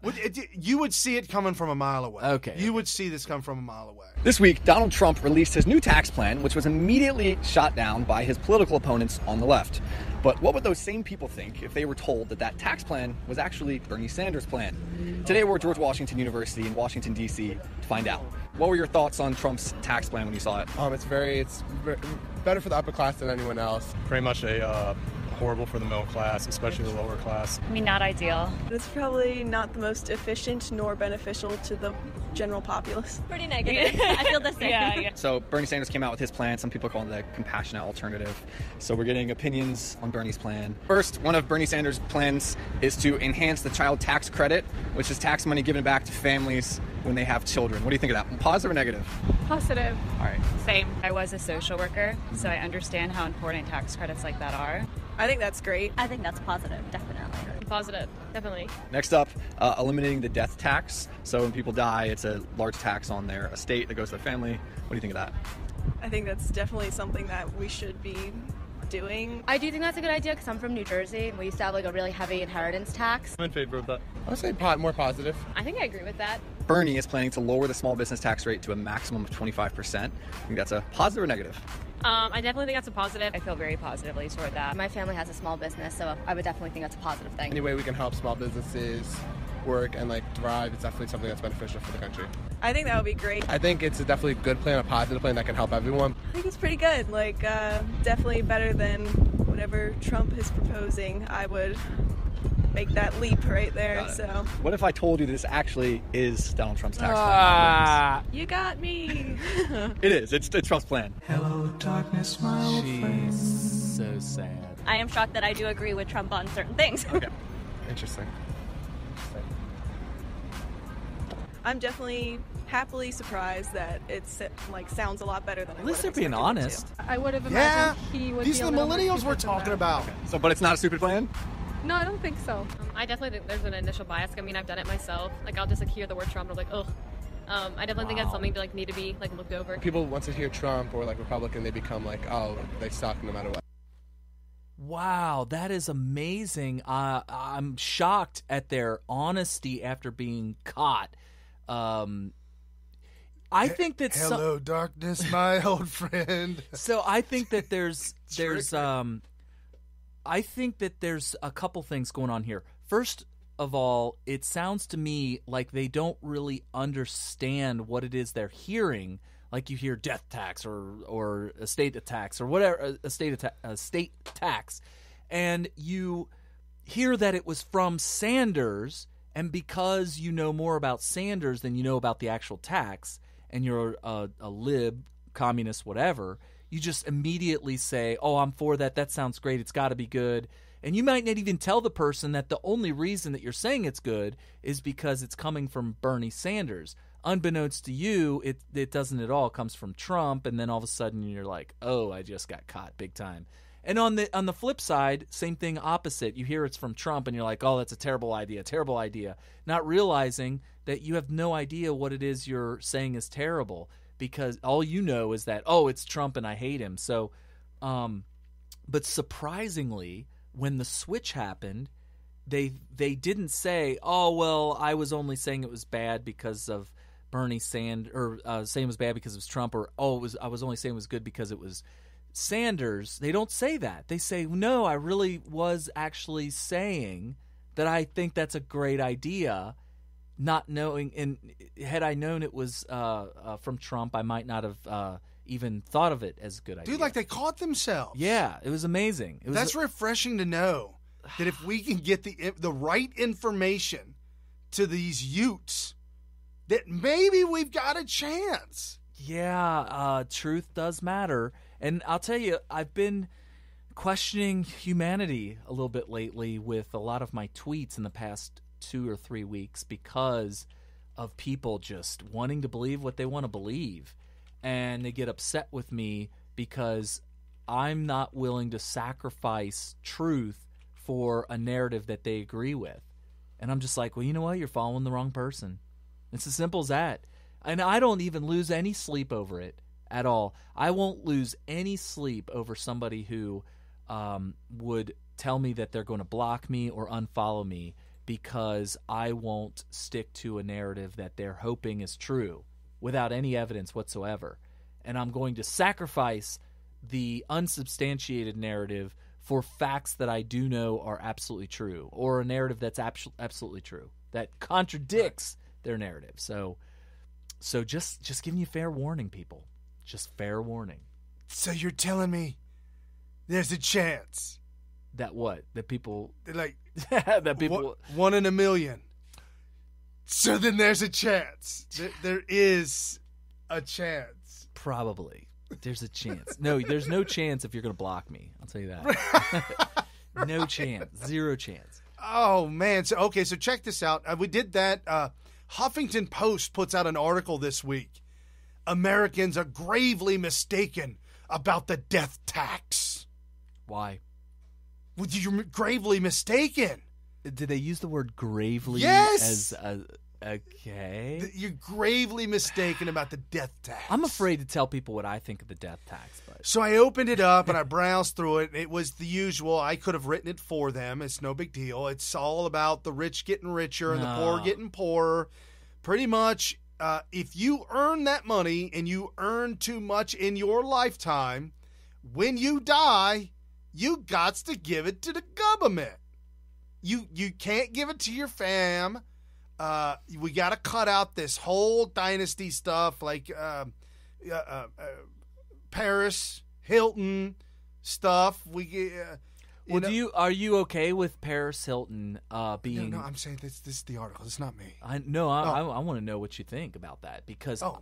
You would see it coming from a mile away. Okay. You would see this come from a mile away. This week, Donald Trump released his new tax plan, which was immediately shot down by his political opponents on the left. But what would those same people think if they were told that tax plan was actually Bernie Sanders' plan? Today, we're at George Washington University in Washington, D.C. to find out. What were your thoughts on Trump's tax plan when you saw it? It's very better for the upper class than anyone else. Pretty much horrible for the middle class, especially the lower class. I mean, not ideal. It's probably not the most efficient nor beneficial to the general populace. Pretty negative. I feel the same. Yeah. So Bernie Sanders came out with his plan. Some people call it the compassionate alternative. So we're getting opinions on Bernie's plan. First, one of Bernie Sanders' plans is to enhance the child tax credit, which is tax money given back to families when they have children. What do you think of that? Positive or negative? Positive. All right. Same. I was a social worker, so I understand how important tax credits like that are. I think that's great. I think that's positive, definitely. Positive, definitely. Next up, eliminating the death tax. So when people die, it's a large tax on their estate that goes to their family. What do you think of that? I think that's definitely something that we should be doing. I do think that's a good idea because I'm from New Jersey. We used to have like a really heavy inheritance tax. I'm in favor of that. I would say more positive. I think I agree with that. Bernie is planning to lower the small business tax rate to a maximum of 25%. I think that's a positive or negative? I definitely think that's a positive. I feel very positively toward that. My family has a small business, so I would definitely think that's a positive thing. Any way we can help small businesses work and thrive, it's definitely something that's beneficial for the country. I think that would be great. I think it's definitely a good plan, a positive plan that can help everyone. I think it's pretty good. Definitely better than whatever Trump is proposing. I would make that leap right there. So what if I told you this actually is Donald Trump's tax plan? You got me. It is. It's Trump's plan. Hello, darkness, my old friend. So sad. I am shocked that I do agree with Trump on certain things. Okay. Interesting. I'm definitely happily surprised that it's sounds a lot better than I At least would have they're being expected it honest. to. I would have Yeah, imagined he would these be are a the little more millennials we're stupid than talking that. about. So, but it's not a stupid plan? No, I don't think so. I definitely think there's an initial bias. I mean, I've done it myself. I'll just hear the word Trump and I'm like, ugh. I definitely think that's something to need to be looked over. People, once they hear Trump or Republican, they become they suck no matter what. Wow, that is amazing. I'm shocked at their honesty after being caught. I think that hello, darkness, my old friend. So I think that there's I think that there's a couple things going on here. First of all, it sounds to me like they don't really understand what it is they're hearing. Like you hear death tax or estate tax or whatever, estate tax, and you hear that it was from Sanders, and because you know more about Sanders than you know about the actual tax, and you're a lib, communist, whatever, you just immediately say, oh, I'm for that. That sounds great. It's got to be good. And you might not even tell the person that the only reason that you're saying it's good is because it's coming from Bernie Sanders. Unbeknownst to you, it doesn't at all. It comes from Trump, and then all of a sudden you're like, oh, I just got caught big time. And on the flip side, same thing opposite. You hear it's from Trump, and you're like, oh, that's a terrible idea, not realizing that you have no idea what it is you're saying is terrible, because all you know is that, oh, it's Trump and I hate him. So, but surprisingly, when the switch happened, they didn't say, oh, well, I was only saying it was bad because of Bernie Sanders, or saying it was bad because it was Trump, or I was only saying it was good because it was Sanders. They don't say that. They say, no, I really was actually saying that I think that's a great idea, not knowing. And had I known it was from Trump, I might not have even thought of it as a good idea. Dude, like they caught themselves. Yeah, it was amazing. That's refreshing to know that if we can get the right information to these Utes, that maybe we've got a chance. Yeah, truth does matter. And I'll tell you, I've been questioning humanity a little bit lately with a lot of my tweets in the past 2 or 3 weeks because of people just wanting to believe what they want to believe. And they get upset with me because I'm not willing to sacrifice truth for a narrative that they agree with. And I'm just like, well, you know what? You're following the wrong person. It's as simple as that. And I don't even lose any sleep over it at all. I won't lose any sleep over somebody who would tell me that they're going to block me or unfollow me because I won't stick to a narrative that they're hoping is true without any evidence whatsoever. And I'm going to sacrifice the unsubstantiated narrative for facts that I do know are absolutely true, or a narrative that's absolutely true, that contradicts their narrative. So just giving you fair warning, people. Just fair warning. So you're telling me there's a chance that what? That people like that people 1 in a million. So then there's a chance. There is a chance. Probably. There's a chance. No, there's no chance if you're going to block me. I'll tell you that. No chance. Zero chance. Oh, man. So check this out. We did that. Huffington Post puts out an article this week. Americans are gravely mistaken about the death tax. Why? Well, you're gravely mistaken. Did they use the word gravely? Yes. As okay. You're gravely mistaken about the death tax. I'm afraid to tell people what I think of the death tax. But so I opened it up and I browsed through it. It was the usual. I could have written it for them. It's no big deal. It's all about the rich getting richer and the poor getting poorer. Pretty much, if you earn that money and you earn too much in your lifetime, when you die, you got to give it to the government. You can't give it to your fam. We got to cut out this whole dynasty stuff like Paris Hilton stuff. Are you okay with Paris Hilton being? No, I'm saying this is the article. It's not me. I want to know what you think about that because I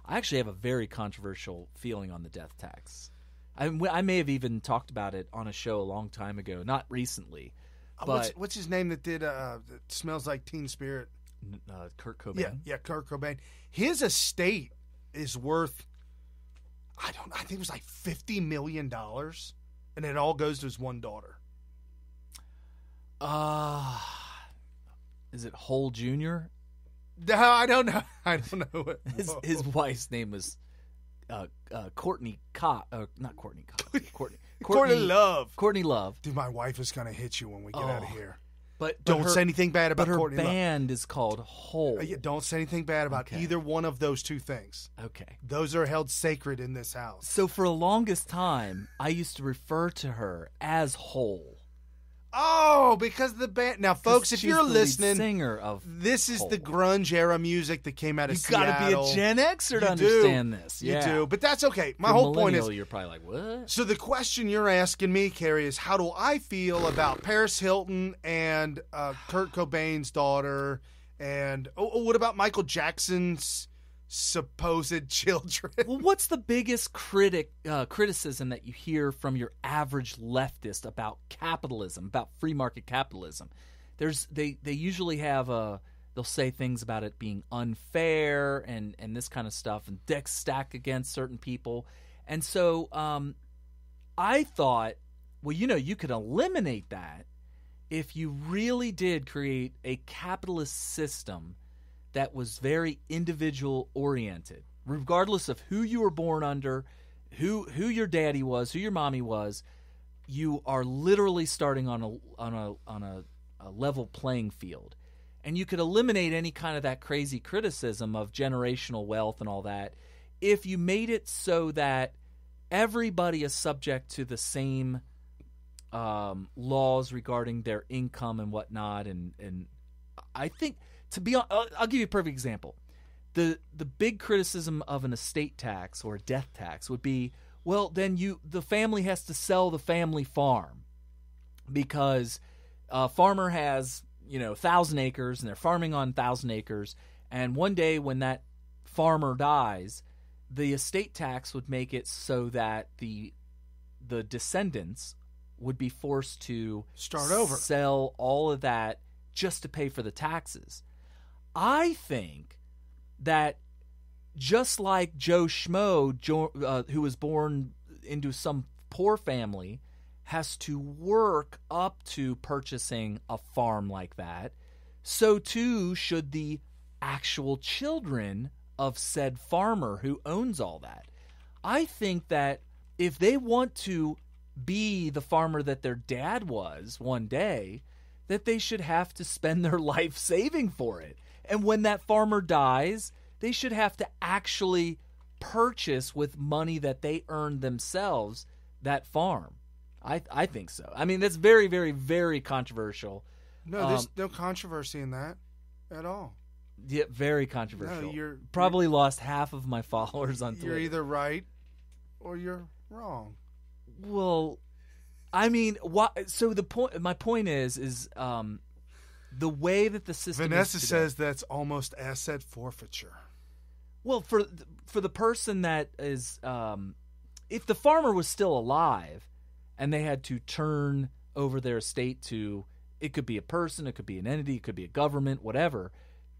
actually have a very controversial feeling on the death tax. I may have even talked about it on a show a long time ago, not recently. But what's his name that did Smells Like Teen Spirit? Kurt Cobain. Yeah, Kurt Cobain. His estate is worth, I think it was like $50 million, and it all goes to his one daughter. Is it Hole Jr.? No, I don't know. I don't know. His wife's name was Courtney Cox. Not Courtney Cox. Courtney Love. Courtney Love. Dude, my wife is going to hit you when we get out of here. But don't say anything bad about Courtney Love. But her band is called Hole. Don't say anything bad about either one of those two things. Okay. Those are held sacred in this house. So for the longest time, I used to refer to her as Hole. Oh, because of the band. Now, folks, if you're listening, singer of this is Hole. the grunge era music that came out of Seattle. You got to be a Gen Xer to understand this. You do, but that's okay. My whole point is, you're probably like, what? So the question you're asking me, Carrie, is how do I feel about Paris Hilton and Kurt Cobain's daughter, and what about Michael Jackson's supposed children? Well, what's the biggest criticism that you hear from your average leftist about capitalism, about free market capitalism? They usually have they'll say things about it being unfair and this kind of stuff, and decks stack against certain people. And so I thought, well, you could eliminate that if you really did create a capitalist system that was very individual oriented, regardless of who you were born under, who your daddy was, who your mommy was. You are literally starting on a level playing field, and you could eliminate any kind of that crazy criticism of generational wealth and all that if you made it so that everybody is subject to the same laws regarding their income and whatnot, and I think, to be honest, I'll give you a perfect example. The big criticism of an estate tax or a death tax would be, well, then the family has to sell the family farm because a farmer has 1,000 acres and they're farming on 1,000 acres, and one day when that farmer dies, the estate tax would make it so that the descendants would be forced to start over, sell all of that just to pay for the taxes. I think that just like Joe Schmo, who was born into some poor family, has to work up to purchasing a farm like that, so too should the actual children of said farmer who owns all that. I think that if they want to be the farmer that their dad was one day, that they should have to spend their life saving for it. And when that farmer dies, they should have to actually purchase with money that they earned themselves that farm. I think so. I mean, that's very, very, very controversial. No, there's no controversy in that at all. Yeah, very controversial. No, probably lost half of my followers on Twitter. You're either right or you're wrong. Well, I mean, so my point is the way that the system Vanessa is today, says that's almost asset forfeiture. Well, for the person that is, if the farmer was still alive and they had to turn over their estate to, it could be a person, it could be an entity, it could be a government, whatever.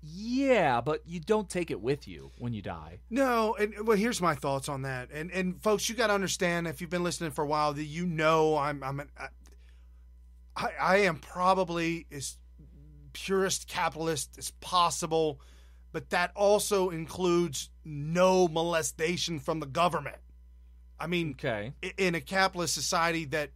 Yeah, but you don't take it with you when you die. No, and well, here's my thoughts on that. And folks, you got to understand, if you've been listening for a while, that I am probably as purist capitalist as possible, but that also includes no molestation from the government. I mean, okay, in a capitalist society that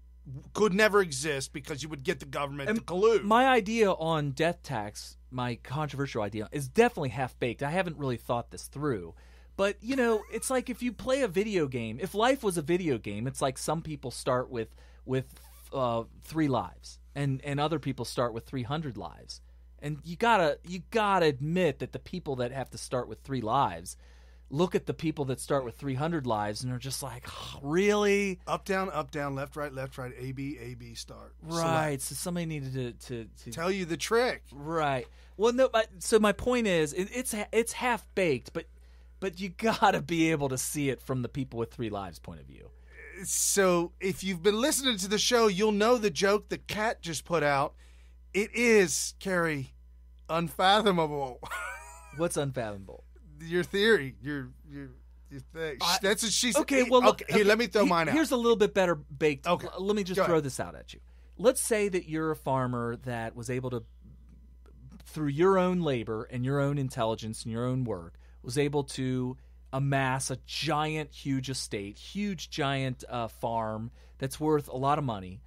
could never exist because you would get the government to collude. My idea on death tax, my controversial idea, is definitely half-baked. I haven't really thought this through. But, it's like if you play a video game, if life was a video game, it's like some people start with 3 lives and other people start with 300 lives. And you gotta admit that the people that have to start with 3 lives look at the people that start with 300 lives and are just like, oh, really? Up, down, left, right, A, B, start. Right. So somebody needed to tell you the trick. Right. Well, no. So my point is, it's half baked, but you gotta be able to see it from the people with 3 lives point of view. So if you've been listening to the show, you'll know the joke that Kat just put out. It is, Carrie, unfathomable. What's unfathomable? Your theory, your thing. That's what she said. Okay, well, here, let me throw mine out. Here's a little bit better baked. Okay, let me just throw this out at you. Let's say that you're a farmer that was able to, through your own labor and your own intelligence and your own work, was able to amass a giant, huge estate, giant farm that's worth a lot of money.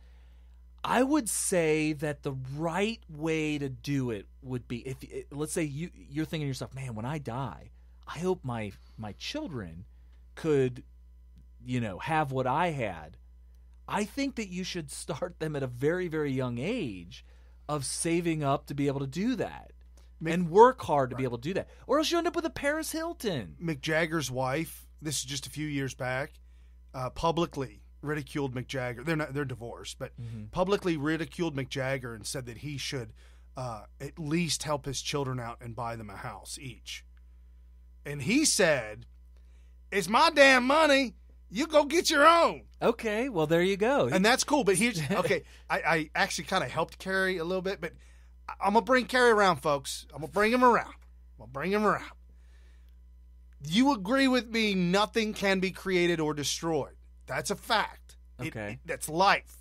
I would say that the right way to do it would be, let's say you're thinking to yourself, man, when I die, I hope my children could, have what I had. I think that you should start them at a very, very young age of saving up to be able to do that. And work hard to be able to do that. Or else you end up with a Paris Hilton. Mick Jagger's wife, this is just a few years back, publicly ridiculed Mick Jagger. They're divorced, but publicly ridiculed Mick Jagger and said that he should at least help his children out and buy them a house each. And he said, "It's my damn money. You go get your own." Okay, well, there you go. And that's cool. But here's, okay, I actually kind of helped Carrie a little bit, but I'm going to bring Carrie around, folks. I'm going to bring him around. You agree with me, nothing can be created or destroyed. That's a fact. Okay. That's life.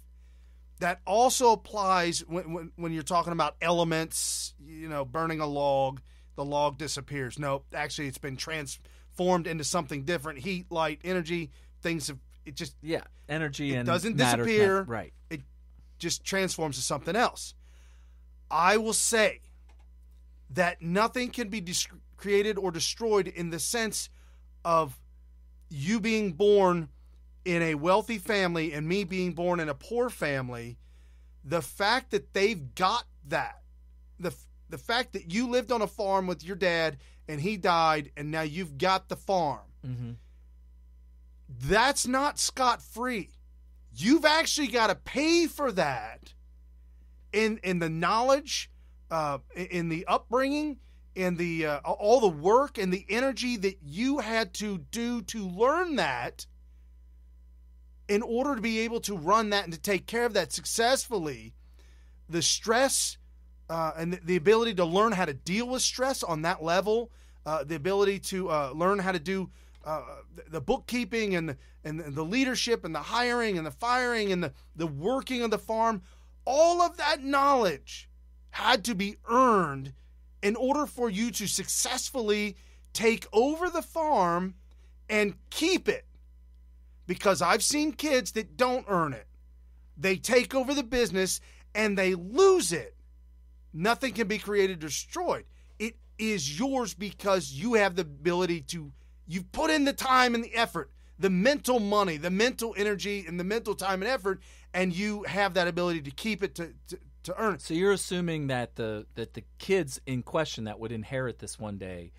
That also applies when you're talking about elements, burning a log, the log disappears. No, actually it's been transformed into something different. Heat, light, energy, energy it and doesn't matter, disappear. right. It just transforms to something else. I will say that nothing can be created or destroyed in the sense of you being born in a wealthy family and me being born in a poor family, the fact that they've got that, the fact that you lived on a farm with your dad and he died and now you've got the farm, that's not scot-free. You've actually got to pay for that in the knowledge, in the upbringing, in the all the work and the energy that you had to do to learn that in order to be able to run that and to take care of that successfully. The stress and the ability to learn how to deal with stress on that level, the ability to learn how to do the bookkeeping and the leadership and the hiring and the firing and the working of the farm, all of that knowledge had to be earned in order for you to successfully take over the farm and keep it. Because I've seen kids that don't earn it. They take over the business and they lose it. Nothing can be created or destroyed. It is yours because you have the ability to, you've put in the time and the effort, the mental money, the mental energy, and the mental time and effort, and you have that ability to keep it, to earn it. So you're assuming that the kids in question that would inherit this one day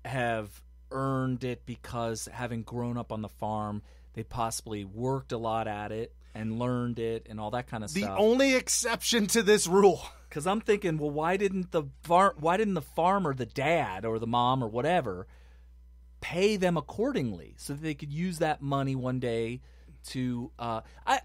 have earned it because, having grown up on the farm, they possibly worked a lot at it and learned it and all that kind of stuff. The only exception to this rule. Because I'm thinking, well, why didn't the farmer, the dad or the mom or whatever, pay them accordingly so that they could use that money one day to I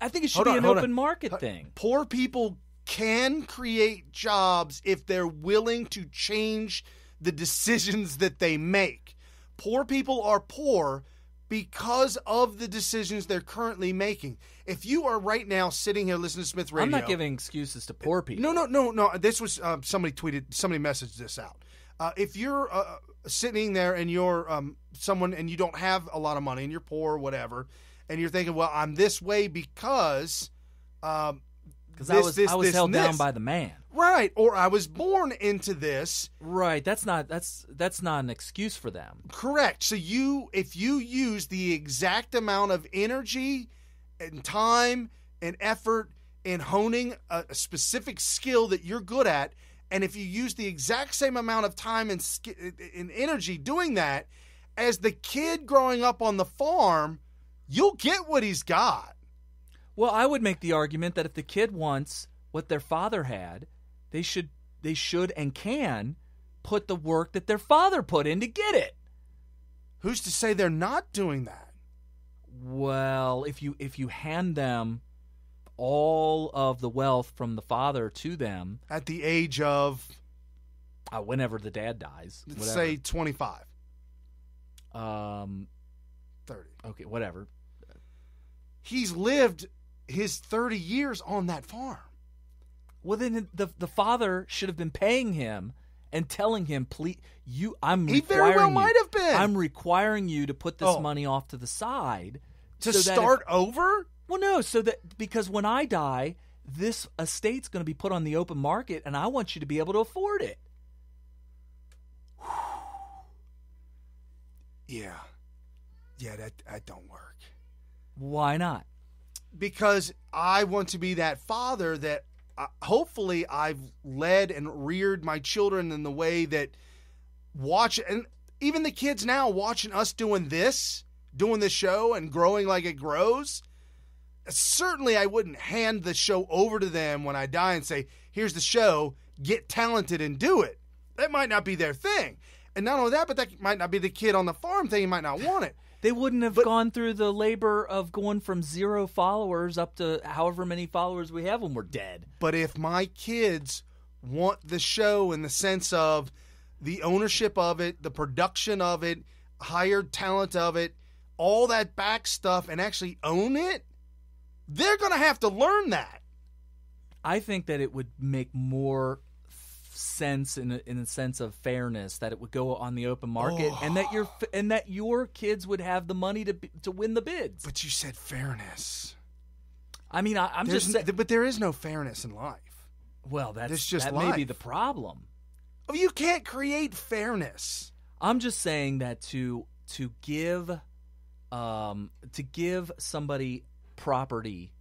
think it should be an open market thing. Poor people can create jobs if they're willing to change the decisions that they make. Poor people are poor because of the decisions they're currently making. If you are right now sitting here listening to Smith Radio... I'm not giving excuses to poor people. No. This was somebody messaged this out. If you're sitting there and you're someone and you don't have a lot of money and you're poor or whatever, and you're thinking, well, I'm this way because I was held down by the man. Right, or I was born into this. Right, that's not an excuse for them. Correct. So if you use the exact amount of energy and time and effort in honing a specific skill that you're good at, and if you use the exact same amount of time and energy doing that as the kid growing up on the farm, you'll get what he's got. Well, I would make the argument that if the kid wants what their father had, they should and can put the work that their father put in to get it. Who's to say they're not doing that? Well, if you hand them all of the wealth from the father to them at the age of whenever the dad dies, let's say 25, 30. Okay, whatever. He's lived his 30 years on that farm. Well, then the father should have been paying him and telling him, "Please, he very well might have been. I'm requiring you to put this money off to the side to start over." Well, no, so that because when I die, this estate's going to be put on the open market, and I want you to be able to afford it. Yeah, that don't work. Why not? Because I want to be that father that hopefully I've led and reared my children in the way that and even the kids now watching us doing this show and growing like it grows. Certainly I wouldn't hand the show over to them when I die and say, here's the show, get talented and do it. That might not be their thing. And not only that, but that might not be the kid on the farm thing. He might not want it. They wouldn't have gone through the labor of going from 0 followers up to however many followers we have when we're dead. But if my kids want the show in the sense of the ownership of it, the production of it, hired talent of it, all that back stuff, and actually own it, they're going to have to learn that. I think that it would make more sense in a sense of fairness that it would go on the open market and that your kids would have the money to win the bids. But you said fairness. I mean, I'm just saying, but there is no fairness in life. Well, that life. may be the problem. You can't create fairness. I'm just saying that to give to give somebody property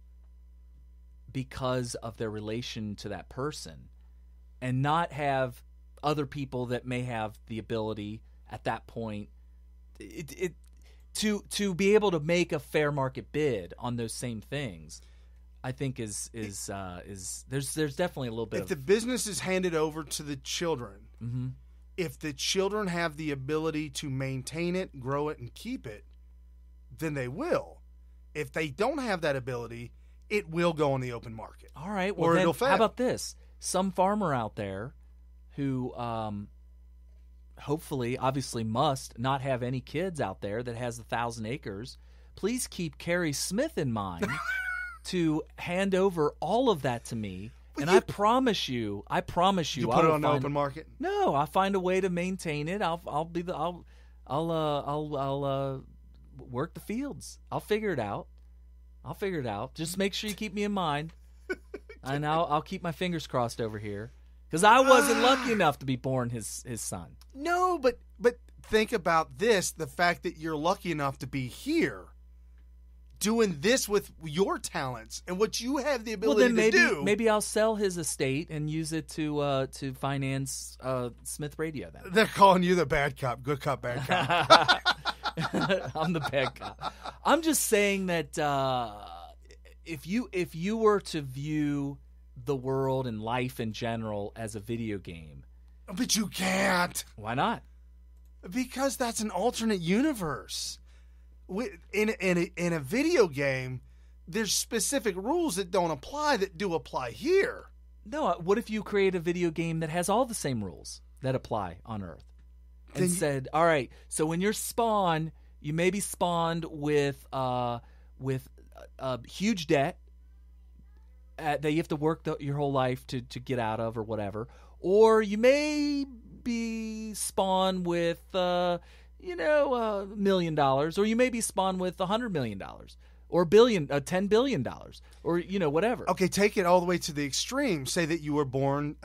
because of their relation to that person, and not have other people that may have the ability at that point to be able to make a fair market bid on those same things, I think is there's definitely a little bit. If the business is handed over to the children, mm-hmm. if the children have the ability to maintain it, grow it, and keep it, then they will. If they don't have that ability, it will go on the open market. All right. Well, or then, it'll fail. How about this? Some farmer out there who hopefully, obviously, must not have any kids out there that has 1,000 acres. Please keep Carrie Smith in mind to hand over all of that to me. And I promise you, you put it on the open market. No, I'll find a way to maintain it. I'll work the fields. I'll figure it out. Just make sure you keep me in mind, and I'll keep my fingers crossed over here, because I wasn't lucky enough to be born his son. No, but think about this: the fact that you're lucky enough to be here, doing this with your talents and what you have the ability to do. Maybe I'll sell his estate and use it to finance Smith Radio. Then they're calling you the bad cop, good cop, bad cop. I'm the bad cop. I'm just saying that if you were to view the world and life in general as a video game, but you can't. Why not? Because that's an alternate universe. In a video game, there's specific rules that don't apply that do apply here. No, what if you create a video game that has all the same rules that apply on Earth? And said, all right, so when you're spawned, you may be spawned with huge debt that you have to work your whole life to get out of or whatever. Or you may be spawned with, $1 million. Or you may be spawned with $100 million. Or $10 billion. Or, whatever. Okay, take it all the way to the extreme. Say that you were born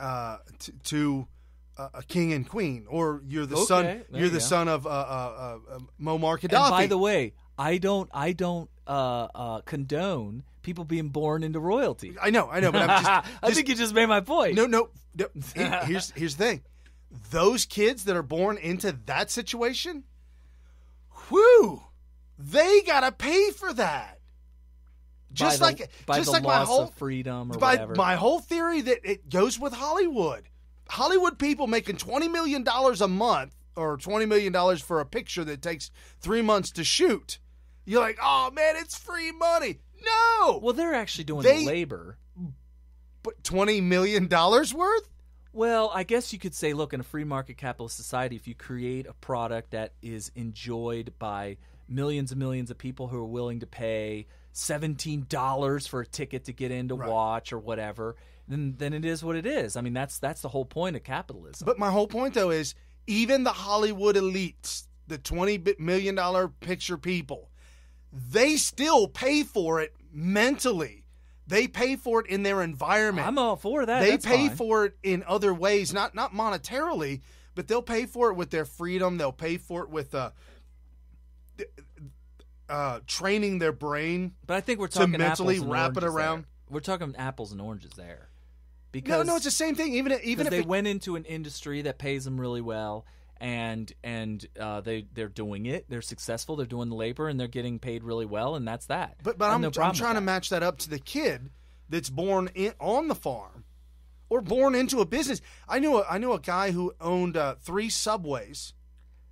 to a king and queen, or you're the son. You're the son of Muammar Gaddafi. And by the way, I don't condone people being born into royalty. I know, but I'm just I think you just made my point. No. Here's the thing: those kids that are born into that situation, they gotta pay for that. Just like my whole freedom or whatever. My whole theory that it goes with Hollywood. Hollywood people making $20 million a month, or $20 million for a picture that takes 3 months to shoot. You're like, oh man, it's free money. No. Well, they're actually doing the labor. But $20 million worth? Well, I guess you could say, look, in a free market capitalist society, if you create a product that is enjoyed by millions and millions of people who are willing to pay $17 for a ticket to get in to watch or whatever, then it is what it is. I mean, that's the whole point of capitalism. But my whole point, though, is even the Hollywood elites, the $20 million picture people, they still pay for it mentally. They pay for it in their environment. I'm all for that. They pay for it in other ways, not monetarily, but they'll pay for it with their freedom. They'll pay for it with training their brain. But I think we're talking to mentally apples and wrap it oranges around. There. We're talking apples and oranges there. Because no, it's the same thing. Even if they went into an industry that pays them really well, and they're doing it, they're successful, they're doing the labor, and they're getting paid really well, and that's that. But I'm trying to match that up to the kid that's born on the farm or born into a business. I knew a guy who owned 3 Subways,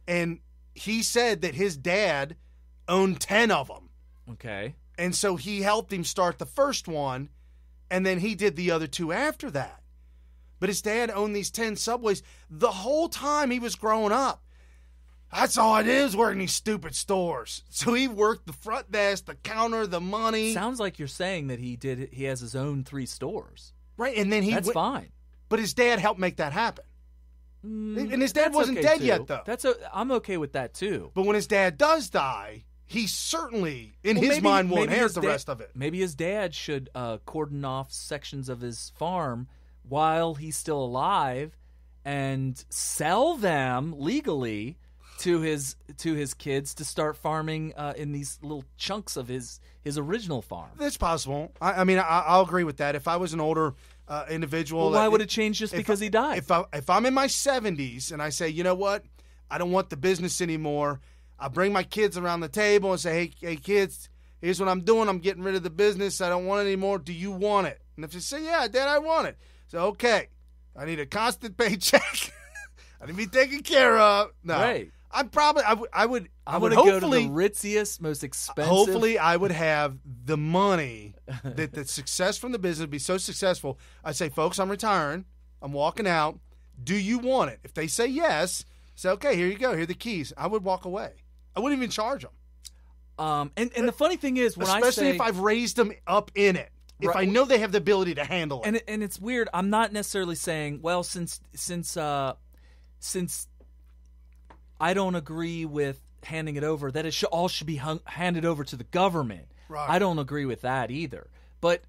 and he said that his dad owned 10 of them. Okay. And so he helped him start the first one, and then he did the other 2 after that. But his dad owned these 10 Subways the whole time he was growing up. That's all I did was work in these stupid stores. So he worked the front desk, the counter, the money. Sounds like you're saying that he has his own 3 stores. Right, and then that's fine. But his dad helped make that happen. And his dad wasn't dead yet, though. I'm okay with that, too. But when his dad does die, he certainly, in his mind, will inherit the rest of it. Maybe his dad should cordon off sections of his farm while he's still alive and sell them legally to his kids to start farming in these little chunks of his original farm. That's possible. I mean, I'll agree with that. If I was an older individual, well, why would it change just because he died? If I'm in my 70s and I say, you know what, I don't want the business anymore, I bring my kids around the table and say, hey kids, here's what I'm doing. I'm getting rid of the business. I don't want it anymore. Do you want it? And if they say, yeah, Dad, I want it. So, okay, I need a constant paycheck. I need to be taken care of. No. Right. I would go to the ritziest, most expensive. Hopefully, I would have the money that the success from the business would be so successful. I say, folks, I'm retiring. I'm walking out. Do you want it? If they say yes, say, okay, here you go. Here are the keys. I would walk away. I wouldn't even charge them. And the funny thing is, especially if I've raised them up in it, if I know they have the ability to handle it. And it's weird. I'm not necessarily saying, well, since I don't agree with handing it over, that it all should be handed over to the government. Right. I don't agree with that either. But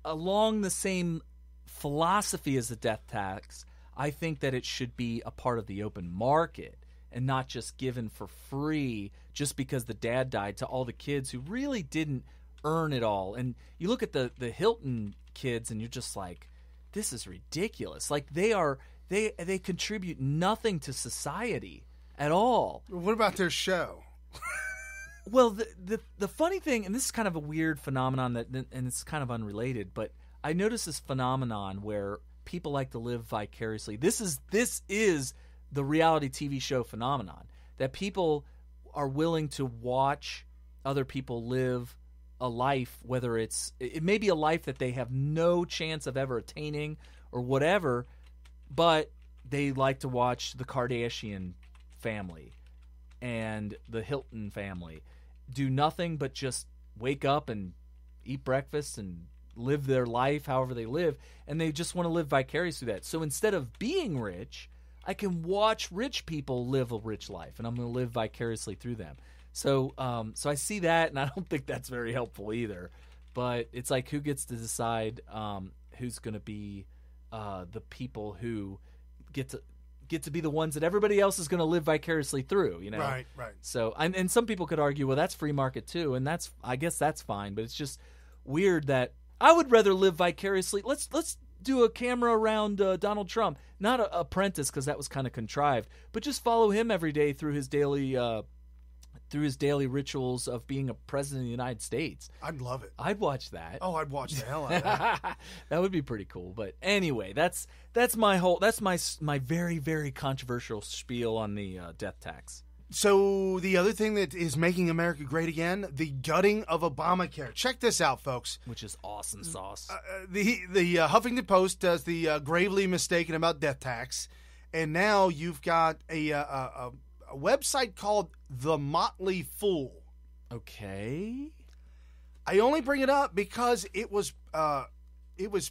along the same philosophy as the death tax, I think that it should be a part of the open market and not just given for free just because the dad died to all the kids who really didn't earn it all. And you look at the Hilton kids and you're just like, this is ridiculous. Like they contribute nothing to society at all. What about their show? Well, the funny thing, and this is kind of a weird phenomenon and it's kind of unrelated, but I noticed this phenomenon where people like to live vicariously. This is the reality TV show phenomenon, that people are willing to watch other people live a life, whether it may be a life that they have no chance of ever attaining or whatever, but they like to watch the Kardashian family and the Hilton family do nothing but just wake up and eat breakfast and live their life however they live, and they just want to live vicariously through that. So instead of being rich, I can watch rich people live a rich life, and I'm going to live vicariously through them. So I see that, and I don't think that's very helpful either. But it's like, who gets to decide who's going to be the people who get to be the ones that everybody else is going to live vicariously through, you know? Right. So, and some people could argue, well, that's free market too, and I guess that's fine. But it's just weird that I would rather live vicariously. Let's do a camera around Donald Trump, not a Apprentice, because that was kind of contrived, but just follow him every day through his daily rituals of being a president of the United States. I'd love it. I'd watch that. Oh, I'd watch the hell out of that. That would be pretty cool. But anyway, that's my very, very controversial spiel on the death tax. So the other thing that is making America great again, the gutting of Obamacare. Check this out, folks. Which is awesome sauce. The Huffington Post does the gravely mistaken about death tax, and now you've got a website called The Motley Fool. Okay. I only bring it up because it was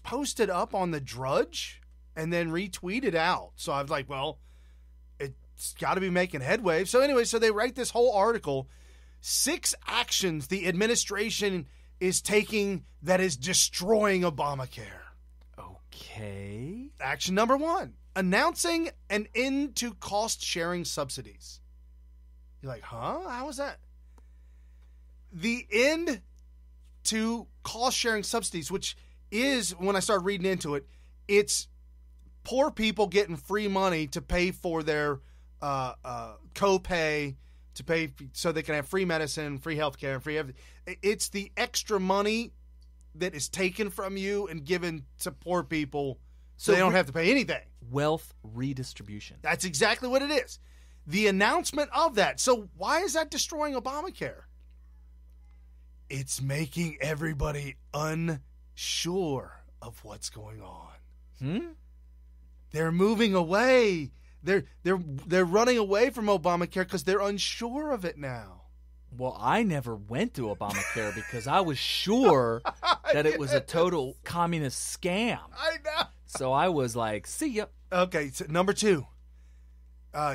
posted up on the Drudge and then retweeted out. So I was like, well, it's got to be making headway. So anyway, so they write this whole article, 6 actions the administration is taking that is destroying Obamacare. Okay. Action number 1, announcing an end to cost-sharing subsidies. You're like, huh? How is that? The end to cost-sharing subsidies, which is, when I started reading into it, it's poor people getting free money to pay for their copay, to pay so they can have free medicine, free healthcare, and free everything. It's the extra money that is taken from you and given to poor people so they don't have to pay anything. Wealth redistribution. That's exactly what it is. The announcement of that. So why is that destroying Obamacare? It's making everybody unsure of what's going on. They're moving away. They're running away from Obamacare because they're unsure of it now. Well, I never went to Obamacare because I was sure that it was a total communist scam. I know. So I was like, see ya. Okay, so number 2.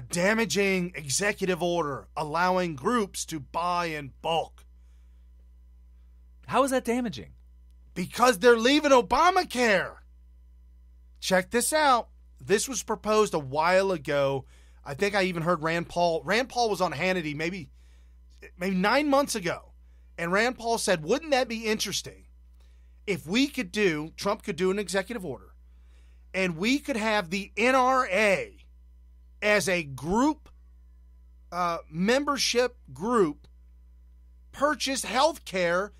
Damaging executive order allowing groups to buy in bulk. How is that damaging? Because they're leaving Obamacare. Check this out. This was proposed a while ago. I think I even heard Rand Paul. Rand Paul was on Hannity maybe 9 months ago. And Rand Paul said, wouldn't that be interesting if Trump could do an executive order, and we could have the NRA as a group, membership group, purchase health care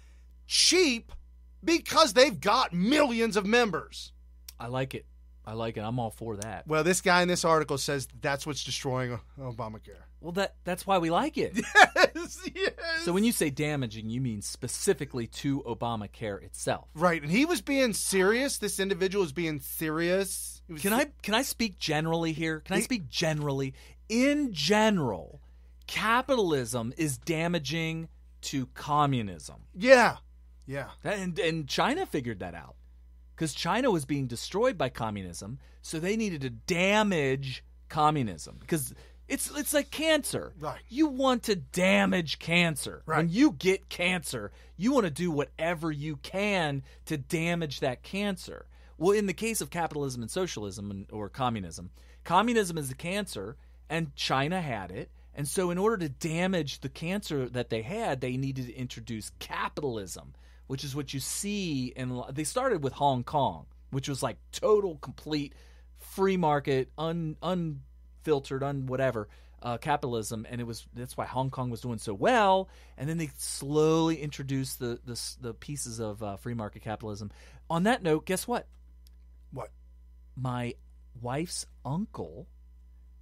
cheap because they've got millions of members. I like it. I'm all for that. Well, this guy in this article says that's what's destroying Obamacare. Well, that's why we like it. Yes. So when you say damaging, you mean specifically to Obamacare itself. Right, and he was being serious. This individual was being serious. Can I speak generally here? Can I speak generally? In general, capitalism is damaging to communism. Yeah. And China figured that out. Because China was being destroyed by communism, so they needed to damage communism. Because it's like cancer. Right. You want to damage cancer. Right. When you get cancer, you want to do whatever you can to damage that cancer. Well, in the case of capitalism and socialism or communism is the cancer, and China had it. And so in order to damage the cancer that they had, they needed to introduce capitalism, which is what you see they started with Hong Kong, which was like total, complete, free market, unfiltered, whatever, capitalism, and that's why Hong Kong was doing so well. And then they slowly introduced the pieces of free market capitalism. On that note, guess what? What? My wife's uncle,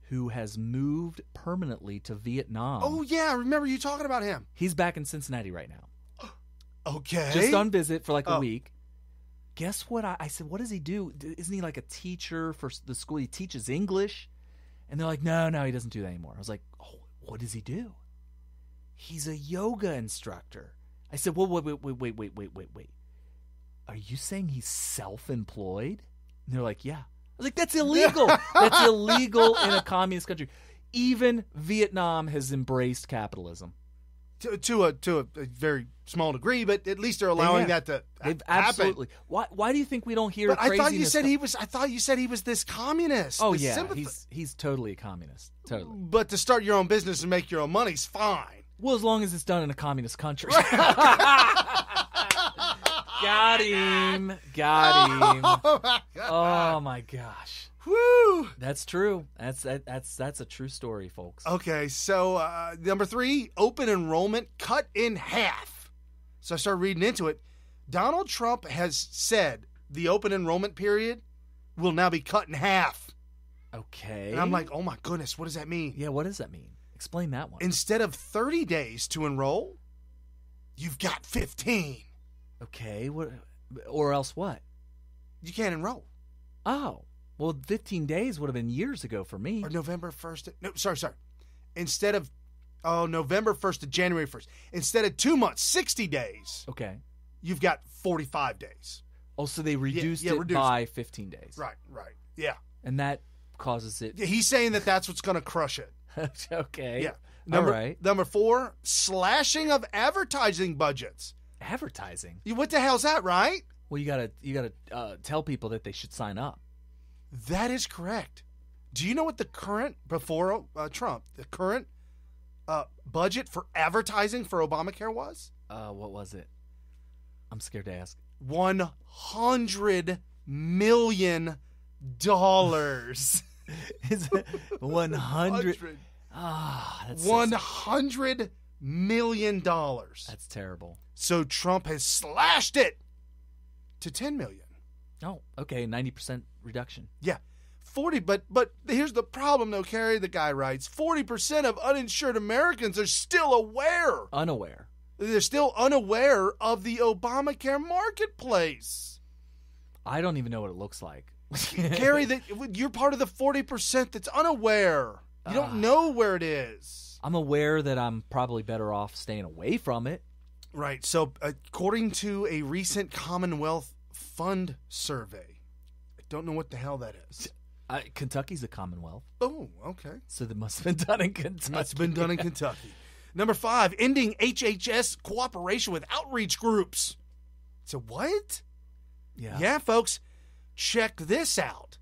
who has moved permanently to Vietnam. Oh yeah, I remember you talking about him. He's back in Cincinnati right now. Okay. Just on visit for like a week. Guess what? I said, what does he do? Isn't he like a teacher for the school? He teaches English. And they're like, no, he doesn't do that anymore. I was like, oh, what does he do? He's a yoga instructor. I said, well, wait. Are you saying he's self-employed? And they're like, yeah. I was like, that's illegal. That's illegal in a communist country. Even Vietnam has embraced capitalism. To a very small degree, but at least they're allowing that to happen. Absolutely. Why do you think we don't hear? But craziness? I thought you said he was this communist. Oh yeah, he's totally a communist. Totally. But to start your own business and make your own money's fine. Well, as long as it's done in a communist country. Got him. Oh my gosh. Woo! That's true. That's a true story, folks. Okay, so number 3, open enrollment cut in half. So I started reading into it. Donald Trump has said the open enrollment period will now be cut in half. Okay. And I'm like, oh my goodness, what does that mean? Yeah, what does that mean? Explain that one. Instead of 30 days to enroll, you've got 15. Okay, or else what? You can't enroll. Oh. Well, 15 days would have been years ago for me. Or November 1st. No, sorry. Instead of November 1st to January 1st. Instead of 2 months, 60 days. Okay. You've got 45 days. Oh, so they reduced it by 15 days. Right. Yeah. And that causes it. Yeah, he's saying that's what's going to crush it. Okay. Yeah. All right. Number 4, slashing of advertising budgets. Advertising? What the hell's that, right? Well, you gotta tell people that they should sign up. That is correct. Do you know what the current, before Trump, the current budget for advertising for Obamacare was? What was it? I'm scared to ask. $100 million. Is it 100? That's $100 million. That's terrible. So Trump has slashed it to $10 million. Oh, okay, 90% reduction. Yeah, 40. But here's the problem, though, Kerry. The guy writes, 40% of uninsured Americans are still unaware. They're still unaware of the Obamacare marketplace. I don't even know what it looks like. Kerry, you're part of the 40% that's unaware. You don't know where it is. I'm aware that I'm probably better off staying away from it. Right. So, according to a recent Commonwealth Fund survey, I don't know what the hell that is. Kentucky's a Commonwealth. Oh, okay. So that must have been done in Kentucky. That's been done in Kentucky. Number 5, ending HHS cooperation with outreach groups. So what? Yeah. Yeah, folks, check this out.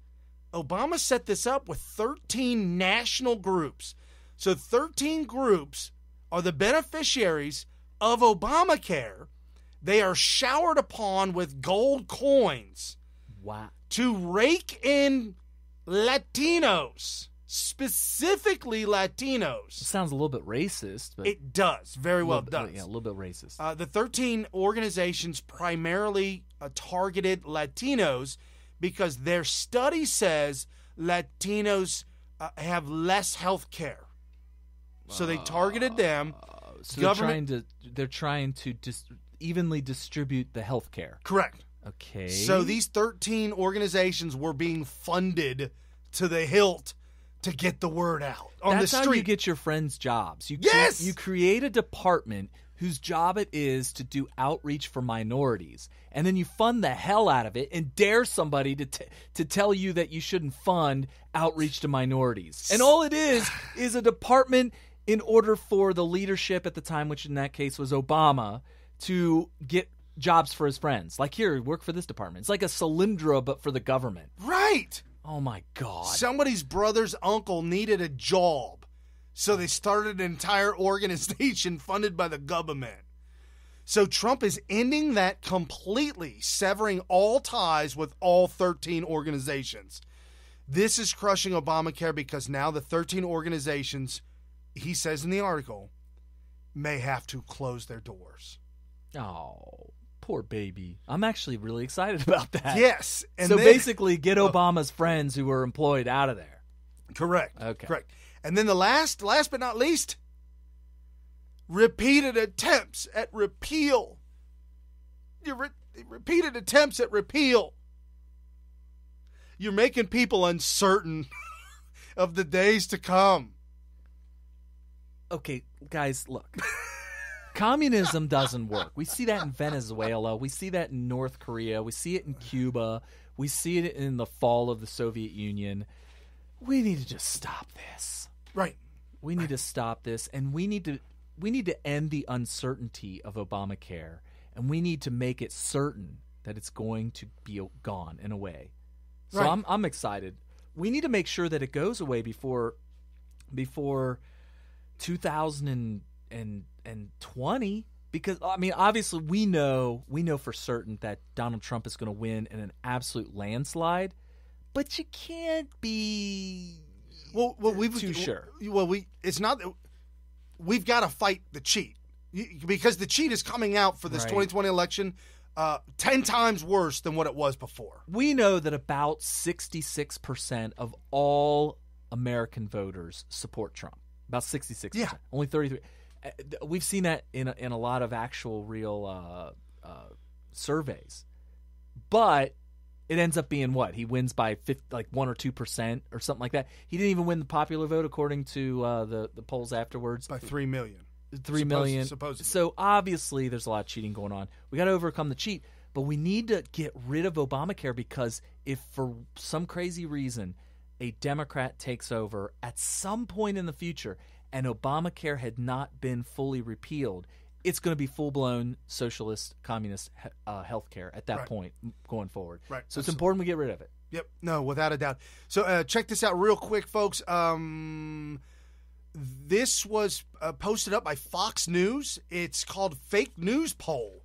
Obama set this up with 13 national groups. So 13 groups are the beneficiaries of Obamacare. They are showered upon with gold coins. Wow. To rake in Latinos, specifically Latinos. It sounds a little bit racist. But it does. Very well does. Yeah, a little bit racist. The 13 organizations primarily targeted Latinos because their study says Latinos have less health care. So they targeted them. So they're trying to evenly distribute the health care. Correct. Okay. So these 13 organizations were being funded to the hilt to get the word out on the street. That's how you get your friends jobs. Yes! You create a department whose job it is to do outreach for minorities, and then you fund the hell out of it and dare somebody to tell you that you shouldn't fund outreach to minorities. And all it is a department in order for the leadership at the time, which in that case was Obama, to get jobs for his friends. Like, here, work for this department. It's like a Solyndra, but for the government. Right. Oh, my God. Somebody's brother's uncle needed a job, so they started an entire organization funded by the government. So Trump is ending that completely, severing all ties with all 13 organizations. This is crushing Obamacare because now the 13 organizations, he says in the article, may have to close their doors. Oh, poor baby. I'm actually really excited about that. Yes. And so basically get Obama's friends who were employed out of there. Correct. Okay. Correct. And then the last but not least, repeated attempts at repeal. Repeated attempts at repeal. You're making people uncertain of the days to come. Okay, guys, look. Communism doesn't work. We see that in Venezuela. We see that in North Korea. We see it in Cuba. We see it in the fall of the Soviet Union. We need to just stop this. Right. We need to stop this, and we need to end the uncertainty of Obamacare, and we need to make it certain that it's going to be gone in a way. So right. I'm excited. We need to make sure that it goes away before 2020, because I mean, obviously we know for certain that Donald Trump is going to win in an absolute landslide, but you can't be too sure. It's not that we've got to fight the cheat, because the cheat is coming out for this 2020 election 10 times worse than what it was before. We know that about 66% of all American voters support Trump. About 66%. Yeah. Only 33%. We've seen that in a lot of actual real surveys. But it ends up being what? He wins by 1 or 2% or something like that. He didn't even win the popular vote according to the polls afterwards. By 3 million. 3 million. Supposedly. So obviously there's a lot of cheating going on. We got to overcome the cheat. But we need to get rid of Obamacare, because if for some crazy reason a Democrat takes over at some point in the future and Obamacare had not been fully repealed, it's going to be full-blown socialist, communist health care at that point going forward. Right. So it's important we get rid of it. Yep. No, without a doubt. So check this out real quick, folks. This was posted up by Fox News. It's called Fake News Poll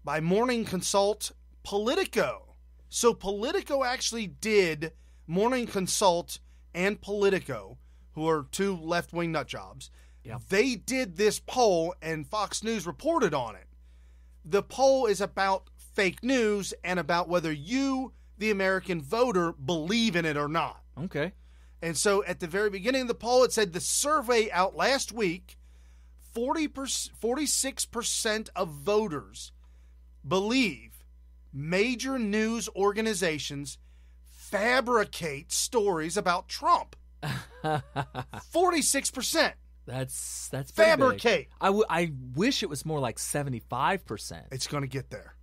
by Morning Consult Politico. So Politico actually did, Morning Consult and Politico, who are two left-wing nut jobs, they did this poll, and Fox News reported on it. The poll is about fake news and about whether you, the American voter, believe in it or not. Okay. And so at the very beginning of the poll, it said the survey out last week, 46% of voters believe major news organizations fabricate stories about Trump. 46%. That's fabricate. I wish it was more like 75%. It's going to get there.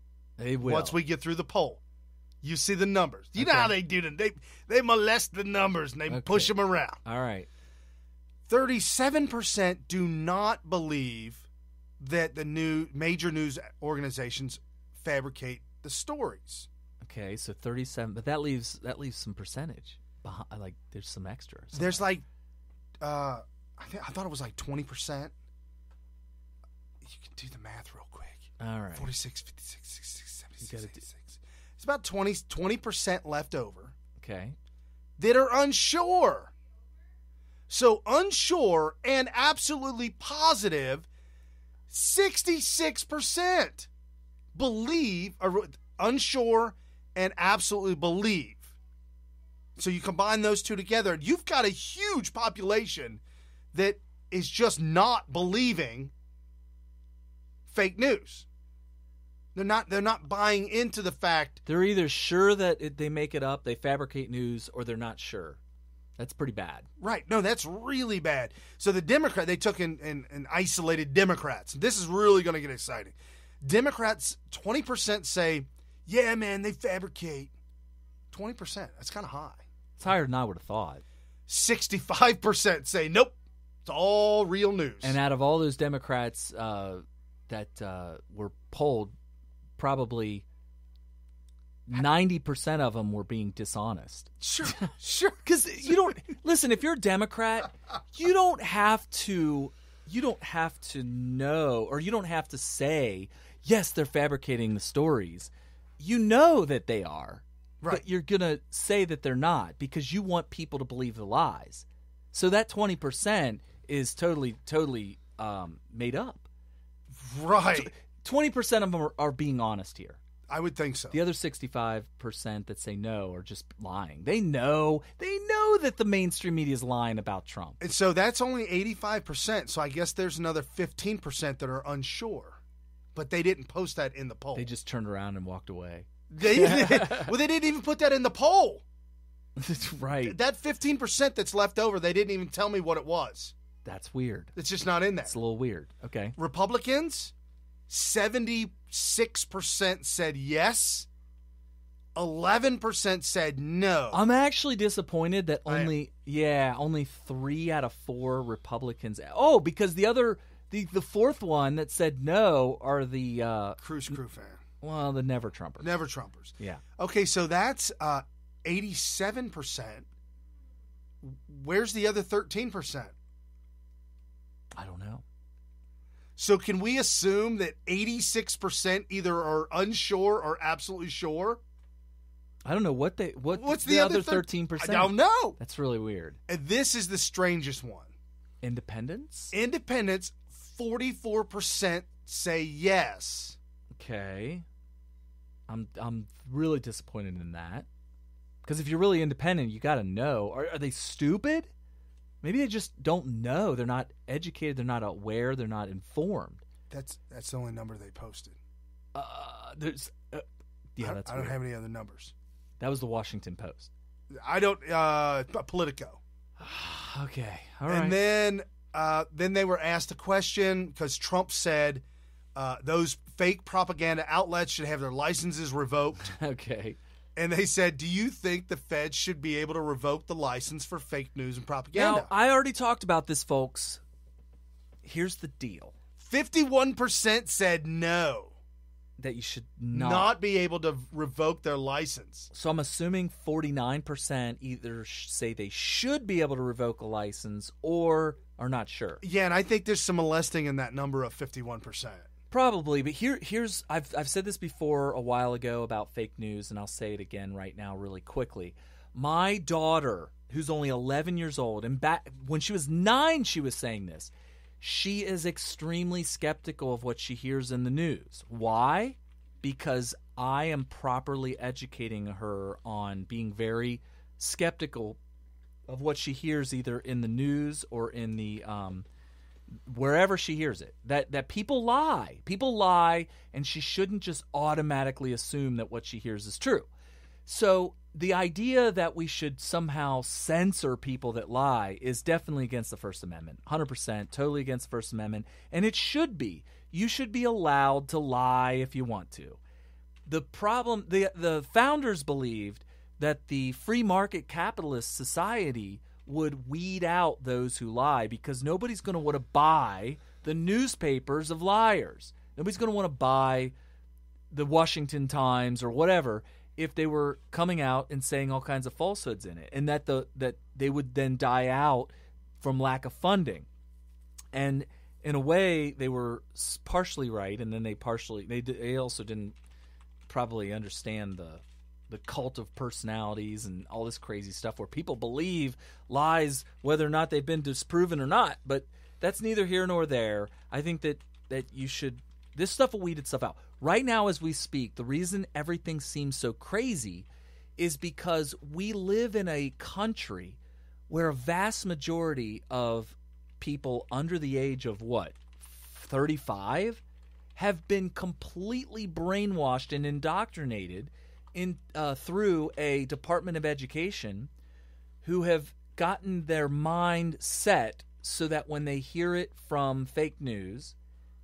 It will. Once we get through the poll. You see the numbers. You know how they do them. They molest the numbers and they push them around. All right. 37% do not believe that the new major news organizations fabricate the stories. Okay, so 37, but that leaves some percentage. like there's some extras. There's like, I thought it was like 20%. You can do the math real quick. All right. 46, 56, 66, 76, 86. It's about 20% left over. Okay. That are unsure. So unsure and absolutely positive, 66% believe, or unsure and absolutely believe. So you combine those two together, you've got a huge population that is just not believing fake news. They're not buying into the fact. They're either sure that they make it up, they fabricate news, or they're not sure. That's pretty bad. Right. No, that's really bad. So the Democrat, they took in isolated Democrats. This is really going to get exciting. Democrats, 20% say, yeah, man, they fabricate. 20%. That's kind of high. It's higher than I would have thought. 65% say, nope, it's all real news. And out of all those Democrats that were polled, probably 90% of them were being dishonest. Sure. Because you don't listen. If you're a Democrat, you don't have to know, or you don't have to say, yes, they're fabricating the stories. You know that they are, right? But you're gonna say that they're not because you want people to believe the lies. So that 20% is totally made up. Right. 20% of them are being honest here. I would think so. The other 65% that say no are just lying. They know that the mainstream media is lying about Trump. And so that's only 85%. So I guess there's another 15% that are unsure. But they didn't post that in the poll. They just turned around and walked away. They didn't even put that in the poll. That's right. That 15% that's left over, they didn't even tell me what it was. That's weird. It's just not in there. It's a little weird. Okay. Republicans, 76% said yes. 11% said no. I'm actually disappointed that only 3 out of 4 Republicans. Oh, because the fourth one that said no are the Cruise Crew fan. Well, the Never Trumpers. Never Trumpers. Yeah. Okay, so that's 87%. Where's the other 13%? I don't know. So can we assume that 86% either are unsure or absolutely sure? I don't know what's the other other 13%. I don't know. That's really weird. And this is the strangest one. Independents? Independents, 44% say yes. Okay. I'm really disappointed in that. Because if you're really independent, you got to know. Are they stupid? Maybe they just don't know. They're not educated. They're not aware. They're not informed. That's the only number they posted. That's I don't have any other numbers. That was the Washington Post. I don't. Politico. Okay. All right. And then they were asked a question because Trump said those fake propaganda outlets should have their licenses revoked. Okay. And they said, do you think the feds should be able to revoke the license for fake news and propaganda? Now, I already talked about this, folks. Here's the deal. 51% said no. That you should not be able to revoke their license. So I'm assuming 49% either say they should be able to revoke a license or are not sure. Yeah, and I think there's some molesting in that number of 51%. Probably, but here's I've said this before a while ago about fake news, and I'll say it again right now really quickly. My daughter, who's only 11 years old, and back when she was 9, she was saying this. She is extremely skeptical of what she hears in the news. Why? Because I am properly educating her on being very skeptical of what she hears either in the news or in the wherever she hears it, that people lie, and she shouldn't just automatically assume that what she hears is true. So the idea that we should somehow censor people that lie is definitely against the First Amendment, 100%, totally against the First Amendment, and it should be. You should be allowed to lie if you want to. The problem, the founders believed that the free market capitalist society would weed out those who lie because nobody's going to want to buy the newspapers of liars. Nobody's going to want to buy the Washington Times or whatever if they were coming out and saying all kinds of falsehoods in it, and that they would then die out from lack of funding. And in a way, they were partially right, and then they also didn't probably understand the cult of personalities and all this crazy stuff where people believe lies whether or not they've been disproven or not. But that's neither here nor there. I think that you should – this stuff will weed itself out. Right now as we speak, the reason everything seems so crazy is because we live in a country where a vast majority of people under the age of, 35, have been completely brainwashed and indoctrinated through a Department of Education who have gotten their mind set so that when they hear it from fake news,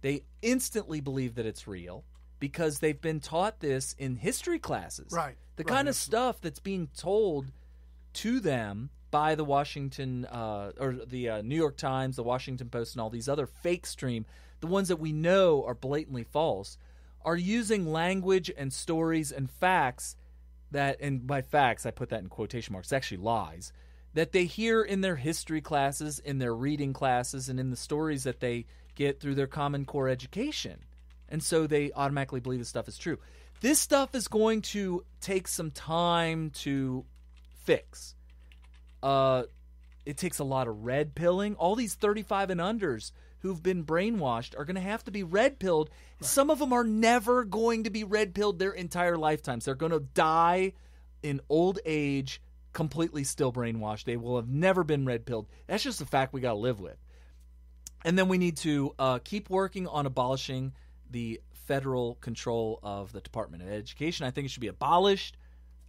they instantly believe that it's real because they've been taught this in history classes. Right. The kind of stuff that's being told to them by the Washington or the New York Times, the Washington Post, and all these other fake stream, the ones that we know are blatantly false, are using language and stories and facts that, and by facts I put that in quotation marks, actually lies, that they hear in their history classes, in their reading classes, and in the stories that they get through their Common Core education. And so they automatically believe this stuff is true. This stuff is going to take some time to fix. It takes a lot of red pilling. All these 35 and unders who've been brainwashed are going to have to be red pilled. Right. Some of them are never going to be red pilled their entire lifetimes. They're going to die in old age completely still brainwashed. They will have never been red pilled. That's just a fact we got to live with. And then we need to keep working on abolishing the federal control of the Department of Education. I think it should be abolished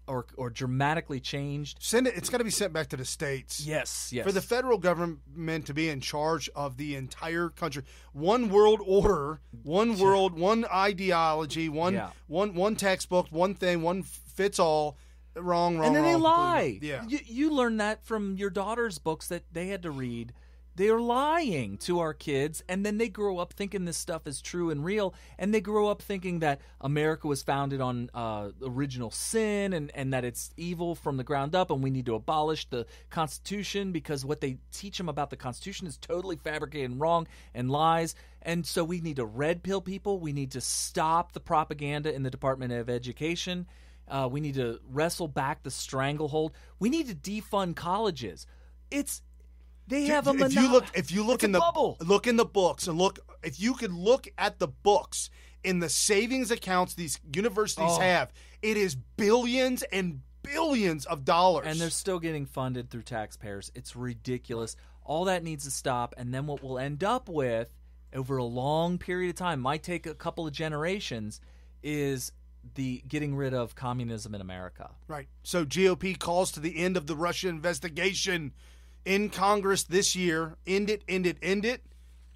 or dramatically changed. It's got to be sent back to the states. Yes. For the federal government to be in charge of the entire country. One world order, one world, one ideology, one textbook, one thing, one fits all. Wrong. And then they lie. Yeah. You learned that from your daughter's books that they had to read. They are lying to our kids, and then they grow up thinking this stuff is true and real, and they grow up thinking that America was founded on original sin and that it's evil from the ground up, and we need to abolish the Constitution because what they teach them about the Constitution is totally fabricated and wrong and lies. And so we need to red pill people. We need to stop the propaganda in the Department of Education. We need to wrestle back the stranglehold. We need to defund colleges. They have a monopoly. If you look in the books and if you could look at the books in the savings accounts these universities have, it is billions and billions of dollars. And they're still getting funded through taxpayers. It's ridiculous. All that needs to stop. And then what we'll end up with over a long period of time, might take a couple of generations, is the getting rid of communism in America. Right. So GOP calls to the end of the Russia investigation in Congress this year. End it.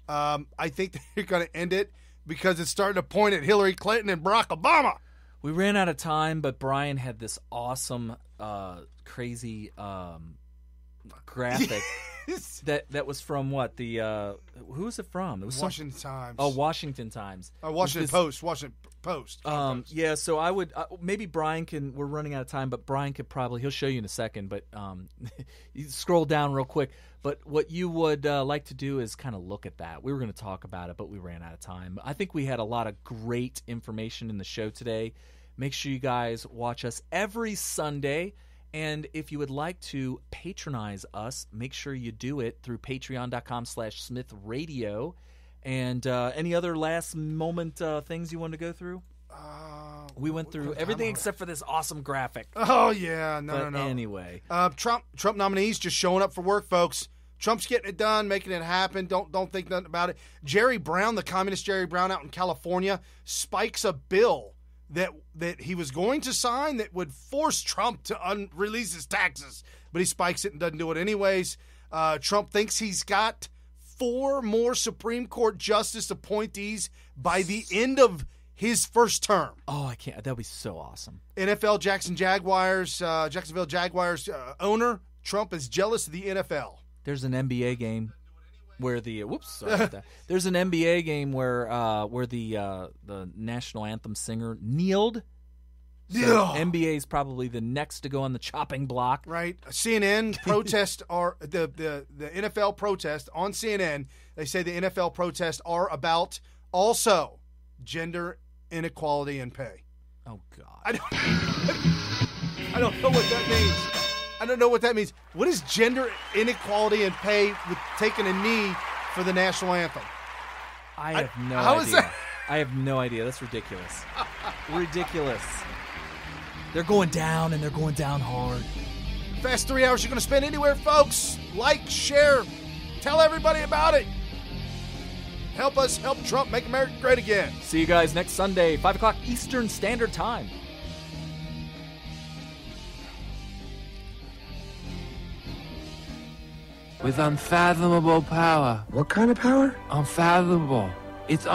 I think they're going to end it because it's starting to point at Hillary Clinton and Barack Obama. We ran out of time, but Brian had this awesome, crazy graphic that was from what? Who was it from? It was Washington Times. Oh, Washington Times. Washington Post. Yeah, so I would maybe Brian can. We're running out of time, but Brian could probably. He'll show you in a second, but you scroll down real quick. But what you would like to do is kind of look at that. We were going to talk about it, but we ran out of time. I think we had a lot of great information in the show today. Make sure you guys watch us every Sunday. And if you would like to patronize us, make sure you do it through patreon.com/SmithRadio. And any other last moment things you want to go through? We went through everything except for this awesome graphic. Oh, yeah. No. Anyway. Trump nominees just showing up for work, folks. Trump's getting it done, making it happen. Don't think nothing about it. Jerry Brown, the communist Jerry Brown out in California, spikes a bill that he was going to sign that would force Trump to release his taxes. But he spikes it and doesn't do it anyways. Trump thinks he's got 4 more Supreme Court justice appointees by the end of his first term. Oh, I can't. That would be so awesome. NFL Jacksonville Jaguars owner, Trump is jealous of the NFL. There's an NBA game where there's an NBA game where the national anthem singer kneeled So Yeah. NBA is probably the next to go on the chopping block. Right. CNN protest are the NFL protest on CNN. They say the NFL protests are about also gender inequality in pay. Oh God. I don't know what that means. I don't know what that means. What is gender inequality in pay with taking a knee for the national anthem? I have no how idea. is that? I have no idea. That's ridiculous. Ridiculous. They're going down, and they're going down hard. Fast 3 hours you're going to spend anywhere, folks. Like, share, tell everybody about it. Help us help Trump make America great again. See you guys next Sunday, 5 o'clock Eastern Standard Time. With unfathomable power. What kind of power? Unfathomable. It's